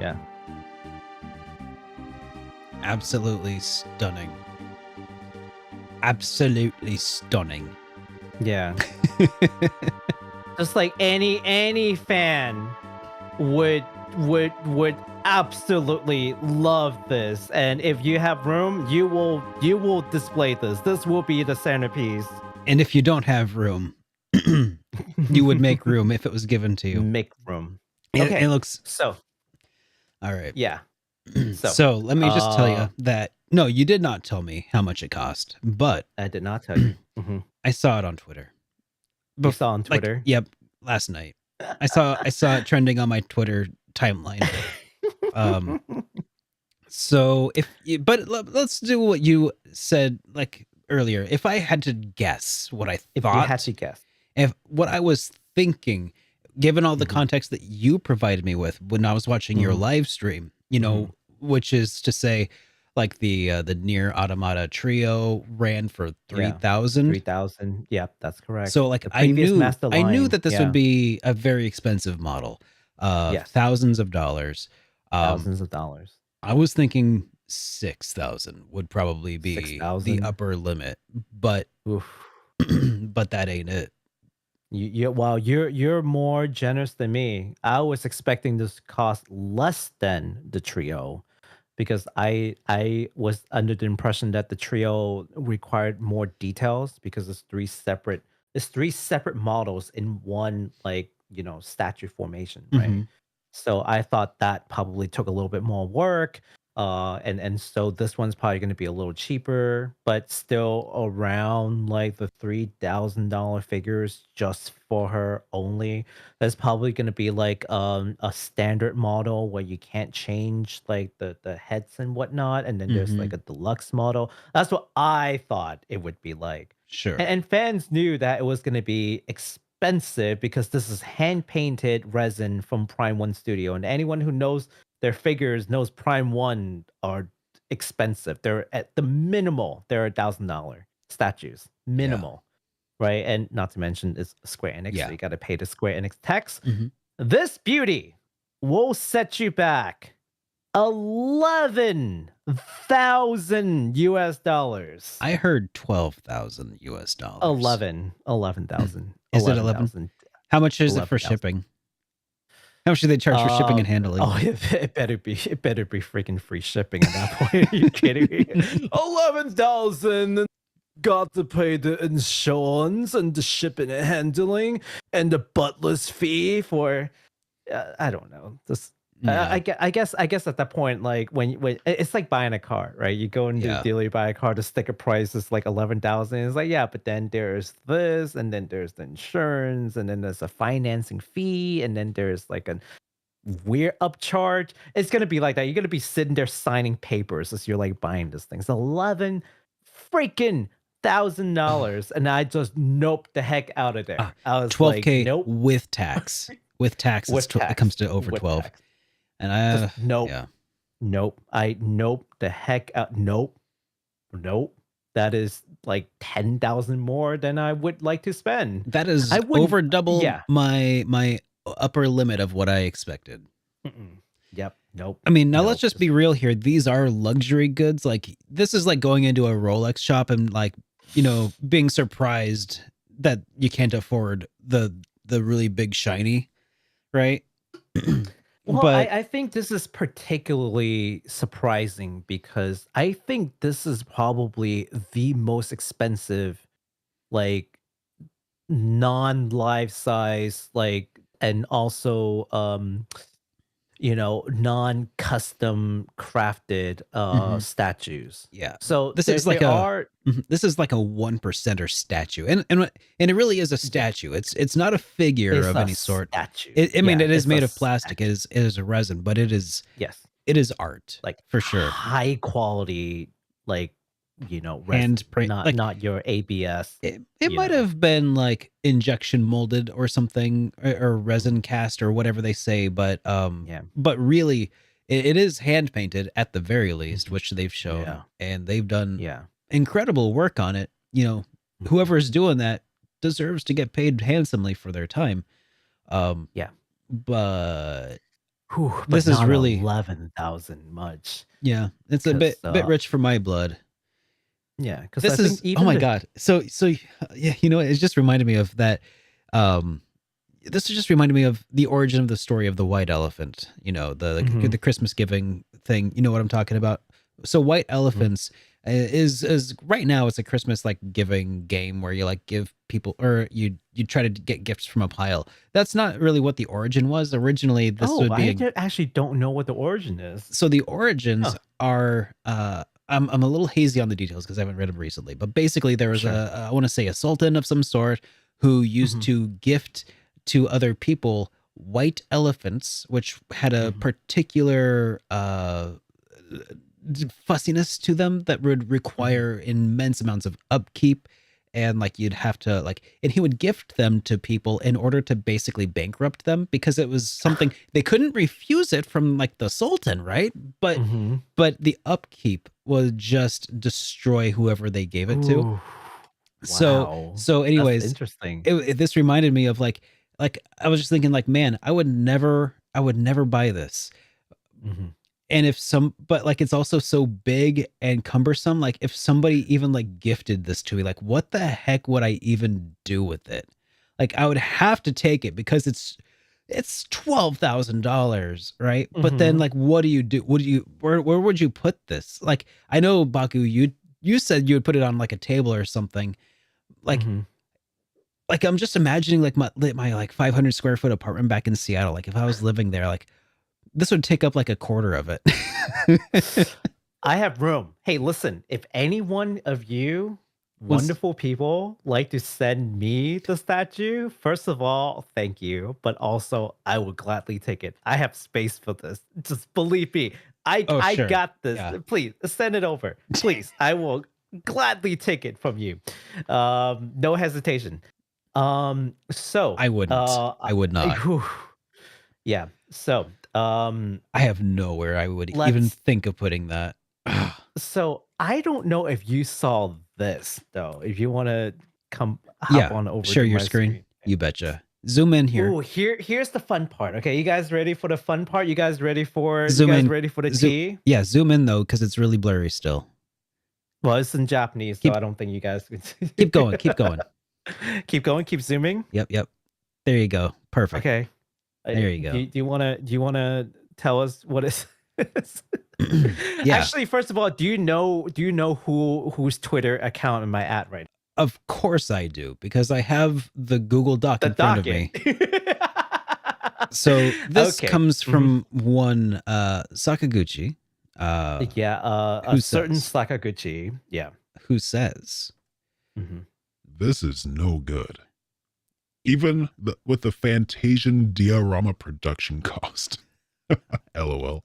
Speaker 2: Yeah.
Speaker 1: Absolutely stunning. Absolutely stunning.
Speaker 2: Yeah. Just like any fan would absolutely love this, and if you have room, you will display this. This will be the centerpiece.
Speaker 1: And if you don't have room, you would make room if it was given to you.
Speaker 2: Make room.
Speaker 1: It,
Speaker 2: Okay.
Speaker 1: it looks
Speaker 2: So
Speaker 1: all right.
Speaker 2: yeah.
Speaker 1: So let me just tell
Speaker 2: uh,
Speaker 1: you that no, you did not tell me how much it cost, but
Speaker 2: I did not tell you. Mhm.
Speaker 1: I saw it on Twitter.
Speaker 2: You saw on
Speaker 1: Like,
Speaker 2: Twitter.
Speaker 1: yep, last night. I saw it trending on my Twitter timeline. So let's do what you said like earlier. If I had to guess what I
Speaker 2: If
Speaker 1: thought,
Speaker 2: you had to guess.
Speaker 1: if what I was thinking, given all the
Speaker 2: Mhm.
Speaker 1: context that you provided me with when I was watching your
Speaker 2: Mhm.
Speaker 1: live stream, you know, which is to say, like the Near Automata trio ran for 3,000.
Speaker 2: 3,000. Yeah, that's correct.
Speaker 1: So like
Speaker 2: The
Speaker 1: I
Speaker 2: previous
Speaker 1: knew
Speaker 2: Master Line,
Speaker 1: that this
Speaker 2: yeah.
Speaker 1: would be a very expensive model,
Speaker 2: Yes.
Speaker 1: thousands of dollars.
Speaker 2: Thousands of dollars.
Speaker 1: I was thinking 6,000 would probably be the
Speaker 2: 6,000?
Speaker 1: upper limit, but
Speaker 2: Oof.
Speaker 1: but that ain't it.
Speaker 2: Wow, you're more generous than me. I was expecting this to cost less than the trio, because I was under the impression that the trio required more details because it's three separate models in one, like, statue formation, right?
Speaker 1: Mhm.
Speaker 2: So I thought that probably took a little bit more work. And so this one's probably going to be a little cheaper, but still around like the $3,000 figures just for her only. That's probably going to be like a standard model where you can't change like the heads and whatnot, and then there's like a deluxe model. That's what I thought it would be like.
Speaker 1: Sure.
Speaker 2: And fans knew that it was going to be expensive because this is hand painted resin from Prime One Studio, and anyone who knows their figures knows Prime One are expensive. They're at the minimal, they're $1,000 statues, minimal, right? And not to mention it's Square-Enix,
Speaker 1: Yeah.
Speaker 2: so you got to pay the Square-Enix tax.
Speaker 1: Mhm.
Speaker 2: This beauty will set you back $11,000 US.
Speaker 1: I heard 12,000 US dollars.
Speaker 2: 11,000.
Speaker 1: Is it 11? How much is it for
Speaker 2: 11,000.
Speaker 1: shipping? How much do they charge for shipping and handling?
Speaker 2: Oh, it better be freaking free shipping at that point. Are you kidding me? 11,000. Got to pay the insurance and the shipping and handling and the butler's fee for I don't know. Just I guess at that point, like when it's like buying a car, right? You go into the dealer, you buy a car, the sticker price is like 11,000. It's like, yeah, but then there's this, and then there's the insurance, and then there's a financing fee, and then there's like a weird upcharge. It's gonna be like that. You're gonna be sitting there signing papers as you're like buying this thing. It's $11,000, and I just nope the heck out of there. I was
Speaker 1: 12K
Speaker 2: like, nope.
Speaker 1: with tax. With tax, it comes to over 12.
Speaker 2: Tax.
Speaker 1: And I
Speaker 2: nope.
Speaker 1: Yeah.
Speaker 2: Nope. I nope the heck out. Nope. That is like 10,000 more than I would like to spend.
Speaker 1: That is over double my upper limit of what I expected.
Speaker 2: Yep. Nope.
Speaker 1: I mean, now let's just be real here. These are luxury goods. Like, this is like going into a Rolex shop and like, you know, being surprised that you can't afford the really big shiny, right?
Speaker 2: Well,
Speaker 1: but
Speaker 2: I think this is particularly surprising because I think this is probably the most expensive, like, non-life size, like, and also you know, non-custom crafted statues.
Speaker 1: Yeah.
Speaker 2: So
Speaker 1: this is like a 1%er statue, and it really is a statue. It's not a figure of any sort.
Speaker 2: Statue.
Speaker 1: I mean, it is made of plastic. It is a resin, but it is art,
Speaker 2: like
Speaker 1: for sure.
Speaker 2: High quality, like, you know,
Speaker 1: hand print,
Speaker 2: not your ABS.
Speaker 1: It might have been like injection molded or something, or resin cast or whatever they say, but but really it is hand painted at the very least, which they've shown, and they've done incredible work on it. You know, whoever's doing that deserves to get paid handsomely for their time. But this is really
Speaker 2: 11,000 much.
Speaker 1: Yeah, it's a bit rich for my blood.
Speaker 2: Yeah, because
Speaker 1: this is oh my god. So yeah, you know, it just reminded me of that. This just reminded me of the origin of the story of the white elephant. You know, the Christmas giving thing. You know what I'm talking about? So white elephants is right now it's a Christmas like giving game where you like give people, or you try to get gifts from a pile. That's not really what the origin was. Originally, this would be.
Speaker 2: I actually don't know what the origin is.
Speaker 1: So the origins are. I'm a little hazy on the details because I haven't read them recently, but basically there was I want to say a sultan of some sort who used to gift to other people white elephants, which had a particular fussiness to them that would require immense amounts of upkeep, and like you'd have to like, and he would gift them to people in order to basically bankrupt them, because it was something they couldn't refuse it from like the sultan, right? But the upkeep would just destroy whoever they gave it to.
Speaker 2: Wow.
Speaker 1: So anyways,
Speaker 2: that's interesting.
Speaker 1: This reminded me of like I was just thinking like, man, I would never buy this. And but like, it's also so big and cumbersome. Like if somebody even like gifted this to me, like what the heck would I even do with it? Like I would have to take it because it's $12,000, right? But then like, what do you do? Where would you put this? Like, I know Baku, you said you would put it on like a table or something. Like, like I'm just imagining like my like 500 square foot apartment back in Seattle. Like if I was living there, like this would take up like a quarter of it.
Speaker 2: I have room. Hey, listen, if any one of you wonderful people like to send me the statue, first of all, thank you. But also, I would gladly take it. I have space for this. Just believe me. I got this. Yeah. Please send it over. Please. I will gladly take it from you. No hesitation. So
Speaker 1: I wouldn't. I would not.
Speaker 2: Yeah. So
Speaker 1: I have nowhere I would even think of putting that.
Speaker 2: So I don't know if you saw this though. If you want to hop on over,
Speaker 1: share
Speaker 2: to
Speaker 1: your
Speaker 2: my
Speaker 1: screen. You betcha. Zoom in here.
Speaker 2: Ooh, here's the fun part. Okay, you guys ready for the fun part? You guys ready for
Speaker 1: Zoom in.
Speaker 2: ready for the
Speaker 1: Zoom-
Speaker 2: tea?
Speaker 1: Yeah, zoom in though, because it's really blurry still.
Speaker 2: Well, it's in Japanese, so
Speaker 1: Keep-
Speaker 2: I don't think you guys can
Speaker 1: Keep going. Keep going.
Speaker 2: Keep going, keep zooming.
Speaker 1: Yep. There you go. Perfect.
Speaker 2: Okay.
Speaker 1: There you go.
Speaker 2: Do you wanna tell us what is
Speaker 1: Yeah.
Speaker 2: Actually, first of all, do you know whose Twitter account am I at right now?
Speaker 1: Of course I do, because I have the Google Doc in front of me. So this
Speaker 2: Okay.
Speaker 1: comes from one Sakaguchi.
Speaker 2: A
Speaker 1: who
Speaker 2: certain
Speaker 1: says?
Speaker 2: Sakaguchi. Yeah.
Speaker 1: Who says,
Speaker 2: Mhm.
Speaker 3: This is no good. Even with the Fantasian diorama production cost. LOL.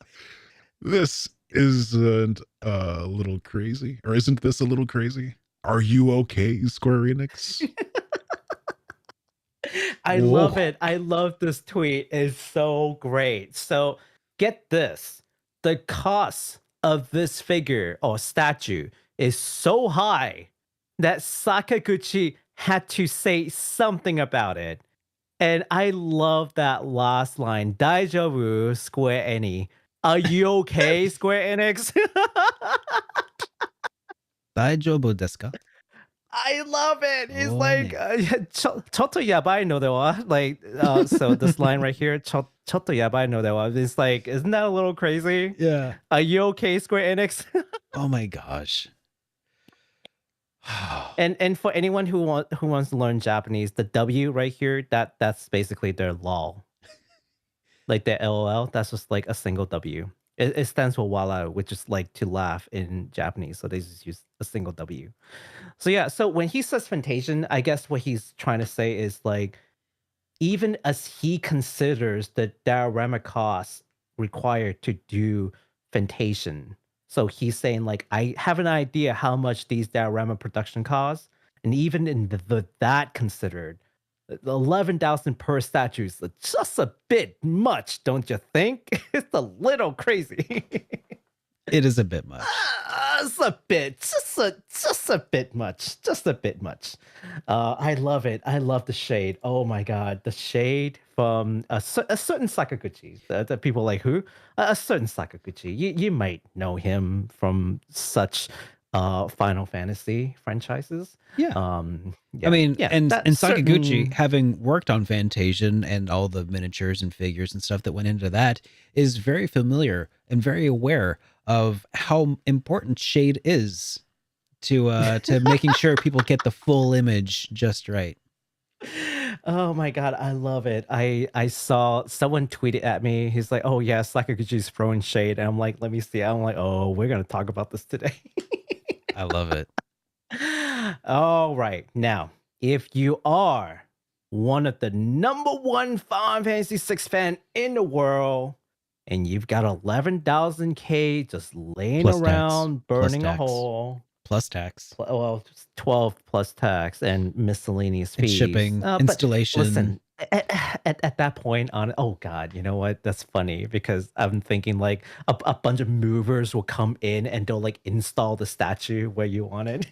Speaker 3: This isn't a little crazy? Or isn't this a little crazy? Are you okay, Square Enix?
Speaker 2: I
Speaker 1: Whoa.
Speaker 2: love it. I love this tweet. It's so great. So get this. The cost of this figure or statue is so high that Sakaguchi had to say something about it. And I love that last line. Daijobu, Square Enix. Are you okay, Square Enix?
Speaker 1: Daijobu desu ka?
Speaker 2: I love it. He's
Speaker 1: Oh,
Speaker 2: like, "Chotto yabai no dewa." Like, so this line right here, "Chotto yabai no dewa." It's like, isn't that a little crazy?
Speaker 1: Yeah.
Speaker 2: Are you okay, Square Enix?
Speaker 1: Oh my gosh.
Speaker 2: and for anyone who wants to learn Japanese, the W right here, that's basically their lol. Like the LOL, that's just like a single W. It stands for wala, which is like to laugh in Japanese. So they just use a single W. So yeah, so when he says Fantasian, I guess what he's trying to say is like, even as he considers the diorama costs required to do Fantasian. So he's saying like, I have an idea how much these diorama production costs, and even in that considered, the 11,000 per statue is just a bit much, don't you think? It's a little crazy.
Speaker 1: It is a bit much.
Speaker 2: It's a bit, just a bit much, just a bit much. I love it. I love the shade. Oh my god, the shade from a certain Sakaguchi. The people like who? A certain Sakaguchi. You might know him from such Final Fantasy franchises.
Speaker 1: Yeah.
Speaker 2: Yeah.
Speaker 1: I mean,
Speaker 2: yeah,
Speaker 1: and
Speaker 2: that
Speaker 1: Sakaguchi,
Speaker 2: certain-
Speaker 1: having worked on Fantasian and all the miniatures and figures and stuff that went into that, is very familiar and very aware of how important shade is to making sure people get the full image just right.
Speaker 2: Oh my god, I love it. I saw someone tweeted at me. He's like, "Oh yeah, Sakaguchi's throwing shade," and I'm like, "Let me see." I'm like, "Oh, we're gonna talk about this today."
Speaker 1: I love it.
Speaker 2: All right, now if you are one of the #1 Final Fantasy 6 fan in the world, and you've got 11,000K just laying
Speaker 1: Plus tax.
Speaker 2: around,
Speaker 1: Plus
Speaker 2: burning a
Speaker 1: tax.
Speaker 2: hole.
Speaker 1: Plus tax.
Speaker 2: Well, 12 plus tax and miscellaneous
Speaker 1: And
Speaker 2: fees.
Speaker 1: shipping,
Speaker 2: But
Speaker 1: installation.
Speaker 2: listen, at that point on, oh God, you know what? That's funny because I'm thinking like a bunch of movers will come in and they'll like install the statue where you want it.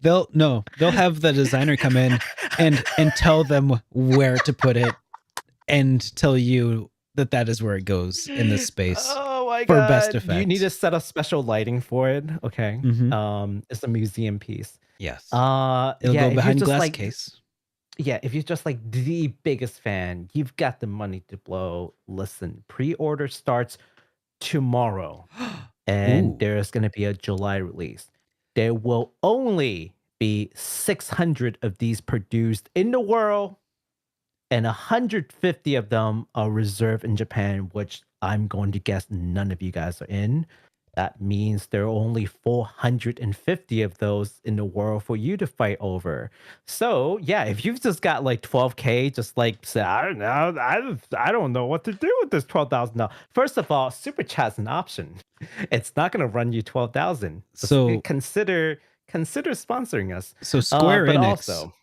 Speaker 1: They'll have the designer come in and tell them where to put it and tell you that is where it goes in this space.
Speaker 2: Oh my
Speaker 1: for
Speaker 2: God.
Speaker 1: best
Speaker 2: You
Speaker 1: effect.
Speaker 2: need to set up special lighting for it. Okay.
Speaker 1: Mhm.
Speaker 2: It's a museum piece.
Speaker 1: Yes.
Speaker 2: It'll
Speaker 1: It'll
Speaker 2: yeah,
Speaker 1: go
Speaker 2: if you're
Speaker 1: behind
Speaker 2: just
Speaker 1: glass
Speaker 2: like
Speaker 1: case.
Speaker 2: yeah, if you're just like the biggest fan, you've got the money to blow. Listen, pre-order starts tomorrow, and
Speaker 1: Ooh.
Speaker 2: there's going to be a July release. There will only be 600 of these produced in the world, and 150 of them are reserved in Japan, which I'm going to guess none of you guys are in. That means there are only 450 of those in the world for you to fight over. So yeah, if you've just got like 12K, just like say, I don't know, I don't know what to do with this $12,000. First of all, super chat's an option. It's not going to run you 12,000.
Speaker 1: So
Speaker 2: consider sponsoring us.
Speaker 1: So Square
Speaker 2: But
Speaker 1: Enix
Speaker 2: also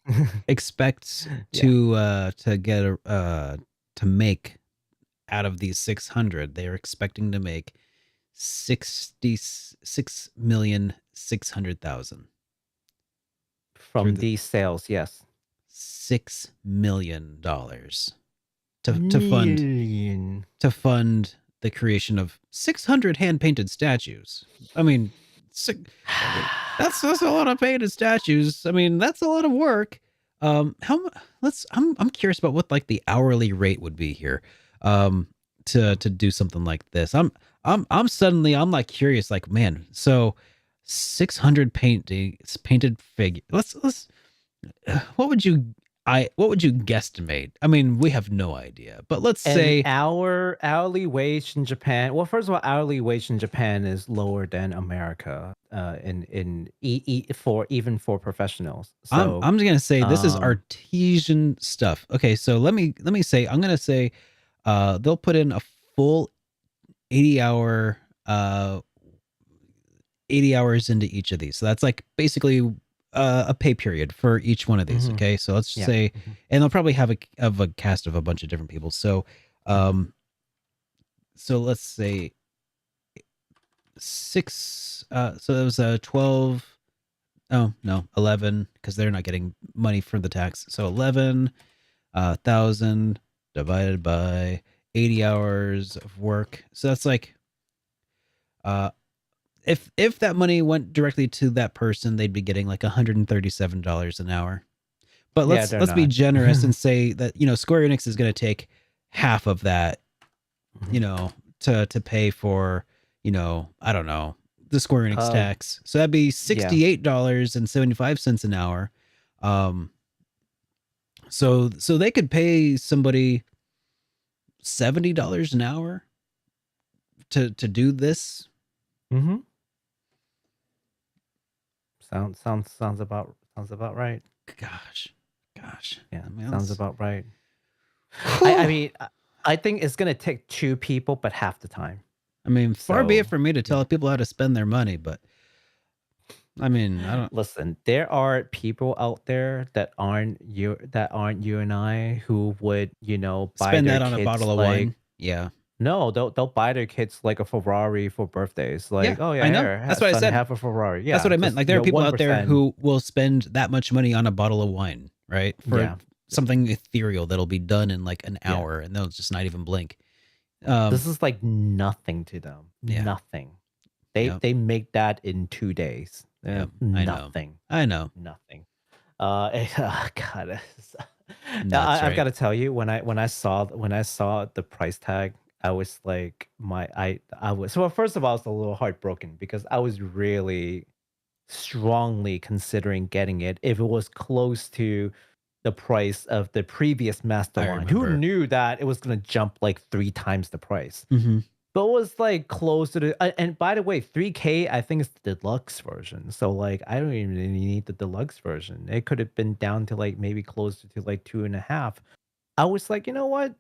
Speaker 1: expects
Speaker 2: Yeah.
Speaker 1: to get to make out of these 600, they're expecting to make 66,600,000
Speaker 2: from
Speaker 1: the-
Speaker 2: these sales, yes.
Speaker 1: $6 million to fund the creation of 600 hand-painted statues. I mean, that's a lot of painted statues. I mean, that's a lot of work. I'm curious about what like the hourly rate would be here, to do something like this. I'm like curious, like, man, so 600 painted figure. Let's what would you guesstimate? I mean, we have no idea, but let's say
Speaker 2: our hourly wage in Japan. Well, first of all, hourly wage in Japan is lower than America. For professionals. So
Speaker 1: I'm gonna say this is artesian stuff. Okay, so let me say, I'm gonna say, they'll put in a full 80 hours into each of these. So that's like basically a pay period for each one of these. Okay, so let's say, and they'll probably have a cast of a bunch of different people. So, so let's say 6. So that was 12. Oh no, 11, because they're not getting money for the tax. So 11,000 divided by 80 hours of work. So that's like, if that money went directly to that person, they'd be getting like $137 an hour. But let's be generous and say that, you know, Square Enix is going to take half of that, you know, to pay for, you know, I don't know, the Square Enix tax. So that'd be $68.75 an hour. So they could pay somebody $70 an hour to do this.
Speaker 2: Sounds about right.
Speaker 1: Gosh.
Speaker 2: Yeah,
Speaker 1: I mean,
Speaker 2: sounds about right. I mean, I think it's gonna take 2 people, but half the time.
Speaker 1: I mean, far be it from me to tell people how to spend their money, but I mean, I don't
Speaker 2: listen. There are people out there that aren't you and I who would, you know, buy
Speaker 1: spend
Speaker 2: their
Speaker 1: that on a
Speaker 2: kids,
Speaker 1: bottle of
Speaker 2: like,
Speaker 1: wine. Yeah.
Speaker 2: No, they'll buy their kids like a Ferrari for birthdays. Like,
Speaker 1: Yeah,
Speaker 2: oh yeah,
Speaker 1: I know.
Speaker 2: here,
Speaker 1: That's what I said.
Speaker 2: Have a Ferrari. Yeah,
Speaker 1: That's what I meant.
Speaker 2: just,
Speaker 1: Like, there
Speaker 2: you
Speaker 1: are
Speaker 2: know,
Speaker 1: people out there
Speaker 2: 1%.
Speaker 1: who will spend that much money on a bottle of wine, right? For
Speaker 2: Yeah.
Speaker 1: something ethereal that'll be done in like an
Speaker 2: Yeah.
Speaker 1: hour, and they'll just not even blink.
Speaker 2: This is like nothing to them.
Speaker 1: Yeah.
Speaker 2: Nothing.
Speaker 1: Yep.
Speaker 2: They make that in 2 days.
Speaker 1: Yep,
Speaker 2: Nothing.
Speaker 1: I know.
Speaker 2: Nothing. God,
Speaker 1: Nuts,
Speaker 2: I've
Speaker 1: right?
Speaker 2: got to tell you, when I saw the price tag, I was like, I was, well, first of all, I was a little heartbroken because I was really strongly considering getting it if it was close to the price of the previous Master
Speaker 1: I
Speaker 2: Line. Who
Speaker 1: remember.
Speaker 2: knew that it was going to jump like 3 times the price?
Speaker 1: Mm-hmm.
Speaker 2: But it was like close to the, and by the way, 3K, I think it's the deluxe version. So like, I don't even really need the deluxe version. It could have been down to like maybe closer to like 2.5. I was like, you know what?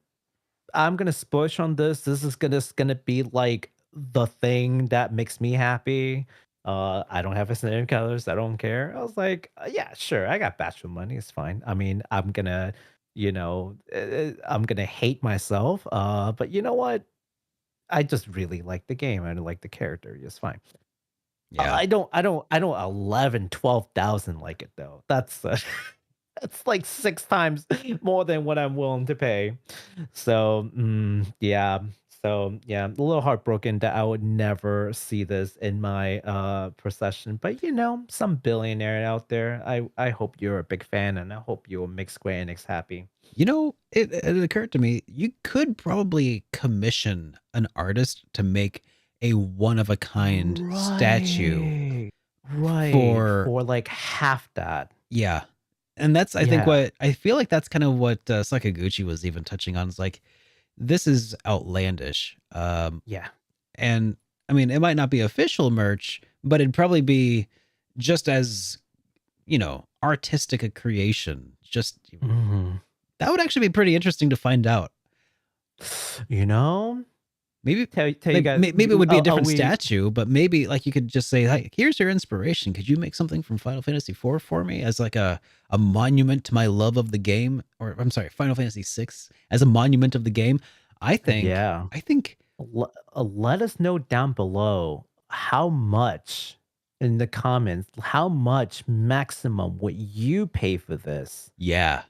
Speaker 2: I'm gonna spush on this. This is gonna be like the thing that makes me happy. I don't have SNK colors. I don't care. I was like, yeah, sure. I got bachelor money. It's fine. I mean, I'm gonna, you know, I'm gonna hate myself. But you know what? I just really like the game. I like the character. It's fine.
Speaker 1: Yeah.
Speaker 2: I don't 11, 12,000 like it though. That's that's like 6 times more than what I'm willing to pay. So, yeah. So, yeah, I'm a little heartbroken that I would never see this in my procession. But, you know, some billionaire out there, I hope you're a big fan, and I hope you'll make Square Enix happy.
Speaker 1: You know, it occurred to me, you could probably commission an artist to make a one-of-a-kind statue.
Speaker 2: Right. For like half that.
Speaker 1: Yeah. And that's, I think, what I feel like that's kind of what Sakaguchi was even touching on. Is like, this is outlandish.
Speaker 2: Yeah.
Speaker 1: And I mean, it might not be official merch, but it'd probably be just as, you know, artistic a creation. Just that would actually be pretty interesting to find out.
Speaker 2: You know,
Speaker 1: maybe
Speaker 2: tell you guys,
Speaker 1: maybe it would be a different statue, but maybe like you could just say, "Hey, here's your inspiration. Could you make something from Final Fantasy IV for me as like a monument to my love of the game?" Or I'm sorry, Final Fantasy VI as a monument of the game. I think.
Speaker 2: Yeah.
Speaker 1: I think.
Speaker 2: Let us know down below how much in the comments how much maximum would you pay for this
Speaker 1: Yeah.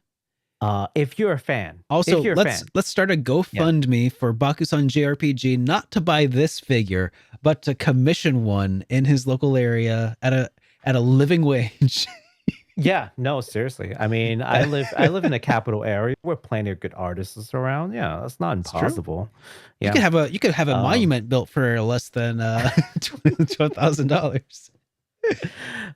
Speaker 2: if you're a fan.
Speaker 1: Also,
Speaker 2: if you're a
Speaker 1: let's
Speaker 2: fan.
Speaker 1: start a GoFundMe for Bakusan JRPG, not to buy this figure, but to commission one in his local area at a living wage.
Speaker 2: Yeah, no, seriously. I mean, I live in a capital area where plenty of good artists around. Yeah, that's not
Speaker 1: It's true.
Speaker 2: impossible.
Speaker 1: You
Speaker 2: Yeah.
Speaker 1: could have a monument built for less than $12,000.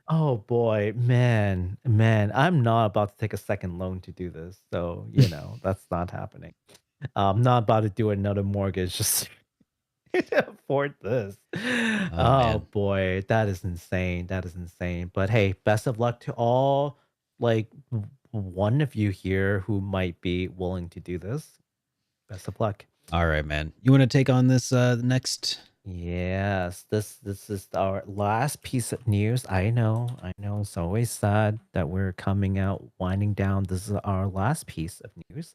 Speaker 2: Oh boy, man, I'm not about to take a second loan to do this. So, that's not happening. I'm not about to do another mortgage just to afford this. Oh
Speaker 1: man.
Speaker 2: boy, that is insane. That is insane. But hey, best of luck to all like one of you here who might be willing to do this. Best of luck.
Speaker 1: All right, man. You want to take on this next?
Speaker 2: Yes, this is our last piece of news. I know, it's always sad that we're coming out winding down. This is our last piece of news.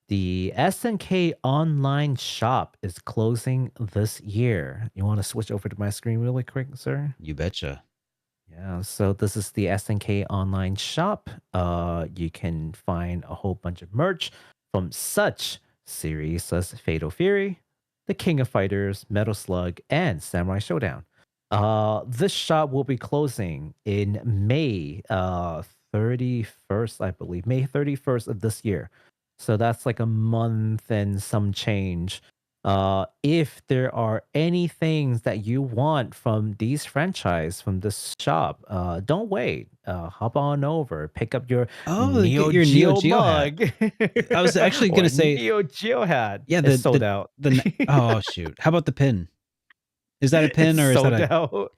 Speaker 2: The SNK Online Shop is closing this year. You want to switch over to my screen really quick, sir?
Speaker 1: You betcha.
Speaker 2: Yeah, so this is the SNK Online Shop. You can find a whole bunch of merch from such series as Fatal Fury, The King of Fighters, Metal Slug, and Samurai Showdown. This shop will be closing in May 31st, I believe. May 31st of this year. So that's like a month and some change. If there are any things that you want from these franchise, from this shop, don't wait. Hop on over, pick up your Neo
Speaker 1: get your Neo
Speaker 2: Geo
Speaker 1: Geo hat.
Speaker 2: mug.
Speaker 1: I was actually gonna
Speaker 2: Or
Speaker 1: say
Speaker 2: Neo Geo hat.
Speaker 1: Yeah,
Speaker 2: It's sold out.
Speaker 1: Oh shoot. How about the pin? Is that a pin or is
Speaker 2: sold
Speaker 1: that a
Speaker 2: out.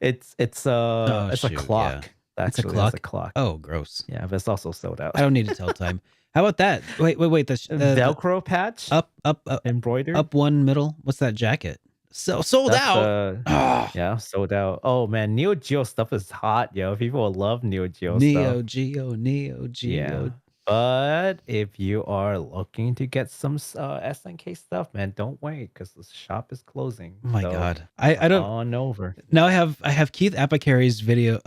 Speaker 2: It's a
Speaker 1: shoot, yeah.
Speaker 2: clock.
Speaker 1: It's a
Speaker 2: Actually,
Speaker 1: clock?
Speaker 2: It's a clock.
Speaker 1: Oh, gross.
Speaker 2: Yeah, but it's also sold out.
Speaker 1: I don't need to tell time. How about that? Wait. The
Speaker 2: Velcro patch
Speaker 1: up
Speaker 2: embroidered.
Speaker 1: up one middle. What's that jacket? So sold
Speaker 2: That's,
Speaker 1: out. Ah,
Speaker 2: Yeah, sold out. Oh man, Neo Geo stuff is hot, yo. People love Neo Geo
Speaker 1: Neo
Speaker 2: stuff.
Speaker 1: Geo.
Speaker 2: Yeah. But if you are looking to get some SNK stuff, man, don't wait because the shop is closing.
Speaker 1: Oh my
Speaker 2: So,
Speaker 1: god. I don't
Speaker 2: on over.
Speaker 1: now I have Keith Apicari's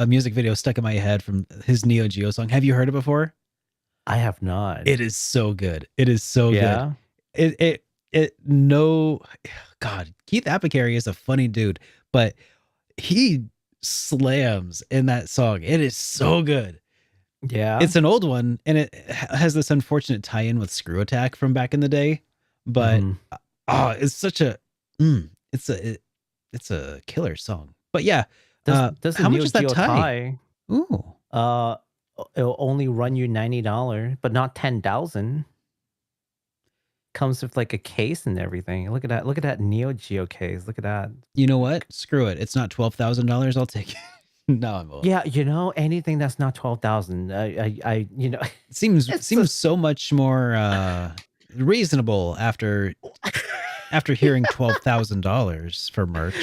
Speaker 1: music video stuck in my head from his Neo Geo song. Have you heard it before?
Speaker 2: I have not.
Speaker 1: It is so good. It is so
Speaker 2: Yeah.
Speaker 1: good. No, God, Keith Apicari is a funny dude, but he slams in that song. It is so good.
Speaker 2: Yeah.
Speaker 1: It's an old one, and it has this unfortunate tie-in with Screw Attack from back in the day. But
Speaker 2: Mhm.
Speaker 1: it's such a it's a killer song. But yeah,
Speaker 2: Does the
Speaker 1: how much
Speaker 2: Neo
Speaker 1: is that
Speaker 2: Geo
Speaker 1: tie? Ooh,
Speaker 2: it'll only run you $90, but not 10,000. Comes with like a case and everything. Look at that. Look at that Neo Geo case. Look at that.
Speaker 1: you know what? Screw it. It's not $12,000. I'll take it. No, I'm old.
Speaker 2: Yeah, anything that's not 12,000. I
Speaker 1: It seems so much more reasonable after hearing $12,000 for merch.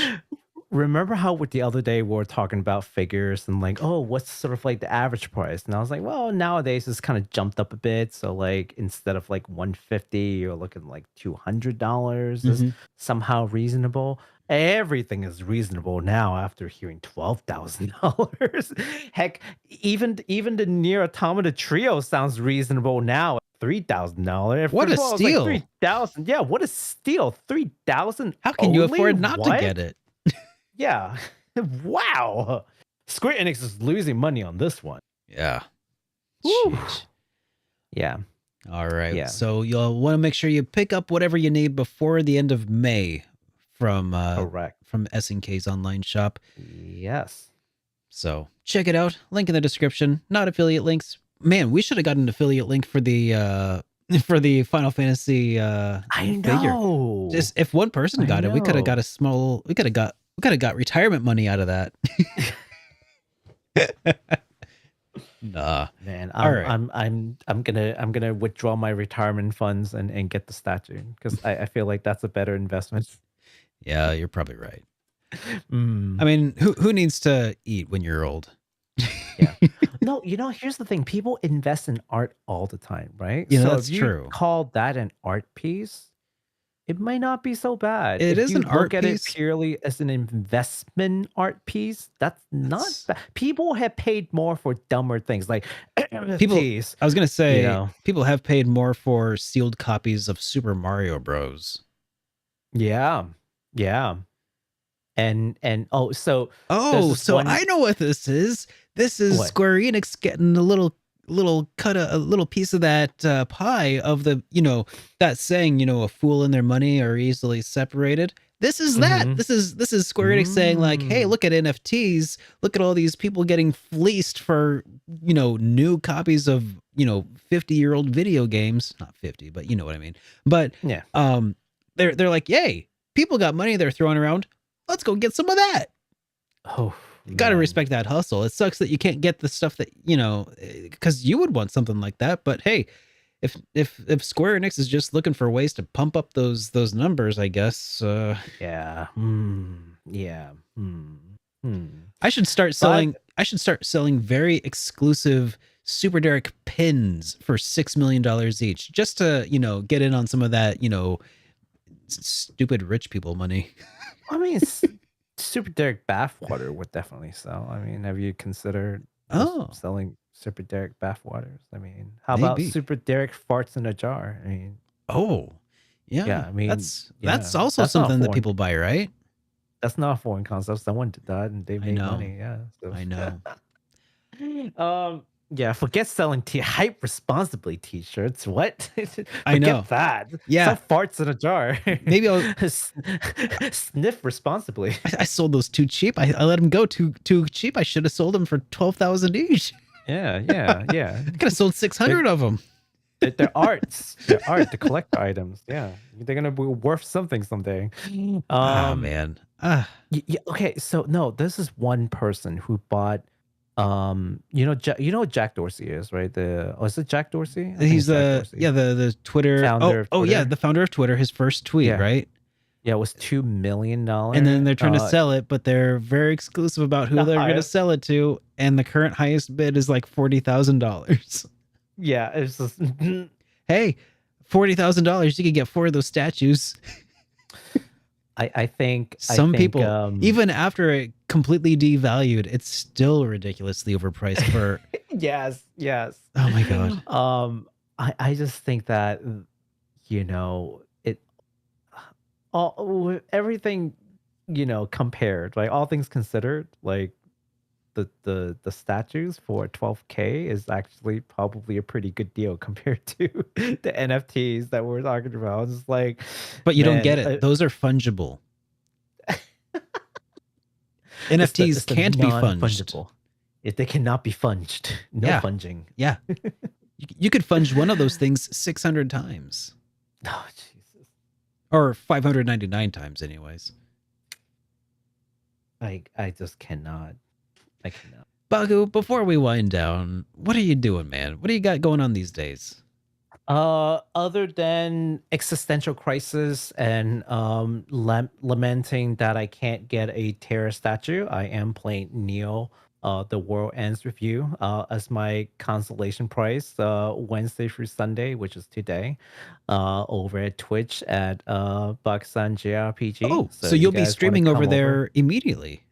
Speaker 2: Remember how with the other day we were talking about figures and like, oh, what's sort of like the average price? And I was like, well, nowadays it's kind of jumped up a bit. So like instead of like 150, you're looking like $200 is
Speaker 1: Mhm.
Speaker 2: somehow reasonable. Everything is reasonable now after hearing $12,000. Heck, even the Near Automata Trio sounds reasonable now at $3,000.
Speaker 1: What a steal.
Speaker 2: 3,000. Yeah, what a steal. 3,000.
Speaker 1: How can you
Speaker 2: only?
Speaker 1: afford not to
Speaker 2: What?
Speaker 1: get it?
Speaker 2: Yeah. Wow. Square-Enix is losing money on this one.
Speaker 1: Yeah.
Speaker 2: Woo.
Speaker 1: Sheesh.
Speaker 2: Yeah.
Speaker 1: All right.
Speaker 2: Yeah.
Speaker 1: So you'll want to make sure you pick up whatever you need before the end of May from
Speaker 2: Correct.
Speaker 1: SNK's online shop.
Speaker 2: Yes.
Speaker 1: So check it out. Link in the description. Not affiliate links. Man, we should have got an affiliate link for the Final Fantasy
Speaker 2: I
Speaker 1: figure.
Speaker 2: know.
Speaker 1: Just if one person
Speaker 2: I
Speaker 1: got it, we could have
Speaker 2: know.
Speaker 1: got retirement money out of that. Nah.
Speaker 2: Man,
Speaker 1: All right.
Speaker 2: I'm gonna withdraw my retirement funds and get the statue because I feel like that's a better investment.
Speaker 1: Yeah, you're probably right.
Speaker 2: Mm.
Speaker 1: I mean, who needs to eat when you're old?
Speaker 2: Yeah. No, here's the thing. People invest in art all the time, right?
Speaker 1: Yeah,
Speaker 2: so
Speaker 1: that's
Speaker 2: if you
Speaker 1: true.
Speaker 2: call that an art piece, it might not be so bad.
Speaker 1: It
Speaker 2: If
Speaker 1: is
Speaker 2: you
Speaker 1: an art
Speaker 2: look at it
Speaker 1: piece.
Speaker 2: purely as an investment art piece, that's not
Speaker 1: That's-
Speaker 2: bad. People have paid more for dumber things like
Speaker 1: People,
Speaker 2: NFTs.
Speaker 1: I was gonna say,
Speaker 2: know.
Speaker 1: people have paid more for sealed copies of Super Mario Bros.
Speaker 2: Yeah. Yeah. And oh, so
Speaker 1: Oh,
Speaker 2: this
Speaker 1: so
Speaker 2: one
Speaker 1: I know what this is. This is
Speaker 2: What?
Speaker 1: Square Enix getting a little a little piece of that pie of the, that saying, a fool and their money are easily separated. This is that.
Speaker 2: Mhm.
Speaker 1: This is Square Enix saying like, hey,
Speaker 2: Mm.
Speaker 1: look at NFTs. Look at all these people getting fleeced for, new copies of, 50-year-old video games. Not 50, but you know what I mean. But
Speaker 2: Yeah.
Speaker 1: they're like, yay, people got money they're throwing around. Let's go get some of that.
Speaker 2: Oh,
Speaker 1: Got to
Speaker 2: man.
Speaker 1: respect that hustle. It sucks that you can't get the stuff that, because you would want something like that. But hey, if Square Enix is just looking for ways to pump up those numbers, I guess
Speaker 2: Yeah. Yeah.
Speaker 1: I should start selling. I should start selling very exclusive SuperDerek pins for $6 million each, just to get in on some of that stupid rich people money.
Speaker 2: I mean, SuperDerek bathwater would definitely sell. I mean, have you considered selling SuperDerek bathwaters? I mean, how about
Speaker 1: Maybe.
Speaker 2: SuperDerek farts in a jar? I mean,
Speaker 1: Oh, yeah.
Speaker 2: I mean,
Speaker 1: that's
Speaker 2: yeah,
Speaker 1: also
Speaker 2: that's not
Speaker 1: something that
Speaker 2: foreign.
Speaker 1: people buy, right?
Speaker 2: That's not a foreign concept. Someone did that and they made
Speaker 1: know.
Speaker 2: money. Yeah. So.
Speaker 1: I know.
Speaker 2: Yeah, forget selling hype responsibly t-shirts. What?
Speaker 1: I know.
Speaker 2: Forget that.
Speaker 1: Yeah.
Speaker 2: Sell farts in a jar.
Speaker 1: Maybe I'll
Speaker 2: sniff responsibly.
Speaker 1: I sold those too cheap. I let them go too cheap. I should have sold them for 12,000 each.
Speaker 2: Yeah.
Speaker 1: I could have sold 600 of them.
Speaker 2: They're arts. They're art. The collector items. Yeah, they're gonna be worth something someday.
Speaker 1: Man.
Speaker 2: Okay, so no, this is one person who bought. You know what Jack Dorsey is, right? Is it Jack Dorsey? I think
Speaker 1: He's
Speaker 2: it's Jack Dorsey.
Speaker 1: the Twitter
Speaker 2: Founder of
Speaker 1: Oh yeah,
Speaker 2: Twitter.
Speaker 1: the founder of Twitter. His first tweet,
Speaker 2: Yeah.
Speaker 1: right?
Speaker 2: Yeah, it was $2 million.
Speaker 1: And then they're trying to sell it, but they're very exclusive about who
Speaker 2: The
Speaker 1: they're going to
Speaker 2: highest.
Speaker 1: sell it to. And the current highest bid is like $40,000.
Speaker 2: Yeah, it's just
Speaker 1: Hey, $40,000, you could get 4 of those statues.
Speaker 2: I think
Speaker 1: Some people,
Speaker 2: even
Speaker 1: even after it completely devalued, it's still ridiculously overpriced for.
Speaker 2: yes.
Speaker 1: Oh my god.
Speaker 2: I just think that it all everything compared, like all things considered, like the statues for 12K is actually probably a pretty good deal compared to the NFTs that we're talking about. It's like,
Speaker 1: But you don't
Speaker 2: man,
Speaker 1: get it. Those are fungible. NFTs can't be funged.
Speaker 2: non-fungible. If they cannot be funged, no
Speaker 1: Yeah.
Speaker 2: funging.
Speaker 1: Yeah. You could funge one of those things 600 times.
Speaker 2: Oh Jesus!
Speaker 1: Or 599 times anyways.
Speaker 2: I just cannot. I cannot.
Speaker 1: Baku, before we wind down, what are you doing, man? What do you got going on these days?
Speaker 2: Other than existential crisis and lamenting that I can't get a Terra statue, I am playing Neo, The World Ends Review, as my consolation prize, Wednesday through Sunday, which is today, over at Twitch at Bucksun JRPG.
Speaker 1: Oh, so
Speaker 2: you
Speaker 1: you'll be
Speaker 2: guys wanna
Speaker 1: streaming over
Speaker 2: come
Speaker 1: there immediately.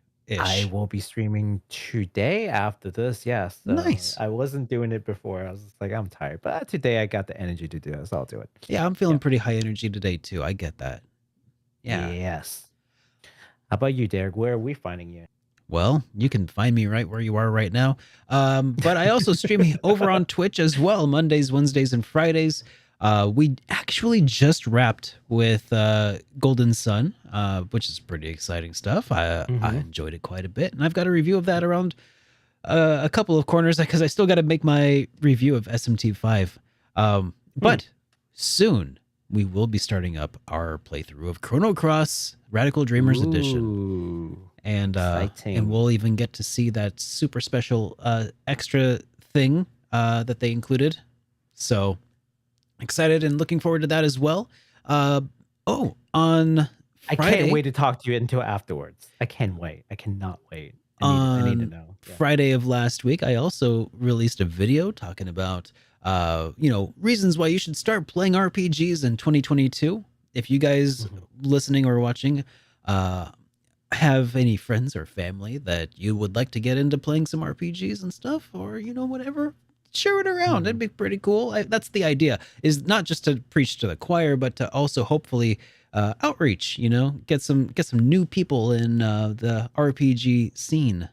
Speaker 2: I will be streaming today after this. Yes.
Speaker 1: Nice.
Speaker 2: I wasn't doing it before. I was just like, I'm tired. But today I got the energy to do it. So I'll do it.
Speaker 1: Yeah, I'm feeling pretty high energy today too. I get that. Yeah.
Speaker 2: Yes. How about you, Derek? Where are we finding you?
Speaker 1: Well, you can find me right where you are right now. But I also stream over on Twitch as well, Mondays, Wednesdays, and Fridays. We actually just wrapped with Golden Sun, which is pretty exciting stuff. I enjoyed it quite a bit, and I've got a review of that around a couple of corners because I still got to make my review of SMT5. But soon we will be starting up our playthrough of Chrono Cross Radical Dreamers Edition. And
Speaker 2: exciting.
Speaker 1: we'll even get to see that super special extra thing that they included. So excited and looking forward to that as well. On Friday,
Speaker 2: I can't wait to talk to you until afterwards. I can't wait. I cannot wait. I need to know. Yeah.
Speaker 1: Friday of last week, I also released a video talking about reasons why you should start playing RPGs in 2022. if you guys
Speaker 2: Mhm.
Speaker 1: listening or watching have any friends or family that you would like to get into playing some RPGs and stuff, or whatever, share it around. It'd
Speaker 2: Mhm.
Speaker 1: be pretty cool. That's the idea, is not just to preach to the choir, but to also hopefully outreach. Get some new people in the RPG scene.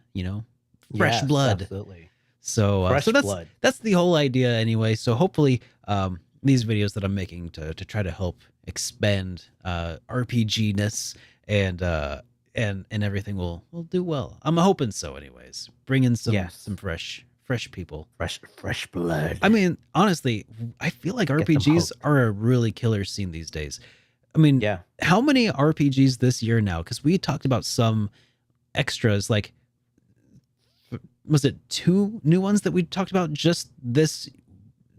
Speaker 1: Fresh
Speaker 2: Yes,
Speaker 1: blood.
Speaker 2: absolutely.
Speaker 1: So
Speaker 2: Fresh
Speaker 1: that's
Speaker 2: blood.
Speaker 1: the whole idea anyway. So hopefully, these videos that I'm making to try to help expand RPG ness and everything will do well. I'm hoping so. Anyways, bring in some
Speaker 2: Yes.
Speaker 1: fresh people.
Speaker 2: Fresh blood.
Speaker 1: I mean, honestly, I feel like
Speaker 2: them
Speaker 1: RPGs
Speaker 2: hooked.
Speaker 1: are a really killer scene these days. I mean,
Speaker 2: Yeah.
Speaker 1: how many RPGs this year now? Because we talked about some extras, like, was it 2 new ones that we talked about just this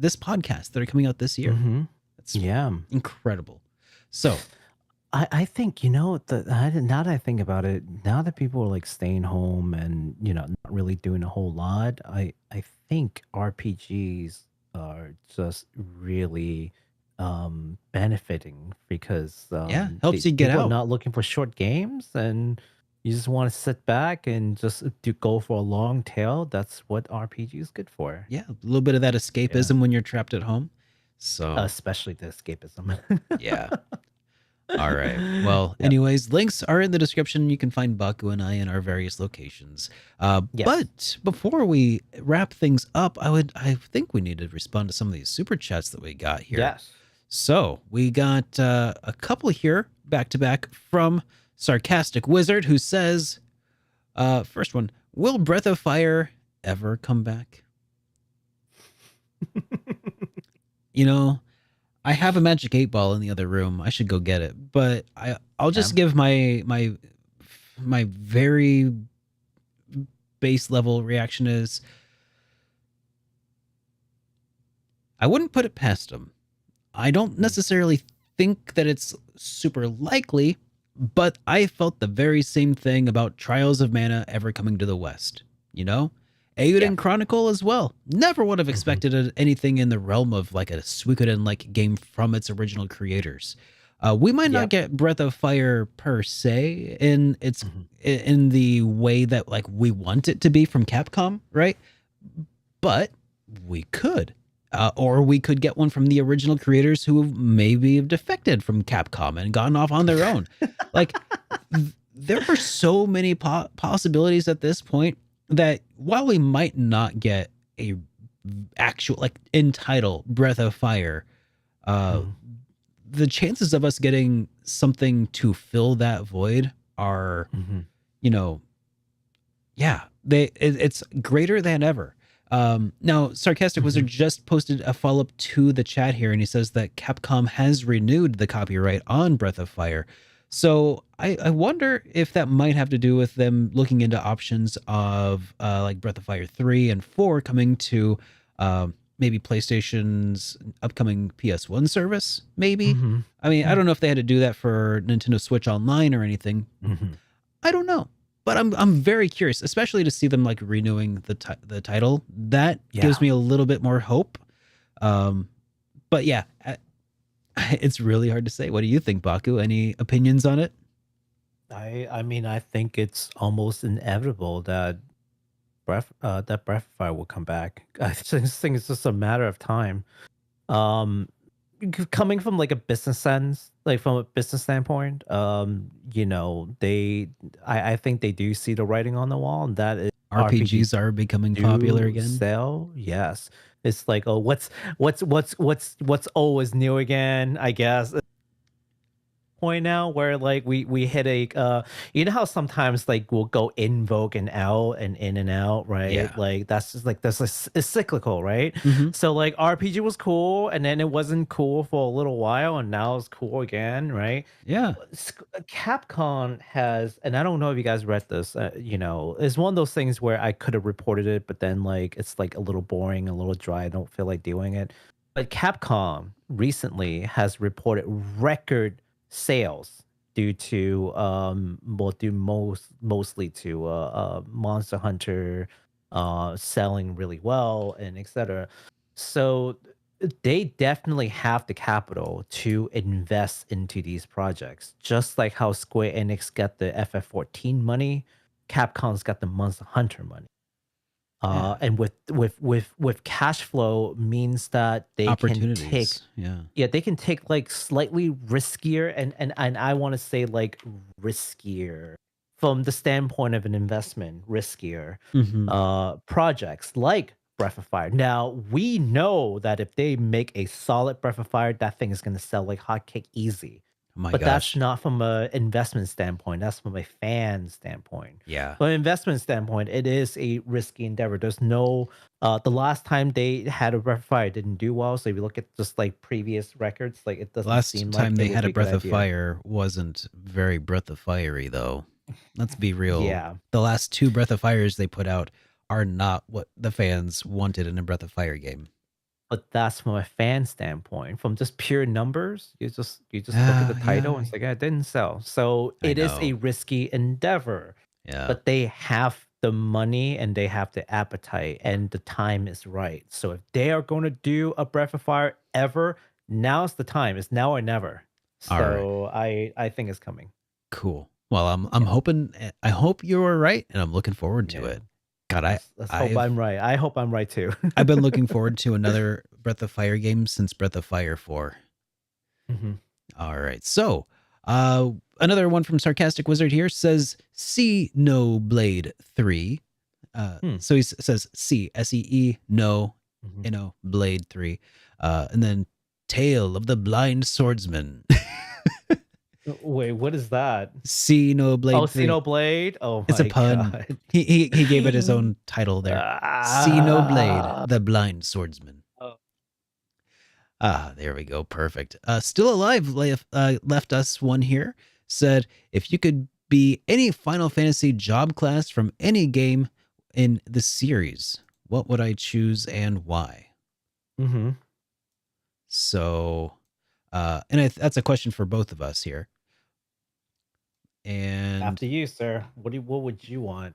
Speaker 1: podcast that are coming out this year?
Speaker 2: Mm-hmm.
Speaker 1: That's
Speaker 2: Yeah.
Speaker 1: incredible. So
Speaker 2: I think, now that I think about it, now that people are like staying home and, not really doing a whole lot, I think RPGs are just really benefiting because
Speaker 1: yeah, helps you get
Speaker 2: people are
Speaker 1: out.
Speaker 2: not looking for short games and you just want to sit back and just go for a long tail. That's what RPG is good for.
Speaker 1: Yeah, a little bit of that
Speaker 2: Yeah.
Speaker 1: escapism when you're trapped at home. So
Speaker 2: Especially the escapism.
Speaker 1: yeah. All right. Well, anyways, links are in the description. You can find Baku and I in our various locations.
Speaker 2: Yes.
Speaker 1: But before we wrap things up, I think we need to respond to some of these super chats that we got here.
Speaker 2: Yes.
Speaker 1: So we got a couple here back to back from Sarcastic Wizard, who says, first one, will Breath of Fire ever come back? I have a magic 8-ball in the other room. I should go get it, but I'll just give my very base level reaction is I wouldn't put it past him. I don't necessarily think that it's super likely, but I felt the very same thing about Trials of Mana ever coming to the West. Eiyuden Chronicle as well. Never would have expected anything in the realm of like a Suikoden-like game from its original creators. We might not get Breath of Fire per se in its in the way that like we want it to be from Capcom, right? But we could. Or we could get one from the original creators who maybe have defected from Capcom and gone off on their own. Like, there are so many possibilities at this point that while we might not get a actual, like, in title Breath of Fire, the chances of us getting something to fill that void are, it's greater than ever. Now, Sarcastic Wizard just posted a follow-up to the chat here, and he says that Capcom has renewed the copyright on Breath of Fire. So I wonder if that might have to do with them looking into options of like Breath of Fire 3 and 4 coming to maybe PlayStation's upcoming PS1 service, maybe. I mean, I don't know if they had to do that for Nintendo Switch Online or anything. I don't know. But I'm very curious, especially to see them like renewing the title. That gives me a little bit more hope. But yeah, it's really hard to say. What do you think, Baku? Any opinions on it?
Speaker 2: I mean, I think it's almost inevitable that Breath of Fire will come back. I just think it's just a matter of time. Coming from like a business sense, like from a business standpoint, I think they do see the writing on the wall, and that is
Speaker 1: RPGs are becoming popular again.
Speaker 2: Sell, yes. It's like, oh, what's always new again, I guess. Point now where like we hit a how sometimes like we'll go in vogue and out and in and out, right? Like that's just like it's cyclical, right? So like RPG was cool and then it wasn't cool for a little while and now it's cool again, right? Capcom has, and I don't know if you guys read this, it's one of those things where I could have reported it, but then like it's like a little boring, a little dry. I don't feel like doing it. But Capcom recently has reported record sales due to mostly to Monster Hunter selling really well and etc. So they definitely have the capital to invest into these projects. Just like how Square Enix got the FF14 money, Capcom's got the Monster Hunter money.
Speaker 1: Yeah.
Speaker 2: And with cash flow means that they can take
Speaker 1: Opportunities. Yeah.
Speaker 2: they can take like slightly riskier and I want to say like riskier from the standpoint of an investment, riskier
Speaker 1: Hmm.
Speaker 2: projects like Breath of Fire. Now we know that if they make a solid Breath of Fire, that thing is going to sell like hotcake easy.
Speaker 1: Oh my
Speaker 2: But that's
Speaker 1: gosh.
Speaker 2: not from a investment standpoint. That's from a fan standpoint.
Speaker 1: Yeah.
Speaker 2: From an investment standpoint, it is a risky endeavor. There's no the last time they had a Breath of Fire it didn't do well. So if you look at just like previous records, like it doesn't seem
Speaker 1: Last
Speaker 2: like
Speaker 1: time
Speaker 2: it
Speaker 1: they
Speaker 2: would
Speaker 1: had
Speaker 2: be
Speaker 1: a
Speaker 2: good
Speaker 1: Breath of
Speaker 2: idea.
Speaker 1: Fire wasn't very Breath of Fiery, though. Let's be real.
Speaker 2: Yeah.
Speaker 1: The last 2 Breath of Fires they put out are not what the fans wanted in a Breath of Fire game.
Speaker 2: But that's from a fan standpoint. From just pure numbers, you just look at the title and it's like, it didn't sell. So
Speaker 1: I
Speaker 2: it is a
Speaker 1: know.
Speaker 2: risky endeavor.
Speaker 1: Yeah.
Speaker 2: But they have the money and they have the appetite and the time is right. So if they are going to do a Breath of Fire ever, now's the time. It's now or never.
Speaker 1: All right.
Speaker 2: So I think it's coming.
Speaker 1: Cool. Well, I'm hoping. I hope you're right, and I'm looking forward to
Speaker 2: Yeah.
Speaker 1: it. God,
Speaker 2: Let's hope I'm right. I hope I'm right too.
Speaker 1: I've been looking forward to another Breath of Fire game since Breath of Fire 4.
Speaker 2: Mhm.
Speaker 1: All right. So, another one from Sarcastic Wizard here says Xenoblade 3. So he says SEE no
Speaker 2: Mhm.
Speaker 1: Blade 3. And then Tale of the Blind Swordsman.
Speaker 2: Wait, what is that?
Speaker 1: Xenoblade
Speaker 2: Oh,
Speaker 1: 3.
Speaker 2: Xenoblade. Oh my
Speaker 1: It's a pun.
Speaker 2: god.
Speaker 1: He gave it his own title there. Xenoblade,
Speaker 2: Ah.
Speaker 1: the Blind Swordsman.
Speaker 2: Oh.
Speaker 1: There we go. Perfect. Still Alive left us one here. Said, if you could be any Final Fantasy job class from any game in the series, what would I choose and why?
Speaker 2: Mm-hmm.
Speaker 1: So, and that's a question for both of us here. And
Speaker 2: After you, sir. What would you want?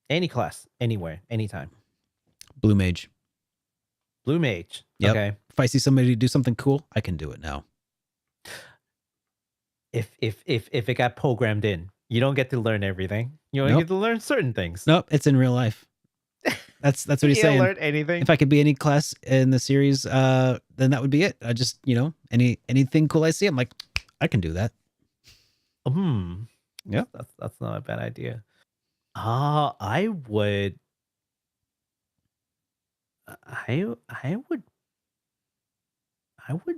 Speaker 2: Any class, anywhere, anytime.
Speaker 1: Blue Mage.
Speaker 2: Blue Mage.
Speaker 1: Yep.
Speaker 2: Okay.
Speaker 1: If I see somebody do something cool, I can do it now.
Speaker 2: If it got programmed in, you don't get to learn everything. You only
Speaker 1: Nope.
Speaker 2: get to learn certain things.
Speaker 1: Nope, it's in real life. That's what he's
Speaker 2: You
Speaker 1: saying.
Speaker 2: don't learn anything.
Speaker 1: If I could be any class in the series, then that would be it. I just, anything cool I see, I'm like, I can do that.
Speaker 2: Yeah, that's not a bad idea. I would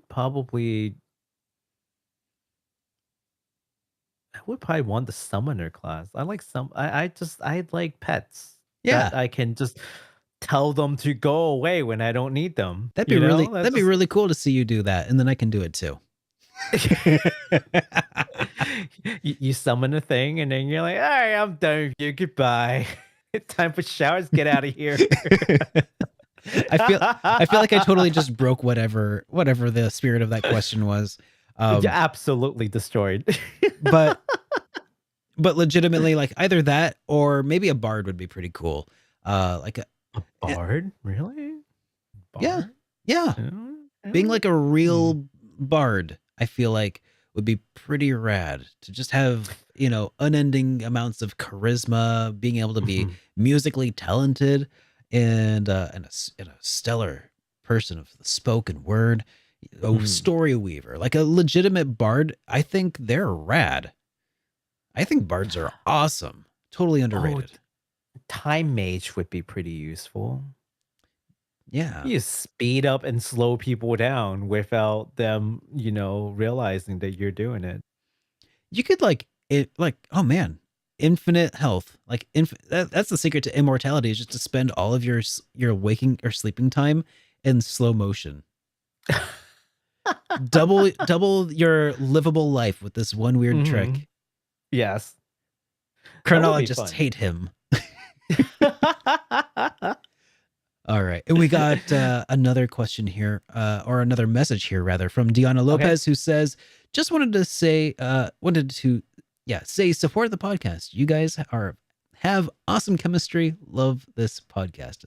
Speaker 2: probably want the summoner class. I like I like pets.
Speaker 1: Yeah.
Speaker 2: That I can just tell them to go away when I don't need them.
Speaker 1: That'd be really cool to see you do that, and then I can do it too.
Speaker 2: You summon a thing and then you're like, all right, I'm done with you. Goodbye. Time for showers. Get out of here.
Speaker 1: I feel like I totally just broke whatever the spirit of that question was.
Speaker 2: You're absolutely destroyed.
Speaker 1: but legitimately, like either that or maybe a bard would be pretty cool. Like a
Speaker 2: bard, really?
Speaker 1: Bard? Yeah.
Speaker 2: Mm-hmm.
Speaker 1: Being like a real bard, I feel like would be pretty rad to just have, unending amounts of charisma, being able to be musically talented and a stellar person of the spoken word, a story weaver, like a legitimate bard. I think they're rad. I think bards are awesome. Totally underrated.
Speaker 2: Time mage would be pretty useful.
Speaker 1: Yeah.
Speaker 2: You speed up and slow people down without them, realizing that you're doing it.
Speaker 1: You could oh man, infinite health. Like that's the secret to immortality, is just to spend all of your waking or sleeping time in slow motion. double your livable life with this one weird trick.
Speaker 2: Yes.
Speaker 1: Chronologists hate him. All right. And we got another question here, or another message here rather, from Diana Lopez, who says, just wanted to say support the podcast. You guys have awesome chemistry. Love this podcast.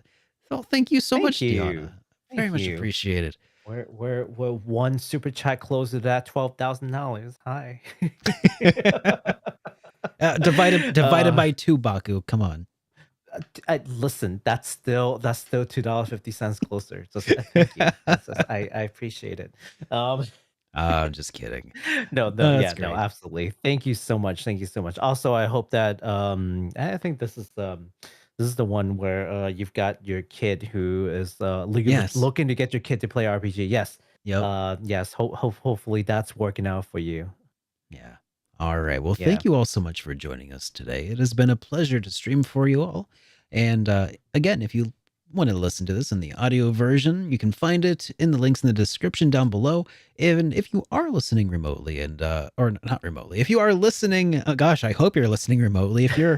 Speaker 1: So thank you so much, Diana. Very much
Speaker 2: you.
Speaker 1: appreciated.
Speaker 2: We're one super chat closer to that $12,000. Hi.
Speaker 1: Divided by 2, Baku. Come on.
Speaker 2: Listen, that's still $2.50 closer. Just thank you. I appreciate it.
Speaker 1: I'm just kidding.
Speaker 2: No,
Speaker 1: That's
Speaker 2: no,
Speaker 1: great.
Speaker 2: absolutely. Thank you so much. Thank you so much. Also, I hope that I think this is the one where you've got your kid who is
Speaker 1: Yes.
Speaker 2: looking to get your kid to play RPG. Yes.
Speaker 1: Yep.
Speaker 2: Yes. Hopefully that's working out for you.
Speaker 1: Yeah. All right. Well,
Speaker 2: Yeah.
Speaker 1: thank you all so much for joining us today. It has been a pleasure to stream for you all. And again, if you want to listen to this in the audio version, you can find it in the links in the description down below. And if you are listening remotely and or not remotely, if you are listening, gosh, I hope you're listening remotely. If you're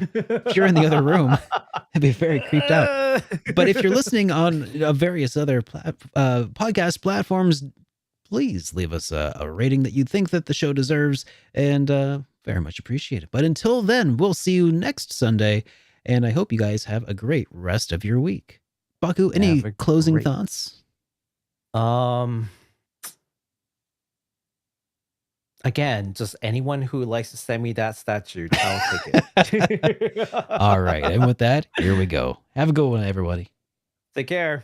Speaker 1: in the other room, I'd be very creeped out. But if you're listening on various other podcast platforms, please leave us a rating that you think that the show deserves, and very much appreciated. But until then, we'll see you next Sunday, and I hope you guys have a great rest of your week. Baku, any closing thoughts?
Speaker 2: Again, just anyone who likes to send me that statue, I'll take it.
Speaker 1: All right, and with that, here we go. Have a good one, everybody.
Speaker 2: Take care.